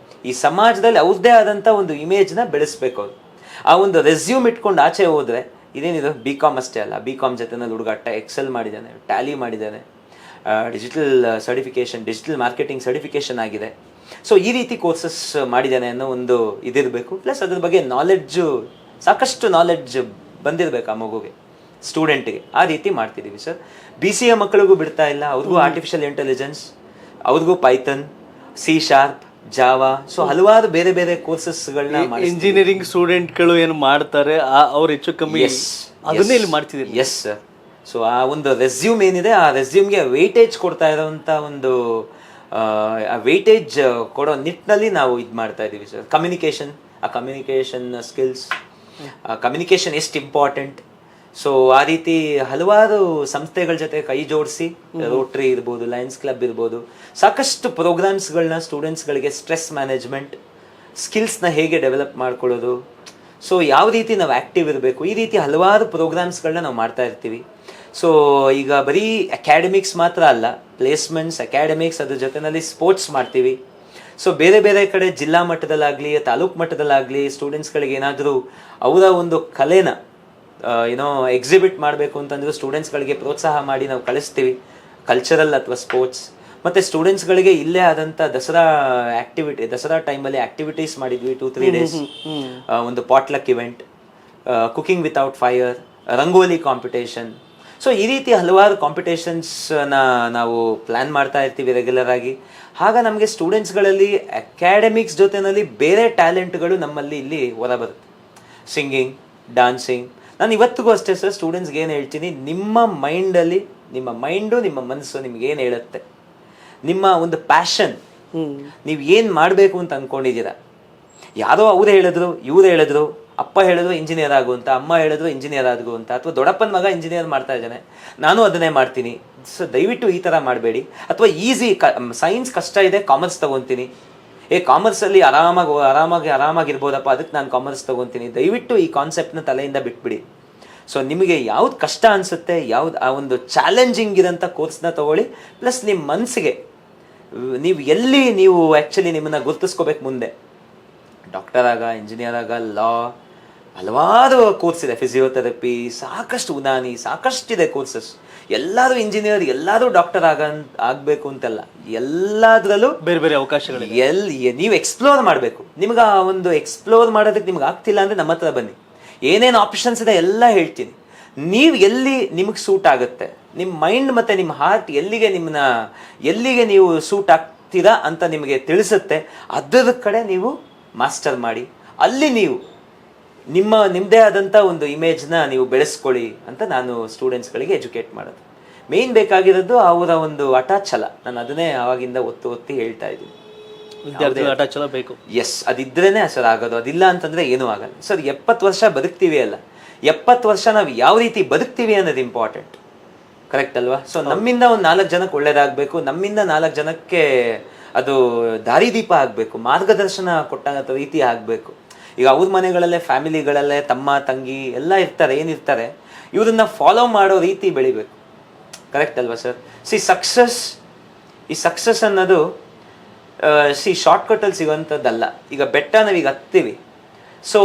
ಈ ಸಮಾಜದಲ್ಲಿ ಅವ್ರದ್ದೇ ಆದಂಥ ಒಂದು ಇಮೇಜ್ನ ಬೆಳೆಸ್ಬೇಕು. ಅವರು ಆ ಒಂದು ರೆಸ್ಯೂಮ್ ಇಟ್ಕೊಂಡು ಆಚೆ ಹೋದರೆ, ಇದೇನಿದು BCom ಅಷ್ಟೇ ಅಲ್ಲ, BCom ಜೊತೆನಲ್ಲಿ ಹುಡುಗ ಎಕ್ಸೆಲ್ ಮಾಡಿದ್ದಾನೆ, ಟ್ಯಾಲಿ ಮಾಡಿದ್ದಾನೆ, digital certification, digital marketing certification ಆಗಿದೆ. ಸೊ ಈ ರೀತಿ ಕೋರ್ಸಸ್ ಮಾಡಿದ್ದಾನೆ ಅನ್ನೋ ಒಂದು ಇದಿರಬೇಕು. ಪ್ಲಸ್ ಅದ್ರ ಬಗ್ಗೆ ಸಾಕಷ್ಟು ನಾಲೆಡ್ಜ್ ಬಂದಿರಬೇಕು ಆ ಮಗುಗೆ, ಸ್ಟೂಡೆಂಟ್ಗೆ. ಆ ರೀತಿ ಮಾಡ್ತಿದ್ದೀವಿ ಸರ್. BCA ಮಕ್ಕಳಿಗೂ ಬಿಡ್ತಾ ಇಲ್ಲ, ಅವ್ರಿಗೂ ಆರ್ಟಿಫಿಷಿಯಲ್ ಇಂಟೆಲಿಜೆನ್ಸ್, ಅವ್ರಿಗೂ ಪೈಥನ್, C#, ಜಾವಾ, ಸೊ ಹಲವಾರು ಬೇರೆ ಬೇರೆ ಕೋರ್ಸಸ್ಗಳನ್ನ ಇಂಜಿನಿಯರಿಂಗ್ ಸ್ಟೂಡೆಂಟ್ಗಳು ಏನು ಮಾಡ್ತಾರೆ ಅವ್ರು ಹೆಚ್ಚು ಕಮ್ಮಿ ಅದನ್ನೇ ಇಲ್ಲಿ ಮಾಡ್ತಿದ್ದೀವಿ. Yes sir. ಸೊ ಆ ಒಂದು ರೆಸ್ಯೂಮ್ ಏನಿದೆ, ಆ ರೆಸ್ಯೂಮ್ಗೆ ವೆಯ್ಟೇಜ್ ಕೊಡ್ತಾ ಇರೋವಂಥ ಒಂದು ಆ ವೆಯ್ಟೇಜ್ ಕೊಡೋ ನಿಟ್ಟಿನಲ್ಲಿ ನಾವು ಇದು ಮಾಡ್ತಾ ಇದ್ದೀವಿ ಸರ್. ಕಮ್ಯುನಿಕೇಷನ್ ಸ್ಕಿಲ್ಸ್, ಕಮ್ಯುನಿಕೇಷನ್ ಎಷ್ಟು ಇಂಪಾರ್ಟೆಂಟ್. ಸೊ ಆ ರೀತಿ ಹಲವಾರು ಸಂಸ್ಥೆಗಳ ಜೊತೆ ಕೈ ಜೋಡಿಸಿ, ರೋಟ್ರಿ ಇರ್ಬೋದು, ಲಯನ್ಸ್ ಕ್ಲಬ್ ಇರ್ಬೋದು, ಸಾಕಷ್ಟು ಪ್ರೋಗ್ರಾಮ್ಸ್ಗಳನ್ನ ಸ್ಟೂಡೆಂಟ್ಸ್ಗಳಿಗೆ ಸ್ಟ್ರೆಸ್ ಮ್ಯಾನೇಜ್ಮೆಂಟ್ ಸ್ಕಿಲ್ಸ್ನ ಹೇಗೆ ಡೆವಲಪ್ ಮಾಡ್ಕೊಳ್ಳೋದು, ಸೊ ಯಾವ ರೀತಿ ನಾವು ಆ್ಯಕ್ಟಿವ್ ಇರಬೇಕು, ಈ ರೀತಿ ಹಲವಾರು ಪ್ರೋಗ್ರಾಮ್ಸ್ಗಳನ್ನ ನಾವು ಮಾಡ್ತಾ ಇರ್ತೀವಿ. ಸೊ ಈಗ ಬರೀ ಅಕಾಡೆಮಿಕ್ಸ್ ಮಾತ್ರ ಅಲ್ಲ, ಪ್ಲೇಸ್ಮೆಂಟ್ಸ್, ಅಕಾಡೆಮಿಕ್ಸ್, ಅದ್ರ ಜೊತೆಯಲ್ಲಿ ಸ್ಪೋರ್ಟ್ಸ್ ಮಾಡ್ತೀವಿ. ಸೊ ಬೇರೆ ಬೇರೆ ಕಡೆ ಜಿಲ್ಲಾ ಮಟ್ಟದಲ್ಲಾಗಲಿ ತಾಲೂಕು ಮಟ್ಟದಲ್ಲಾಗಲಿ ಸ್ಟೂಡೆಂಟ್ಸ್ಗಳಿಗೆ ಏನಾದರೂ ಅವರ ಒಂದು ಕಲೆನ ಎಕ್ಸಿಬಿಟ್ ಮಾಡಬೇಕು ಅಂತಂದ್ರೆ ಸ್ಟೂಡೆಂಟ್ಸ್ಗಳಿಗೆ ಪ್ರೋತ್ಸಾಹ ಮಾಡಿ ನಾವು ಕಳಿಸ್ತೀವಿ, ಕಲ್ಚರಲ್ ಅಥವಾ ಸ್ಪೋರ್ಟ್ಸ್. ಮತ್ತು ಸ್ಟೂಡೆಂಟ್ಸ್ಗಳಿಗೆ ಇಲ್ಲೇ ಆದಂಥ ದಸರಾ ಟೈಮಲ್ಲಿ ಆ್ಯಕ್ಟಿವಿಟೀಸ್ ಮಾಡಿದ್ವಿ 2-3 days. ಒಂದು potluck event, cooking without fire, rangoli competition. So ಈ ರೀತಿ ಹಲವಾರು ಕಾಂಪಿಟೇಷನ್ಸ್ನ ನಾವು ಪ್ಲ್ಯಾನ್ ಮಾಡ್ತಾ ಇರ್ತೀವಿ ರೆಗ್ಯುಲರ್ ಆಗಿ. ಆಗ ನಮಗೆ ಸ್ಟೂಡೆಂಟ್ಸ್ಗಳಲ್ಲಿ ಅಕಾಡೆಮಿಕ್ಸ್ ಜೊತೆಯಲ್ಲಿ ಬೇರೆ ಟ್ಯಾಲೆಂಟ್ಗಳು ನಮ್ಮಲ್ಲಿ ಇಲ್ಲಿ ಹೊರಬರುತ್ತೆ. Singing, dancing. ನಾನು ಇವತ್ತಿಗೂ ಅಷ್ಟೇ ಸರ್ ಸ್ಟೂಡೆಂಟ್ಸ್ಗೆ ಏನು ಹೇಳ್ತೀನಿ, ನಿಮ್ಮ ಮೈಂಡಲ್ಲಿ, ನಿಮ್ಮ ಮೈಂಡು, ನಿಮ್ಮ ಮನಸ್ಸು ನಿಮ್ಗೆ ಏನು ಹೇಳುತ್ತೆ, ನಿಮ್ಮ ಒಂದು ಪ್ಯಾಷನ್, ನೀವು ಏನು ಮಾಡಬೇಕು ಅಂತ ಅಂದ್ಕೊಂಡಿದ್ದೀರಾ. ಯಾರೋ ಅವ್ರು ಹೇಳಿದ್ರು, ಇವ್ರು ಹೇಳಿದ್ರು, ಅಪ್ಪ ಹೇಳಿದ್ರು ಇಂಜಿನಿಯರ್ ಆಗು ಅಂತ, ಅಮ್ಮ ಹೇಳಿದ್ರು ಇಂಜಿನಿಯರ್ ಆಗು ಅಂತ, ಅಥವಾ ದೊಡ್ಡಪ್ಪನ ಮಗ ಇಂಜಿನಿಯರ್ ಮಾಡ್ತಾ ಇದ್ದಾನೆ, ನಾನು ಅದನ್ನೇ ಮಾಡ್ತೀನಿ. ಸೊ ದಯವಿಟ್ಟು ಈ ಥರ ಮಾಡಬೇಡಿ. ಅಥವಾ ಈಸಿ, ಸೈನ್ಸ್ ಕಷ್ಟ ಇದೆ, ಕಾಮರ್ಸ್ ತೊಗೊತೀನಿ, ಕಾಮರ್ಸಲ್ಲಿ ಆರಾಮಾಗಿರ್ಬೋದಪ್ಪ, ಅದಕ್ಕೆ ನಾನು ಕಾಮರ್ಸ್ ತೊಗೊತೀನಿ. ದಯವಿಟ್ಟು ಈ ಕಾನ್ಸೆಪ್ಟ್ನ ತಲೆಯಿಂದ ಬಿಟ್ಬಿಡಿ. ಸೊ ನಿಮಗೆ ಯಾವ್ದು ಕಷ್ಟ ಅನಿಸುತ್ತೆ, ಯಾವ್ದು ಆ ಒಂದು ಚಾಲೆಂಜಿಂಗ್ ಇರೋಂಥ ಕೋರ್ಸ್ನ ತೊಗೊಳ್ಳಿ. ಪ್ಲಸ್ ನಿಮ್ಮ ಮನಸ್ಸಿಗೆ ನೀವು ಆ್ಯಕ್ಚುಲಿ ನಿಮ್ಮನ್ನು ಗುರ್ತಿಸ್ಕೋಬೇಕು ಮುಂದೆ. ಡಾಕ್ಟರ್ ಆಗ, ಇಂಜಿನಿಯರ್ ಆಗ, ಲಾ, ಹಲವಾರು ಕೋರ್ಸ್ ಇದೆ, ಫಿಸಿಯೋಥೆರಪಿ, ಸಾಕಷ್ಟು ಉನಾನಿ, ಸಾಕಷ್ಟಿದೆ ಕೋರ್ಸಸ್. ಎಲ್ಲರೂ ಇಂಜಿನಿಯರ್, ಎಲ್ಲರೂ ಡಾಕ್ಟರ್ ಆಗಬೇಕು ಅಂತಲ್ಲ, ಎಲ್ಲದರಲ್ಲೂ ಬೇರೆ ಬೇರೆ ಅವಕಾಶಗಳು ನೀವು ಎಕ್ಸ್ಪ್ಲೋರ್ ಮಾಡಬೇಕು. ನಿಮ್ಗೆ ಆ ಒಂದು ಎಕ್ಸ್ಪ್ಲೋರ್ ಮಾಡೋದಕ್ಕೆ ನಿಮ್ಗೆ ಆಗ್ತಿಲ್ಲ ಅಂದರೆ ನಮ್ಮ ಹತ್ರ ಬನ್ನಿ, ಏನೇನು ಆಪ್ಷನ್ಸ್ ಇದೆ ಎಲ್ಲ ಹೇಳ್ತೀನಿ. ನೀವು ಎಲ್ಲಿ ನಿಮಗೆ ಸೂಟ್ ಆಗುತ್ತೆ ನಿಮ್ಮ ಮೈಂಡ್ ಮತ್ತು ನಿಮ್ಮ ಹಾರ್ಟ್ ಎಲ್ಲಿಗೆ ನೀವು ಸೂಟ್ ಆಗ್ತೀರಾ ಅಂತ ನಿಮಗೆ ತಿಳಿಸುತ್ತೆ, ಅದರ ಕಡೆ ನೀವು ಮಾಸ್ಟರ್ ಮಾಡಿ, ಅಲ್ಲಿ ನೀವು ನಿಮ್ಮದೇ ಆದಂಥ ಒಂದು ಇಮೇಜ್ನ ನೀವು ಬೆಳೆಸ್ಕೊಳ್ಳಿ ಅಂತ ನಾನು ಸ್ಟೂಡೆಂಟ್ಸ್ಗಳಿಗೆ ಎಜುಕೇಟ್ ಮಾಡೋದು. ಮೇಯ್ನ್ ಬೇಕಾಗಿರೋದು ಅವರ ಒಂದು ಛಲ. ನಾನು ಅದನ್ನೇ ಆವಾಗಿಂದ ಒತ್ತಿ ಹೇಳ್ತಾ ಇದ್ದೀನಿ. ವಿದ್ಯಾರ್ಥಿಗಳ ಛಲ ಬೇಕು. ಎಸ್, ಅದಿದ್ರೇನೆ ಸರ್ ಆಗೋದು, ಅದಿಲ್ಲ ಅಂತಂದ್ರೆ ಏನೂ ಆಗಲ್ಲ ಸರ್. 70 ವರ್ಷ ಬದುಕ್ತೀವಿ ಅಲ್ಲ, 70 ವರ್ಷ ನಾವು ಯಾವ ರೀತಿ ಬದುಕ್ತೀವಿ ಅನ್ನೋದು ಇಂಪಾರ್ಟೆಂಟ್, ಕರೆಕ್ಟ್ ಅಲ್ವಾ? ಸೊ ನಮ್ಮಿಂದ ಒಂದು 4 ಜನಕ್ಕೆ ಒಳ್ಳೇದಾಗಬೇಕು, ನಮ್ಮಿಂದ 4 ಜನಕ್ಕೆ ಅದು ದಾರಿದೀಪ ಆಗಬೇಕು, ಮಾರ್ಗದರ್ಶನ ಕೊಟ್ಟಂಥ ರೀತಿ ಆಗಬೇಕು. ಈಗ ಅವ್ರ ಮನೆಗಳಲ್ಲೇ, ಫ್ಯಾಮಿಲಿಗಳಲ್ಲೇ ತಮ್ಮ ತಂಗಿ ಎಲ್ಲ ಇರ್ತಾರೆ, ಏನಿರ್ತಾರೆ, ಇವ್ರನ್ನ ಫಾಲೋ ಮಾಡೋ ರೀತಿ ಬೆಳಿಬೇಕು, ಕರೆಕ್ಟ್ ಅಲ್ವಾ ಸರ್? ಈ ಸಕ್ಸಸ್ ಅನ್ನೋದು ಶಾರ್ಟ್ಕಟಲ್ಲಿ ಸಿಗೋಂಥದ್ದಲ್ಲ. ಈಗ ಬೆಟ್ಟ ನಾವೀಗ ಹತ್ತೀವಿ, ಸೊ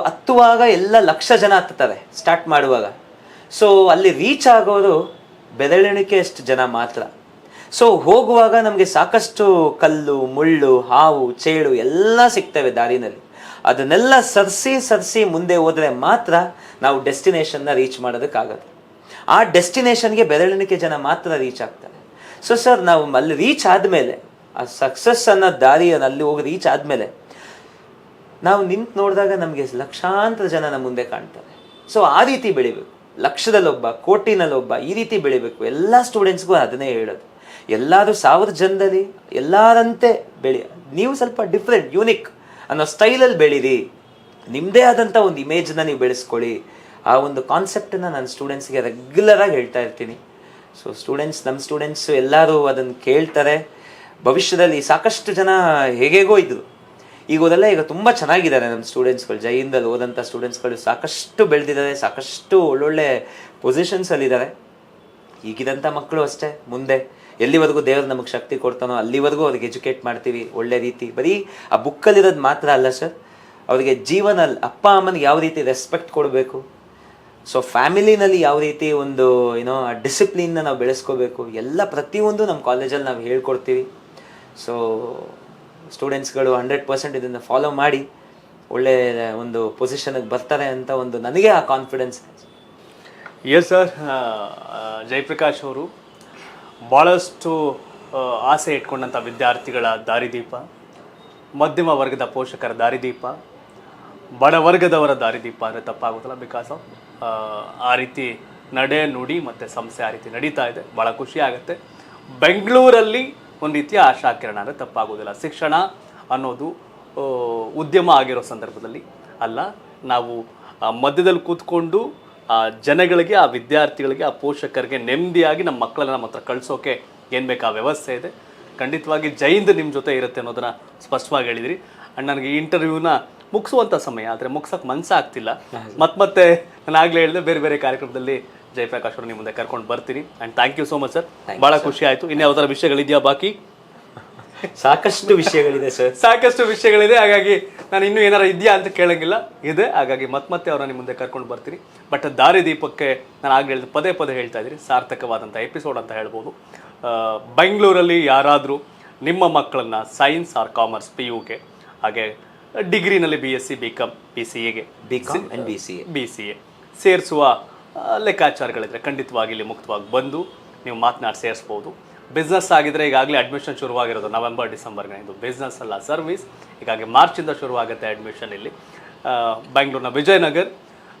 ಹತ್ತುವಾಗ ಎಲ್ಲ 1,00,000 ಜನ ಹತ್ತುತ್ತಾರೆ ಸ್ಟಾರ್ಟ್ ಮಾಡುವಾಗ. ಸೊ ಅಲ್ಲಿ ರೀಚ್ ಆಗೋದು ಬೆರಳೆಣಿಕೆಯಷ್ಟು ಜನ ಮಾತ್ರ. ಸೊ ಹೋಗುವಾಗ ನಮಗೆ ಸಾಕಷ್ಟು ಕಲ್ಲು, ಮುಳ್ಳು, ಹಾವು, ಚೇಳು ಎಲ್ಲ ಸಿಗ್ತವೆ ದಾರಿನಲ್ಲಿ. ಅದನ್ನೆಲ್ಲ ಸರಿಸಿ ಮುಂದೆ ಹೋದರೆ ಮಾತ್ರ ನಾವು ಡೆಸ್ಟಿನೇಷನ್ನ ರೀಚ್ ಮಾಡೋದಕ್ಕಾಗದು. ಆ ಡೆಸ್ಟಿನೇಷನ್ಗೆ ಬೆರಳೆಣಿಕೆ ಜನ ಮಾತ್ರ ರೀಚ್ ಆಗ್ತಾರೆ. ಸೊ ಸರ್, ನಾವು ಅಲ್ಲಿ ರೀಚ್ ಆದಮೇಲೆ, ಆ ಸಕ್ಸಸ್ ಅನ್ನೋ ದಾರಿಯನ್ನು ಅಲ್ಲಿ ಹೋಗಿ ರೀಚ್ ಆದಮೇಲೆ ನಾವು ನಿಂತು ನೋಡಿದಾಗ ನಮಗೆ ಲಕ್ಷಾಂತರ ಜನ ನಮ್ಮ ಮುಂದೆ ಕಾಣ್ತಾರೆ. ಸೊ ಆ ರೀತಿ ಬೆಳಿಬೇಕು, 1,00,000ದಲ್ಲೊಬ್ಬ, ಕೋಟಿನಲ್ಲೊಬ್ಬ, ಈ ರೀತಿ ಬೆಳಿಬೇಕು. ಎಲ್ಲ ಸ್ಟೂಡೆಂಟ್ಸ್ಗೂ ಅದನ್ನೇ ಹೇಳೋದು, ಎಲ್ಲರೂ 1000 ಜನದಲ್ಲಿ ಎಲ್ಲರಂತೆ ನೀವು ಸ್ವಲ್ಪ ಡಿಫ್ರೆಂಟ್, ಯೂನಿಕ್ ಅನ್ನೋ ಸ್ಟೈಲಲ್ಲಿ ಬೆಳೀರಿ, ನಿಮ್ಮದೇ ಆದಂಥ ಒಂದು ಇಮೇಜ್ನ ನೀವು ಬೆಳೆಸ್ಕೊಳ್ಳಿ. ಆ ಒಂದು ಕಾನ್ಸೆಪ್ಟನ್ನು ನಾನು ಸ್ಟೂಡೆಂಟ್ಸ್ಗೆ ರೆಗ್ಯುಲರಾಗಿ ಹೇಳ್ತಾ ಇರ್ತೀನಿ. ಸೊ ನಮ್ಮ ಸ್ಟೂಡೆಂಟ್ಸು ಎಲ್ಲರೂ ಅದನ್ನು ಕೇಳ್ತಾರೆ. ಭವಿಷ್ಯದಲ್ಲಿ ಸಾಕಷ್ಟು ಜನ ಹೇಗೇಗೋ ಇದ್ರು, ಈಗ ತುಂಬ ಚೆನ್ನಾಗಿದ್ದಾರೆ ನಮ್ಮ ಸ್ಟೂಡೆಂಟ್ಸ್ಗಳು. ಜೈಯಿಂದಲ್ಲಿ ಓದಂಥ ಸ್ಟೂಡೆಂಟ್ಸ್ಗಳು ಸಾಕಷ್ಟು ಬೆಳೆದಿದ್ದಾರೆ, ಸಾಕಷ್ಟು ಒಳ್ಳೊಳ್ಳೆ ಪೊಸಿಷನ್ಸಲ್ಲಿದ್ದಾರೆ. ಈಗಿದಂಥ ಮಕ್ಕಳು ಅಷ್ಟೇ, ಮುಂದೆ ಎಲ್ಲಿವರೆಗೂ ದೇವರು ನಮಗೆ ಶಕ್ತಿ ಕೊಡ್ತಾನೋ ಅಲ್ಲಿವರೆಗೂ ಅವ್ರಿಗೆ ಎಜುಕೇಟ್ ಮಾಡ್ತೀವಿ ಒಳ್ಳೆ ರೀತಿ. ಬರೀ ಆ ಬುಕ್ಕಲ್ಲಿರೋದು ಮಾತ್ರ ಅಲ್ಲ ಸರ್, ಅವರಿಗೆ ಜೀವನ, ಅಪ್ಪ ಅಮ್ಮನಿಗೆ ಯಾವ ರೀತಿ ರೆಸ್ಪೆಕ್ಟ್ ಕೊಡಬೇಕು, ಸೊ ಫ್ಯಾಮಿಲಿನಲ್ಲಿ ಯಾವ ರೀತಿ ಒಂದು ಆ ಡಿಸಿಪ್ಲಿನ್ನ ನಾವು ಬೆಳೆಸ್ಕೋಬೇಕು, ಎಲ್ಲ ಪ್ರತಿಯೊಂದು ನಮ್ಮ ಕಾಲೇಜಲ್ಲಿ ನಾವು ಹೇಳ್ಕೊಡ್ತೀವಿ. ಸೊ ಸ್ಟೂಡೆಂಟ್ಸ್ಗಳು 100% ಇದನ್ನು ಫಾಲೋ ಮಾಡಿ ಒಳ್ಳೆಯ ಒಂದು ಪೊಸಿಷನ್ಗೆ ಬರ್ತಾರೆ ಅಂತ ಒಂದು ನನಗೆ ಆ ಕಾನ್ಫಿಡೆನ್ಸ್. ಎಸ್ ಸರ್, ಜಯಪ್ರಕಾಶ್ ಅವರು ಭಾಳಷ್ಟು ಆಸೆ ಇಟ್ಕೊಂಡಂಥ ವಿದ್ಯಾರ್ಥಿಗಳ ದಾರಿದೀಪ, ಮಧ್ಯಮ ವರ್ಗದ ಪೋಷಕರ ದಾರಿದೀಪ, ಬಡವರ್ಗದವರ ದಾರಿದೀಪ ಅಂದರೆ ತಪ್ಪಾಗೋದಿಲ್ಲ. ಬಿಕಾಸ್ ಆಫ್ ಆ ರೀತಿ ನಡೆ ನುಡಿ ಮತ್ತು ಸಂಸ್ಥೆ ಆ ರೀತಿ ನಡೀತಾ ಇದೆ. ಭಾಳ ಖುಷಿ ಆಗುತ್ತೆ. ಬೆಂಗಳೂರಲ್ಲಿ ಒಂದು ರೀತಿಯ ಆಶಾಕಿರಣ ಅಂದರೆ ತಪ್ಪಾಗೋದಿಲ್ಲ. ಶಿಕ್ಷಣ ಅನ್ನೋದು ಉದ್ಯಮ ಆಗಿರೋ ಸಂದರ್ಭದಲ್ಲಿ ಅಲ್ಲ, ನಾವು ಮಧ್ಯದಲ್ಲಿ ಕೂತ್ಕೊಂಡು ಆ ಜನಗಳಿಗೆ, ಆ ವಿದ್ಯಾರ್ಥಿಗಳಿಗೆ, ಆ ಪೋಷಕರಿಗೆ ನೆಮ್ಮದಿಯಾಗಿ ನಮ್ಮ ಮಕ್ಕಳನ್ನ ನಮ್ಮ ಹತ್ರ ಕಳಿಸೋಕೆ ಏನು ಬೇಕು ಆ ವ್ಯವಸ್ಥೆ ಇದೆ. ಖಂಡಿತವಾಗಿ ಜೈಂದ್ ನಿಮ್ಮ ಜೊತೆ ಇರುತ್ತೆ ಅನ್ನೋದನ್ನ ಸ್ಪಷ್ಟವಾಗಿ ಹೇಳಿದಿರಿ. ಆ್ಯಂಡ್ ನನಗೆ ಈ ಇಂಟರ್ವ್ಯೂನ ಮುಗಿಸುವಂಥ ಸಮಯ, ಆದರೆ ಮುಗ್ಸೋಕ್ಕೆ ಮನಸ್ಸಾಗ್ತಿಲ್ಲ. ಮತ್ತೆ ನಾನು ಆಗಲೇ ಹೇಳಿದೆ, ಬೇರೆ ಬೇರೆ ಕಾರ್ಯಕ್ರಮದಲ್ಲಿ ಜಯಪ್ರಕಾಶ್ ಅವರು ನಿಮ್ಮ ಮುಂದೆ ಕರ್ಕೊಂಡು ಬರ್ತೀನಿ. And thank you so much sir, ಭಾಳ ಖುಷಿ ಆಯಿತು. ಇನ್ಯಾವುದರ ವಿಷಯಗಳಿದೆಯಾ ಬಾಕಿ? ಸಾಕಷ್ಟು ವಿಷಯಗಳಿದೆ ಸರ್, ಸಾಕಷ್ಟು ವಿಷಯಗಳಿದೆ. ಹಾಗಾಗಿ ನಾನು ಇನ್ನೂ ಏನಾರು ಇದೆಯಾ ಅಂತ ಕೇಳಂಗಿಲ್ಲ, ಇದೆ. ಹಾಗಾಗಿ ಮತ್ತೆ ಅವ್ರನ್ನ ನಿಮ್ಮ ಮುಂದೆ ಕರ್ಕೊಂಡು ಬರ್ತೀನಿ. ಬಟ್ ದಾರಿದೀಪಕ್ಕೆ ನಾನು ಆಗಲೇ ಹೇಳಿದ ಪದೇ ಹೇಳ್ತಾ ಇದ್ದೀನಿ, ಸಾರ್ಥಕವಾದಂಥ ಎಪಿಸೋಡ್ ಅಂತ ಹೇಳ್ಬೋದು. ಬೆಂಗಳೂರಲ್ಲಿ ಯಾರಾದರೂ ನಿಮ್ಮ ಮಕ್ಕಳನ್ನ ಸೈನ್ಸ್ ಆರ್ ಕಾಮರ್ಸ್ PUಗೆ, ಹಾಗೆ ಡಿಗ್ರಿನಲ್ಲಿ BSc BCom PCAಗೆ BCA ಸೇರಿಸುವ ಲೆಕ್ಕಾಚಾರಗಳಿದ್ರೆ ಖಂಡಿತವಾಗಿ ಇಲ್ಲಿ ಮುಕ್ತವಾಗಿ ಬಂದು ನೀವು ಮಾತನಾಡಿ ಸೇರಿಸ್ಬೋದು. ಬಿಸ್ನೆಸ್ ಆಗಿದ್ರೆ ಈಗಾಗಲೇ ಅಡ್ಮಿಷನ್ ಶುರುವಾಗಿರೋದು ನವೆಂಬರ್ ಡಿಸೆಂಬರ್ಗೆ. ಇದು ಬಿಸ್ನೆಸ್ ಅಲ್ಲ, ಸರ್ವಿಸ್. ಹೀಗಾಗಿ ಮಾರ್ಚಿಂದ ಶುರುವಾಗುತ್ತೆ ಅಡ್ಮಿಷನ್ ಇಲ್ಲಿ. ಬೆಂಗಳೂರಿನ ವಿಜಯನಗರ್.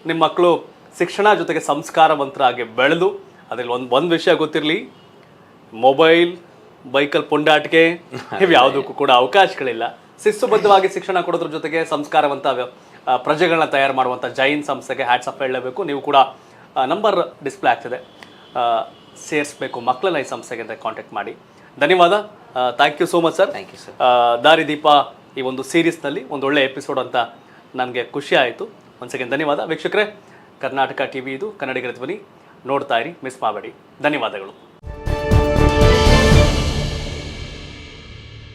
ನಿಮ್ಮ ಮಕ್ಕಳು ಶಿಕ್ಷಣ ಜೊತೆಗೆ ಸಂಸ್ಕಾರವಂತರಾಗಿ ಬೆಳೆದು, ಅದರಲ್ಲಿ ಒಂದು ವಿಷಯ ಗೊತ್ತಿರಲಿ, ಮೊಬೈಲ್, ಬೈಕಲ್ ಪುಂಡಾಟಿಕೆ ಇವು ಯಾವುದಕ್ಕೂ ಕೂಡ ಅವಕಾಶಗಳಿಲ್ಲ. ಶಿಸ್ತುಬದ್ಧವಾಗಿ ಶಿಕ್ಷಣ ಕೊಡೋದ್ರ ಜೊತೆಗೆ ಸಂಸ್ಕಾರವಂತ ಪ್ರಜೆಗಳನ್ನ ತಯಾರು ಮಾಡುವಂಥ ಜೈನ್ ಸಂಸ್ಥೆಗೆ ಹ್ಯಾಟ್ಸ್ ಆಫ್ ಹೇಳಲೇಬೇಕು. ನೀವು ಕೂಡ ನಂಬರ್ ಡಿಸ್ಪ್ಲೇ ಆಗ್ತಿದೆ, ಸೇರಿಸಬೇಕು ಮಕ್ಕಳನ್ನ ಈ ಸಂಸ್ಥೆಗೆ ಅಂತ ಕಾಂಟ್ಯಾಕ್ಟ್ ಮಾಡಿ. ಧನ್ಯವಾದ. Thank you so much sir. Thank you sir. Daridipa ಈ ಒಂದು ಸೀರೀಸ್ನಲ್ಲಿ ಒಂದು ಒಳ್ಳೆ ಎಪಿಸೋಡ್ ಅಂತ ನನಗೆ ಖುಷಿ ಆಯಿತು. ಒಂದು ಸೆಕೆಂಡ್ ಧನ್ಯವಾದ. ವೀಕ್ಷಕರೇ, ಕರ್ನಾಟಕ TV ಇದು ಕನ್ನಡಿಗರ ಧ್ವನಿ. ನೋಡ್ತಾ ಇರಿ, ಮಿಸ್ ಮಾಡಬೇಡಿ. ಧನ್ಯವಾದಗಳು.